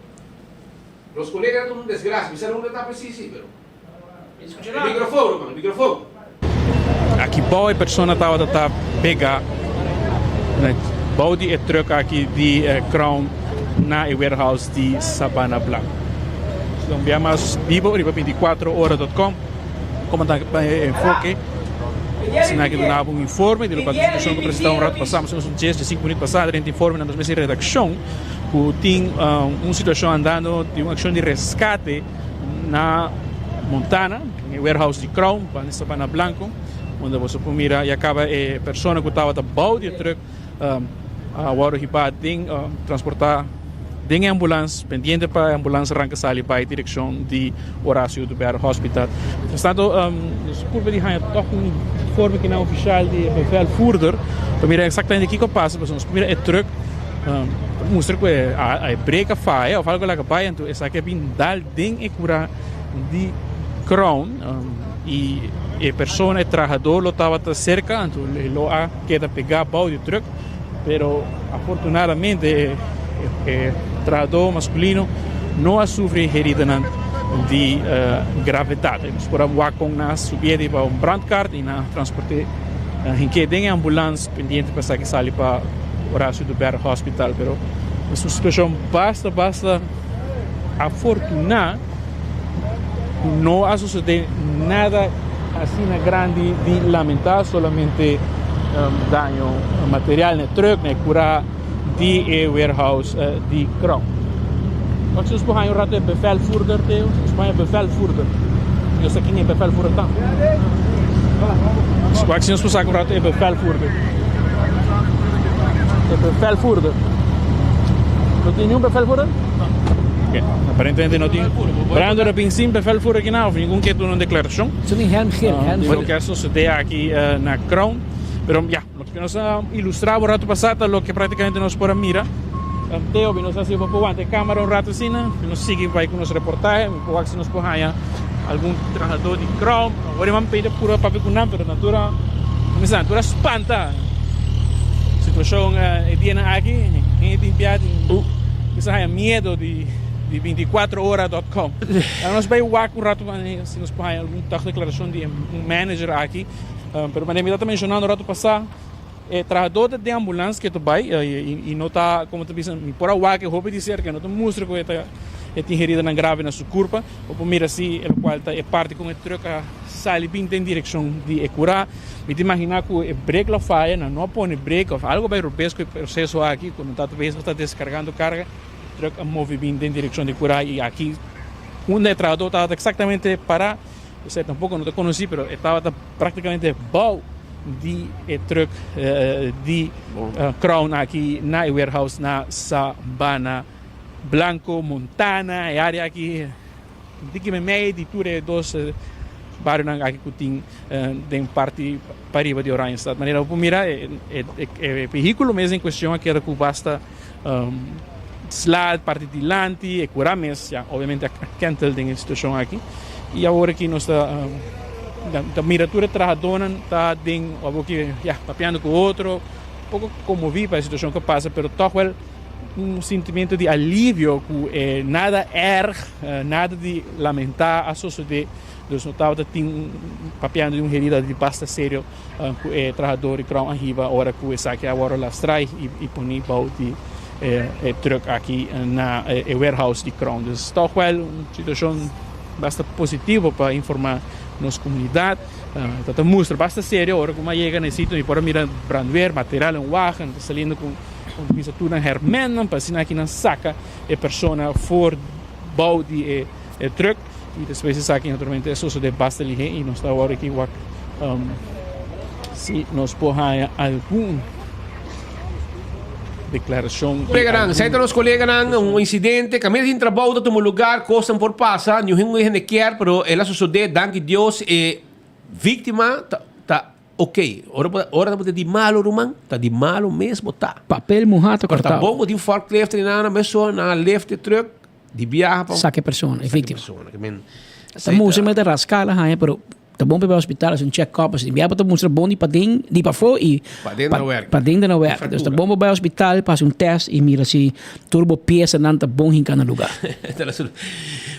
Os colegas de desgraça, me serão não preciso, pero. Microfone. Aqui boa pessoa estava a pegar, body e troca aqui de Crown na warehouse de Sabana Blanca. Então, viemos vivo, 24horas.com, como está enfoque. Senão que donava um informe, de uma discussão que apresentava rato passamos uns 10 de 5 minutos passados, a gente informe na nossa redação, que tem uma situação andando de uma ação de resgate na Montana, em warehouse de Crown, para Sabana Blanca, onde você mira e acaba a pessoa que estava a bau de truck a hora que tem transportar em ambulância, pendente para a ambulância arranca sali para a direção de Horácio do Ber Hospital. Portanto, desculpa de ganhar um informe que não é oficial de bevelvoerder, para mirar exatamente o que passa, mas nós primeiro é truck mostra que a breca faz, ou algo lá que vai, então essa aqui é bem dal den e cura de Crown e a pessoa é trabalhador, estava cerca, então ele a queda pegar pau de truck, pero afortunadamente o trabalhador masculino não sofre ferida de gravidade. Nós podemos com nas subir para brandkaart e na transporte em que tem ambulância pendente para sair sali para Horácio do Ber Hospital, pero é uma situação basta afortunada. Não há sucedido nada assim grande de lamentar, solamente dano material no truck, na cura de warehouse de Crown. Wat is behind een raad bevelvoerder, Theo? Is behind bevelvoerder. Je zegt niet bevelvoerder dan. Wat is een raad bevelvoerder? Bevelvoerder. Não tem nenhum bevelvoerder? Aparentemente não tinha. Brando era bem sim bevelvoerder que não, ninguém quer uma declaração. Isso nem helm. Lo que sucede aqui na Crown. Pero ya, lo que nos ha ilustrado un rato pasado, lo que prácticamente nos podemos mirar. Teo, nos hace un poco de cámara un rato así, nos sigue para con los reportajes, un poco si nos coja algún trabajador de Crown. Ahora vamos a pedir puro papel con nada, pero natura espanta. Situación tiene aquí, gente limpiada, quizás haya miedo de de 24horas.com. Nós vamos ver um rato se nos põe alguma declaração de manager aqui, pero mas me está mencionando o rato passado, trabalhador de ambulância que tu vai e não está, como tu disse, por a que roupa dizer que não te mostra que tem herida na grave na sua curva, ou por mira assim, o qual é parte com a troca sai bem em direção de curar. Me imaginar que o break lá falha, não põe break, ou algo vai romper o processo aqui, quando está descarregando carga, troca move bem em direção de curar e aqui onde trabalhador estava exatamente para, eu sei tampouco não te conheci, mas estava praticamente bom de truck de Crown aqui na warehouse na Sabana Blanco, Montana, a área aqui de meio de tudo dos bairros aqui que tem parte para riba de Oranjestad. De maneira que mira é veículo mesmo em questão aqui era que basta slide parte de lante e curar mesmo, obviamente a cantel tem situação aqui e agora que nós da miratura trabalhadora está dentro que papeando com o outro, pouco comovido para a situação que passa, mas toch sentimento de alívio que nada nada de lamentar a sociedade dos notáveis tem papeando de uma herida de basta sério que trabalhador e crown arriba agora que saque agora lá trai e põe para de truck aqui na warehouse de crown. Então toch uma situação bastante positiva para informar nossa comunidade. Então mostra bastante sério agora como chega nesse sítio e para mirar brandweer, material em wagen, salindo com tudo hermenan, para assinar aqui na saca a pessoa for bau de truck e depois se saca naturalmente é só de basta ali e nós está agora aqui se nós porra algum declaração. Colega, sai nos colega um incidente, caminho de trabalho de um lugar, costam por passar, não é gente quer, pero ela sucede, danke Deus, é vítima, tá ok. Ora tá de malo, Roman, tá de malo mesmo, tá. Papel mojado cortado. Tá bom, de forklift na pessoa, na left truck, de viaja para saque pessoa, é vítima. Estamos sem meter rascar lá, pero tá bom para o hospital, assim check-up, assim, viaja para mostrar bom de para dentro, de para fora e para dentro na work. Então tá bom para o hospital, faz teste e mira se turbo peça não tá bom em cada lugar.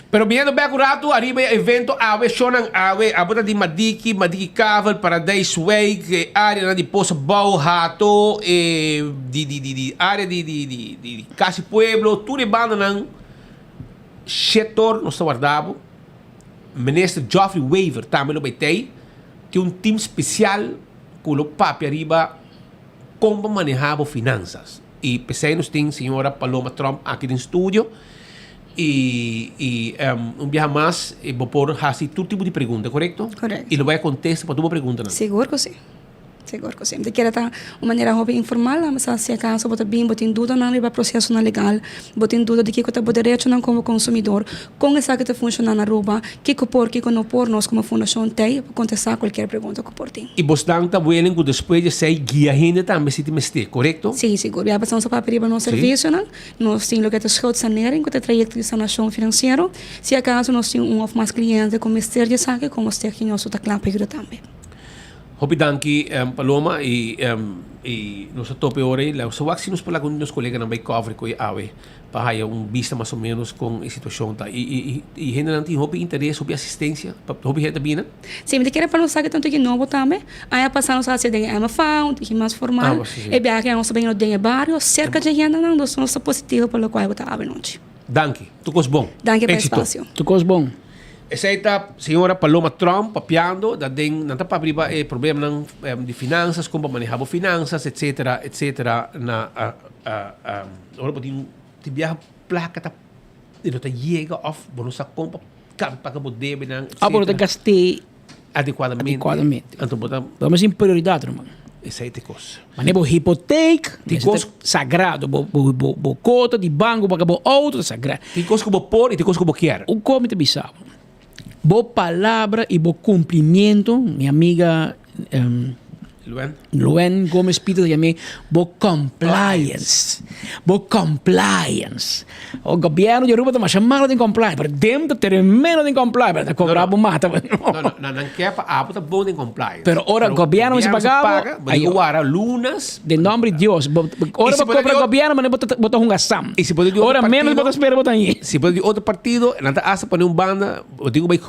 Pero viendo bem curado, arriba evento ave shonan ave abota de Madiki Caval Paradise Way, que área de Poça Bau Rato de área de Casi Pueblo, tudo e banda nan setor no guardado. Ministro Geoffrey Weaver também lo betei que time especial com o papi arriba como manejava finanças e pensei nos tem senhora Paloma Trump aqui no estúdio e viaje mais e vou pôr assim todo tipo de pergunta, correto? Correto. E ele vai contestar para tua pergunta, não? Seguro que sim. Seguro que sim. De que era uma maneira informal, mas se acaso botar bem, botar dúvida não levar processo não legal, botar dúvida de que está o direito não como consumidor, como essa que está funcionando na rua, que por, que não por, nós como fundação tem para contestar qualquer pergunta que por tem. E você está willing que depois de sair guia ainda também se te mexer, correto? Sim, seguro. Já passamos para pedir no serviço, não? Nós temos o que é schuld sanering, que é trajeto de sanação financeira. Se acaso nós temos mais clientes como este de saque, como este aqui nós está claro para também. Hopi danki Paloma e nossa tope ore la so wax nos pala com nos colega na vai cover ko awe para aí vista mais ou menos com a situação tá e generalmente hopi interesse hopi assistência hopi reta bina sim me querer para nós saber tanto que novo também aí passamos a ser de MFA que mais formal e bem que nós bem no de bairro cerca de gente não nós somos positivo pelo qual eu estava noite danki tu cos bom danke pelo espaço tu cos bom. Essa é a senhora Paloma Trump papiando, da den não está para abrir problema de finanças, como manejar finanças, etc, na agora tem viaja placa tá ele tá chega off, bonus a compra carta que pode deve não. Agora tem gastei adequadamente. Então vamos em prioridade, irmão. Essa é a coisa. Mas não é hipoteca, tem coisa sagrado, bo cota de banco para bo outro sagrado. Tem coisa que bo por e tem coisa que bo quer. O comité bisao. Bo palavra e bo cumprimento, minha amiga Luen Gomes Peter também bo compliance. O governo de Aruba tá chamando de compliance, mas dentro ter menos de compliance, para cobrar bo mata. Não quer para a tá bom em compliance. Pero ora governo se pagava, aí agora lunas, de nome de Deus. Ora para cobrar governo, mas bota um gastam. E se pode ora menos bota espera botar aí. Se pode outro partido, não tá asa para um banda, eu digo bem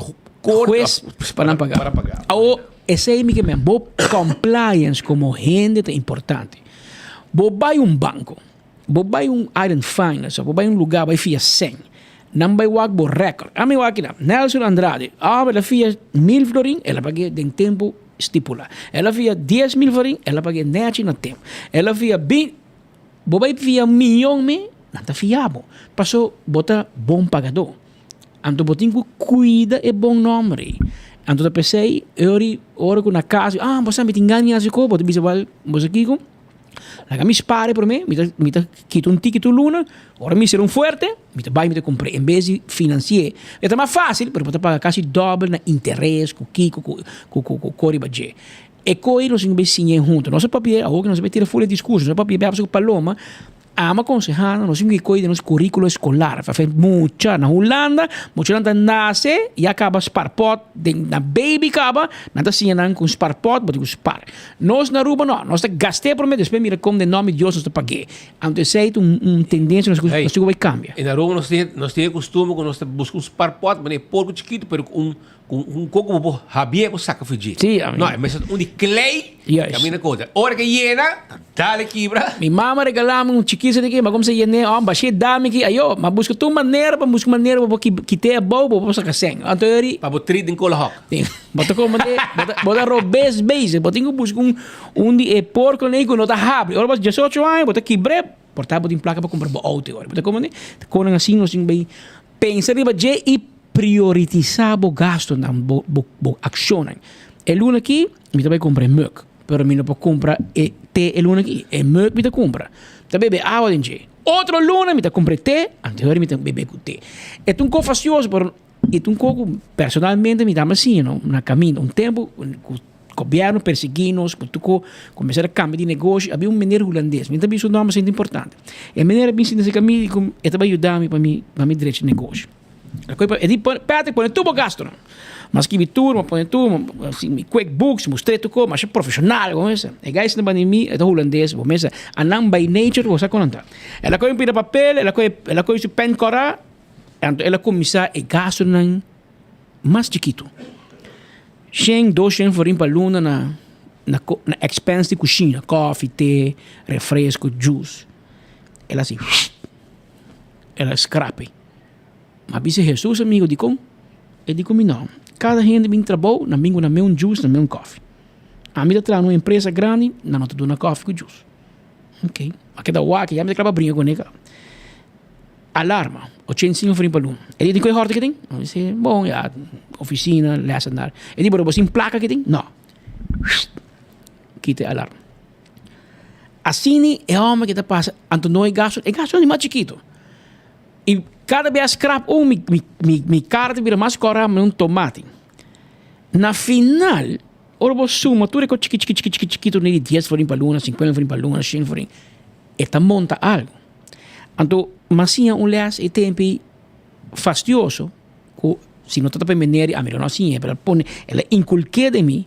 juez para não pagar. Ou esse aí que me bo compliance como gente é importante. Bo vai banco, bo vai iron finance, bo vai lugar vai fia 100. Não vai wag bo record. A mim wag Nelson Andrade, ela fia 1.000 florin, ela paga em tempo estipulado. Ela fia 10.000 florin, ela paga net no tempo. Ela fia bo vai fia 1 milhão me, não tá fiável. Passou bota bom pagador. Anto botinho cuida e bom nome. Anto da pensei, ora com na casa, você me engana assim como, você vai, você aqui com, lá me spare por mim, me quito ticket luna, ora me ser forte, me vai me comprar, em vez de financiar, é mais fácil, porque você paga quase dobro na interesse, com kiko, com coribadje. E coi nós investimos junto, nosso papel, agora nós vai tirar folha de discurso, nosso papel é com paloma. Ama aconselhar, nós temos que cuidar do nosso currículo escolar. Faz muita na Holanda, muita nasce e acaba sparpot, na baby acaba, nada assim não com sparpot, mas com spar. Nós na Aruba não, nós gastei por mim, depois mira como de nome de Deus nós paguei. Antes sei tendência nós vai cambiar. E na Aruba nós temos costume quando nós buscamos sparpot, mas é pouco chiquito, pero coco por rabia por saca fugir. Sim, não, mas de clay, camina coisa. Hora que llena, dale quebra. Mi mama regalava chiquito de que, mas como se llena, baixei dame que, ayo, mas busca tu maneira para que te é bom, para sacar sem. Então eu para botar em cola rock. Bota como bota robes base, bota que busca de porco nem com nota rápido. Ora 18 anos, bota quebre, portava de placa para comprar auto agora. Bota como com assim nós bem pensar e priorizar o gasto na ação. E luna aqui, me também comprar Merck, pero me não pode comprar te e luna aqui, e Merck me te compra. Tá bebe água de outro luna me te compra te, anterior me te bebe com te. É um pouco facioso, pero é um pouco personalmente me dá assim, não, na caminho, tempo governo perseguindo-nos, começar a cambiar de negócio, havia mineiro holandês, me também isso não é muito importante. E a mineira bem nesse caminho, e também ajudar-me para me direito de negócio. E di Patrick põe tudo gasto, não. Mas que me turma, põe tudo, assim, me QuickBooks, mostrei tudo, mas é profissional, como essa. E guys na pandemia, é holandês, como essa. Anam by nature, você conta. Ela coi pira papel, ela coi se pen cora, então ela começa a gasto não mais chiquito. 100, 200 florin para luna na expense de cozinha, coffee, té, refresco, juice. Ela assim, ela scrape. Mas disse Jesus, amigo, de como? Ele disse não. Cada gente vem trabalhar, na minha juice, na minha coffee. A minha traz uma empresa grande, na nota do coffee com juice. Ok. Aqui da UAC, já me declara brinca com ele. Alarma, 85 florin para luna. Ele disse, qual é a horta que tem? Eu disse, bom, já, oficina, lessa andar. Ele disse, você tem placa que tem? Não. Quita a alarma. Assim, é homem que está passando, então não é gasto mais chiquito. E cada vez scrap, mi carta vira mais cora um tomate. Na final, ora você suma, tu recorre chiquito, nem 10 florin para luna, 50 florin para luna, 100 florin. E tá monta algo. Então, mas sim, leas e tempo fastidioso, se não está para menere, a melhor não assim, ela põe, ela inculque de mim,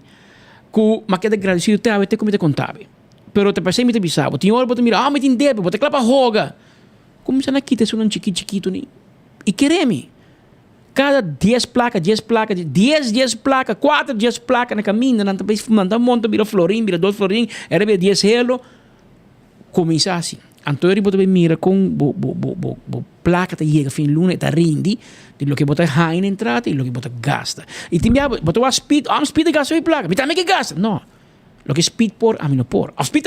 que mas que agradecido te ave te comida contábil. Pero te passei me te bisabo, tinha hora para mirar, me tem débito, bote clapa roga. Começa a quitar um chiquito ni. E quereme. Cada 10 placas, 10 placas, 10 placas, 4 10 placas na caminho, não também mandar monta vira florim, vira 2 florim, era 10 relo. Começa assim. Então ele também mira com placa te chega fim luna e rindi de lo que bota hain entrada e lo que bota gasta. E também bota o speed gasta e placa. Me também que gasta. Não. Lo que speed por a mim não por. A speed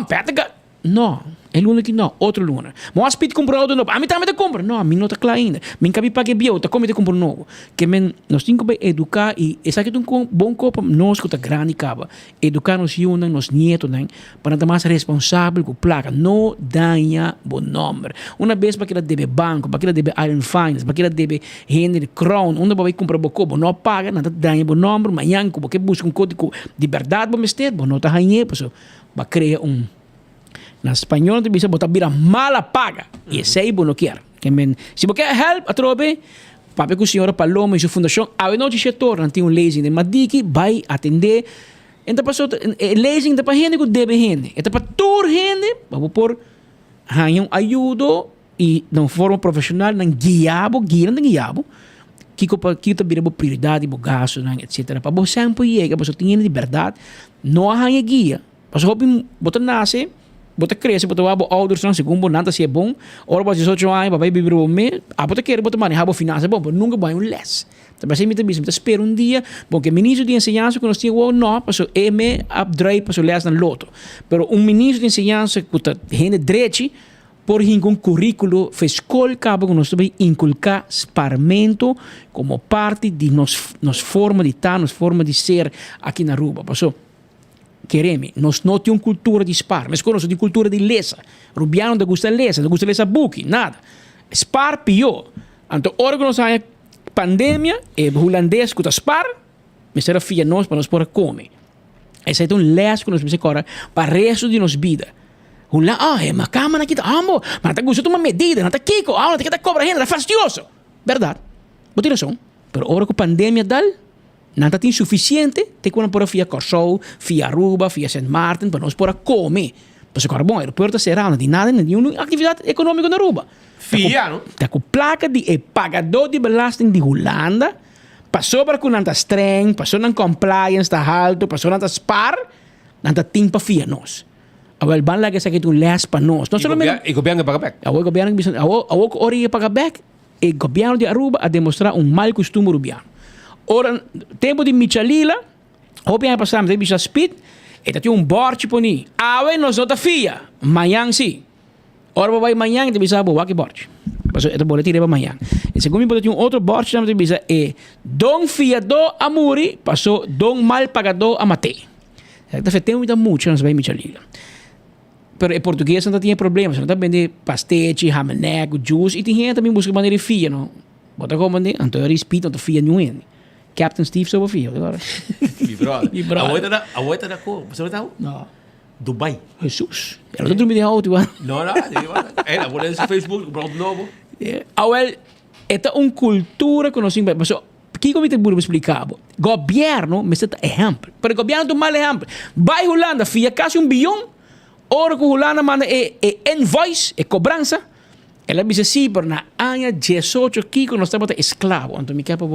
peta Não. É luna que não, outro luna. Mas a speed compra outro novo. A mim também te compra. Não, a mim não está claro ainda. Mim cabe pague bio, tá como te compra novo. Que nós temos que educar e essa que é um bom copo, nós que tá grande caba. Educar nos yunan, nos nietos, né? Para estar mais responsável com placa. Não danha bom nome. Uma vez para que ela deve banco, para que ela deve Iron Finance, para que ela deve Henry Crown, onde vai comprar bom copo, não paga, não danha bom nome, amanhã como que busca código de verdade, bom mestre, bom não tá ganhando, pessoal. Vai criar na espanhol não bisa botar vira mala paga e esse aí não quer se você quer help a trobe papai com a senhora Paloma e sua fundação a não te torna tem leasing de madiki vai atender então passou leasing da para gente que deve gente então para tour gente vamos por ganhar ajuda e de forma profissional não guiabo que tá vira prioridade bo gasto etc para você sempre chega você tem liberdade não há guia você hobby botar nasce bota cresce, bota abo ouders não segundo nada se é bom, ora bota 18 anos, vai beber o me, a bota querer bota manejar a finança bom, mas nunca vai less. Então você me espera dia, bom que ministro de enseñanza que nós tínhamos não, passou me updrive passou les na loto. Pero ministro de enseñanza que tá gente direito por um currículo fez escola cabo que nós também inculcar esparmento como parte de nos forma de estar, nos forma de ser aqui na Aruba, passou. Queremos, nós não temos cultura de spar, mas nós temos cultura de lesa. Rubiano não gosta de lesa, não gosta de lesa buki, nada. Spar pior. Então, hora que nós temos pandemia, e holandês que spar, mas será filha nós para nós poder comer. Esse é um les que nós precisamos agora para o resto de nossa vida. É uma cama aqui, amo, mas não gosta de uma medida, não está kiko, não está cobra renda, é fastidioso. Verdade. Boa razão. Mas hora que a pandemia dá, nada tem suficiente, tem que pôr via Corsou, via Aruba, via St. Martin, para nós poder comer. Mas agora, bom, o aeroporto será, não tem nada, nenhuma atividade econômica na Aruba. Via, não? Está com placa de pagador de belasting de Holanda, passou para que não está streng, passou na compliance, está alto, passou na spar, não está tempo via nós. Agora, o banco é que um les para nós. E o governo paga back? O governo paga back, e o governo de Aruba a demonstrar mau costume rubiano. Ora, tempo de Michalila, hoping passamos de Bicha Speed, e tinha bord por aí. Nós não tá fia, amanhã sim. Ora, vai amanhã, de Bicha boa que bord. Mas é boletim para amanhã. E segundo me tinha outro bord, de Bicha, don fiador a muri, passou don mal pagador a matei. Então, tem muito, nós vai Michalila. Pero em português não tinha problemas, não tá vendendo pastete, rameneco, juice, e tem gente também busca maneira fia, não? Bota como, então eu respeito, não tá fia nenhum. Captain Steve sobre filho agora. Mi brother. A outra da cor. Você não Não. Dubai. Jesus. Ela não dorme de alto, igual. Não. Ela pode no Facebook, pronto novo. Awel, esta cultura que nós temos. Mas o que eu me tenho explicar? Governo me está exemplo. Pero o governo do mal exemplo. Vai Holanda, fia quase $1 bilhão. Ora que Holanda manda invoice, cobrança. Ela diz assim, pero na ano 18 aqui que nós estamos escravo. Então me quer para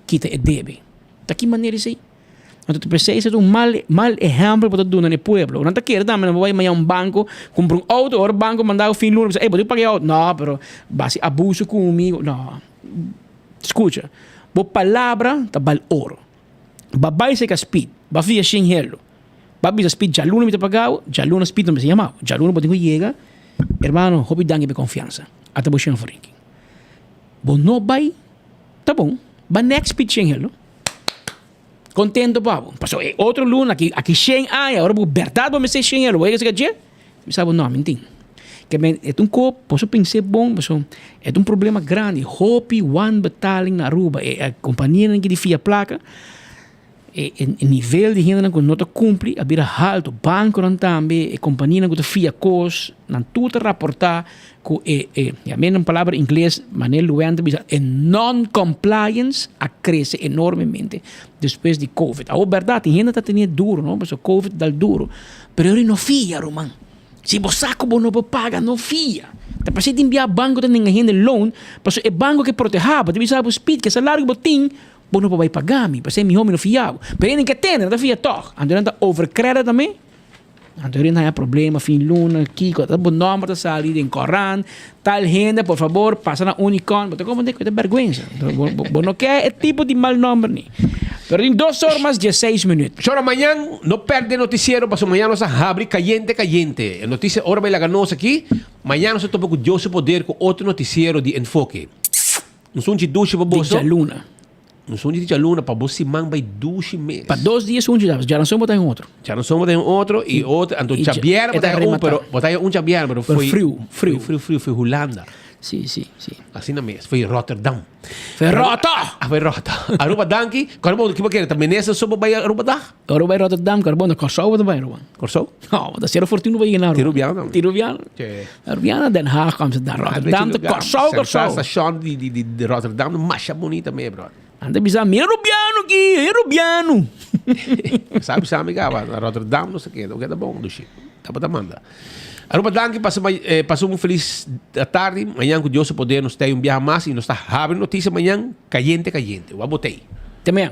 kita debe. Da que maneira isso aí? Então, tu precisa de mal exemplo para tu no pueblo. Não tá querendo, mas vai amanhã banco, compra auto, ou banco mandar o fim lunes, vou pagar auto. Não, pero base abuso comigo. Não. Escuta. Bo palavra tá bal ouro. Babai se speed, ba via xinhelo. Babi se speed, já luna me tá pagado, já luna speed não me se chama. Já luna pode chega. Hermano, hobby dangue de confiança. Até bo xinho forinki. Bo no vai. Tá bom. Ba next pitch hello. Contento pavo. Passou outro luna aqui 100 anos, agora por verdade vou me ser 100 euros. Vai que você me sabe não, mentira. Que é um copo, posso pensar bom, mas é um problema grande. Hopi one betaling na Aruba, a companhia que defia a placa, o nível de gente que não cumpre, a vira alto, banco não também, a companhia que defia cos, não tudo raportar com a mesma palavra em inglês, maneira luente, non-compliance cresce enormemente depois de COVID. A verdade, a gente está tendo duro, não? Porque o COVID dá duro, pero ele não fia, Roman. Se você não paga, não fia. Tá para você enviar banco de ninguém de loan, porque é banco que protejava, você sabe o speed, que salário que tem, você não vai pagar, para ser meu homem não fiável. Pero ele que tem, não fia toch. Então ele está overcredit também. Então ele não há problema, fim luna, Kiko, tá bom nome da saída em Coran, tal gente, por favor, passa na Unicon, você como tem vergonha. Você não quer esse tipo de mal nome, Pero em 2 horas mais 16 minutos. Chora, amanhã não perde noticiero, mas amanhã nós abre caliente. A notícia, hora vai lagar-nos aqui. Amanhã nós estamos com o José Poder com outro noticiero de enfoque. Não sou de duche para você. Dicha Luna. Não sou de luna para você, man, vai duche mês. Para 2 dias, já não somos botar em outro. Já não somos botar em outro e outro. Então, Xavier botar um Xavier, mas foi frio, Holanda. Sim. Assim na mesa. Foi Rotterdam. Foi Rota! Foi Rota. Aruba Danki, Carbon, que você também nessa soube vai Aruba Dang? Aruba Rotterdam, Carbon, Korsou também, Aruba. Korsou? Oh, dat is heel fortuin bij je naar. Tirubiana. Tirubiana, Den Haag, Amsterdam, Rotterdam, de Korsou. Station de Rotterdam, masha bonita mesmo, bro. Anda bisa Rubiano aqui, Rubiano. Sabe, na Rotterdam, não sei o que, não é bom do Chico. Tá para mandar. Aruba Danke, passou feliz tarde. Amanhã com Deus poder nos ter viaje mais e nos está abrindo notícia amanhã caliente. Eu botei. Também.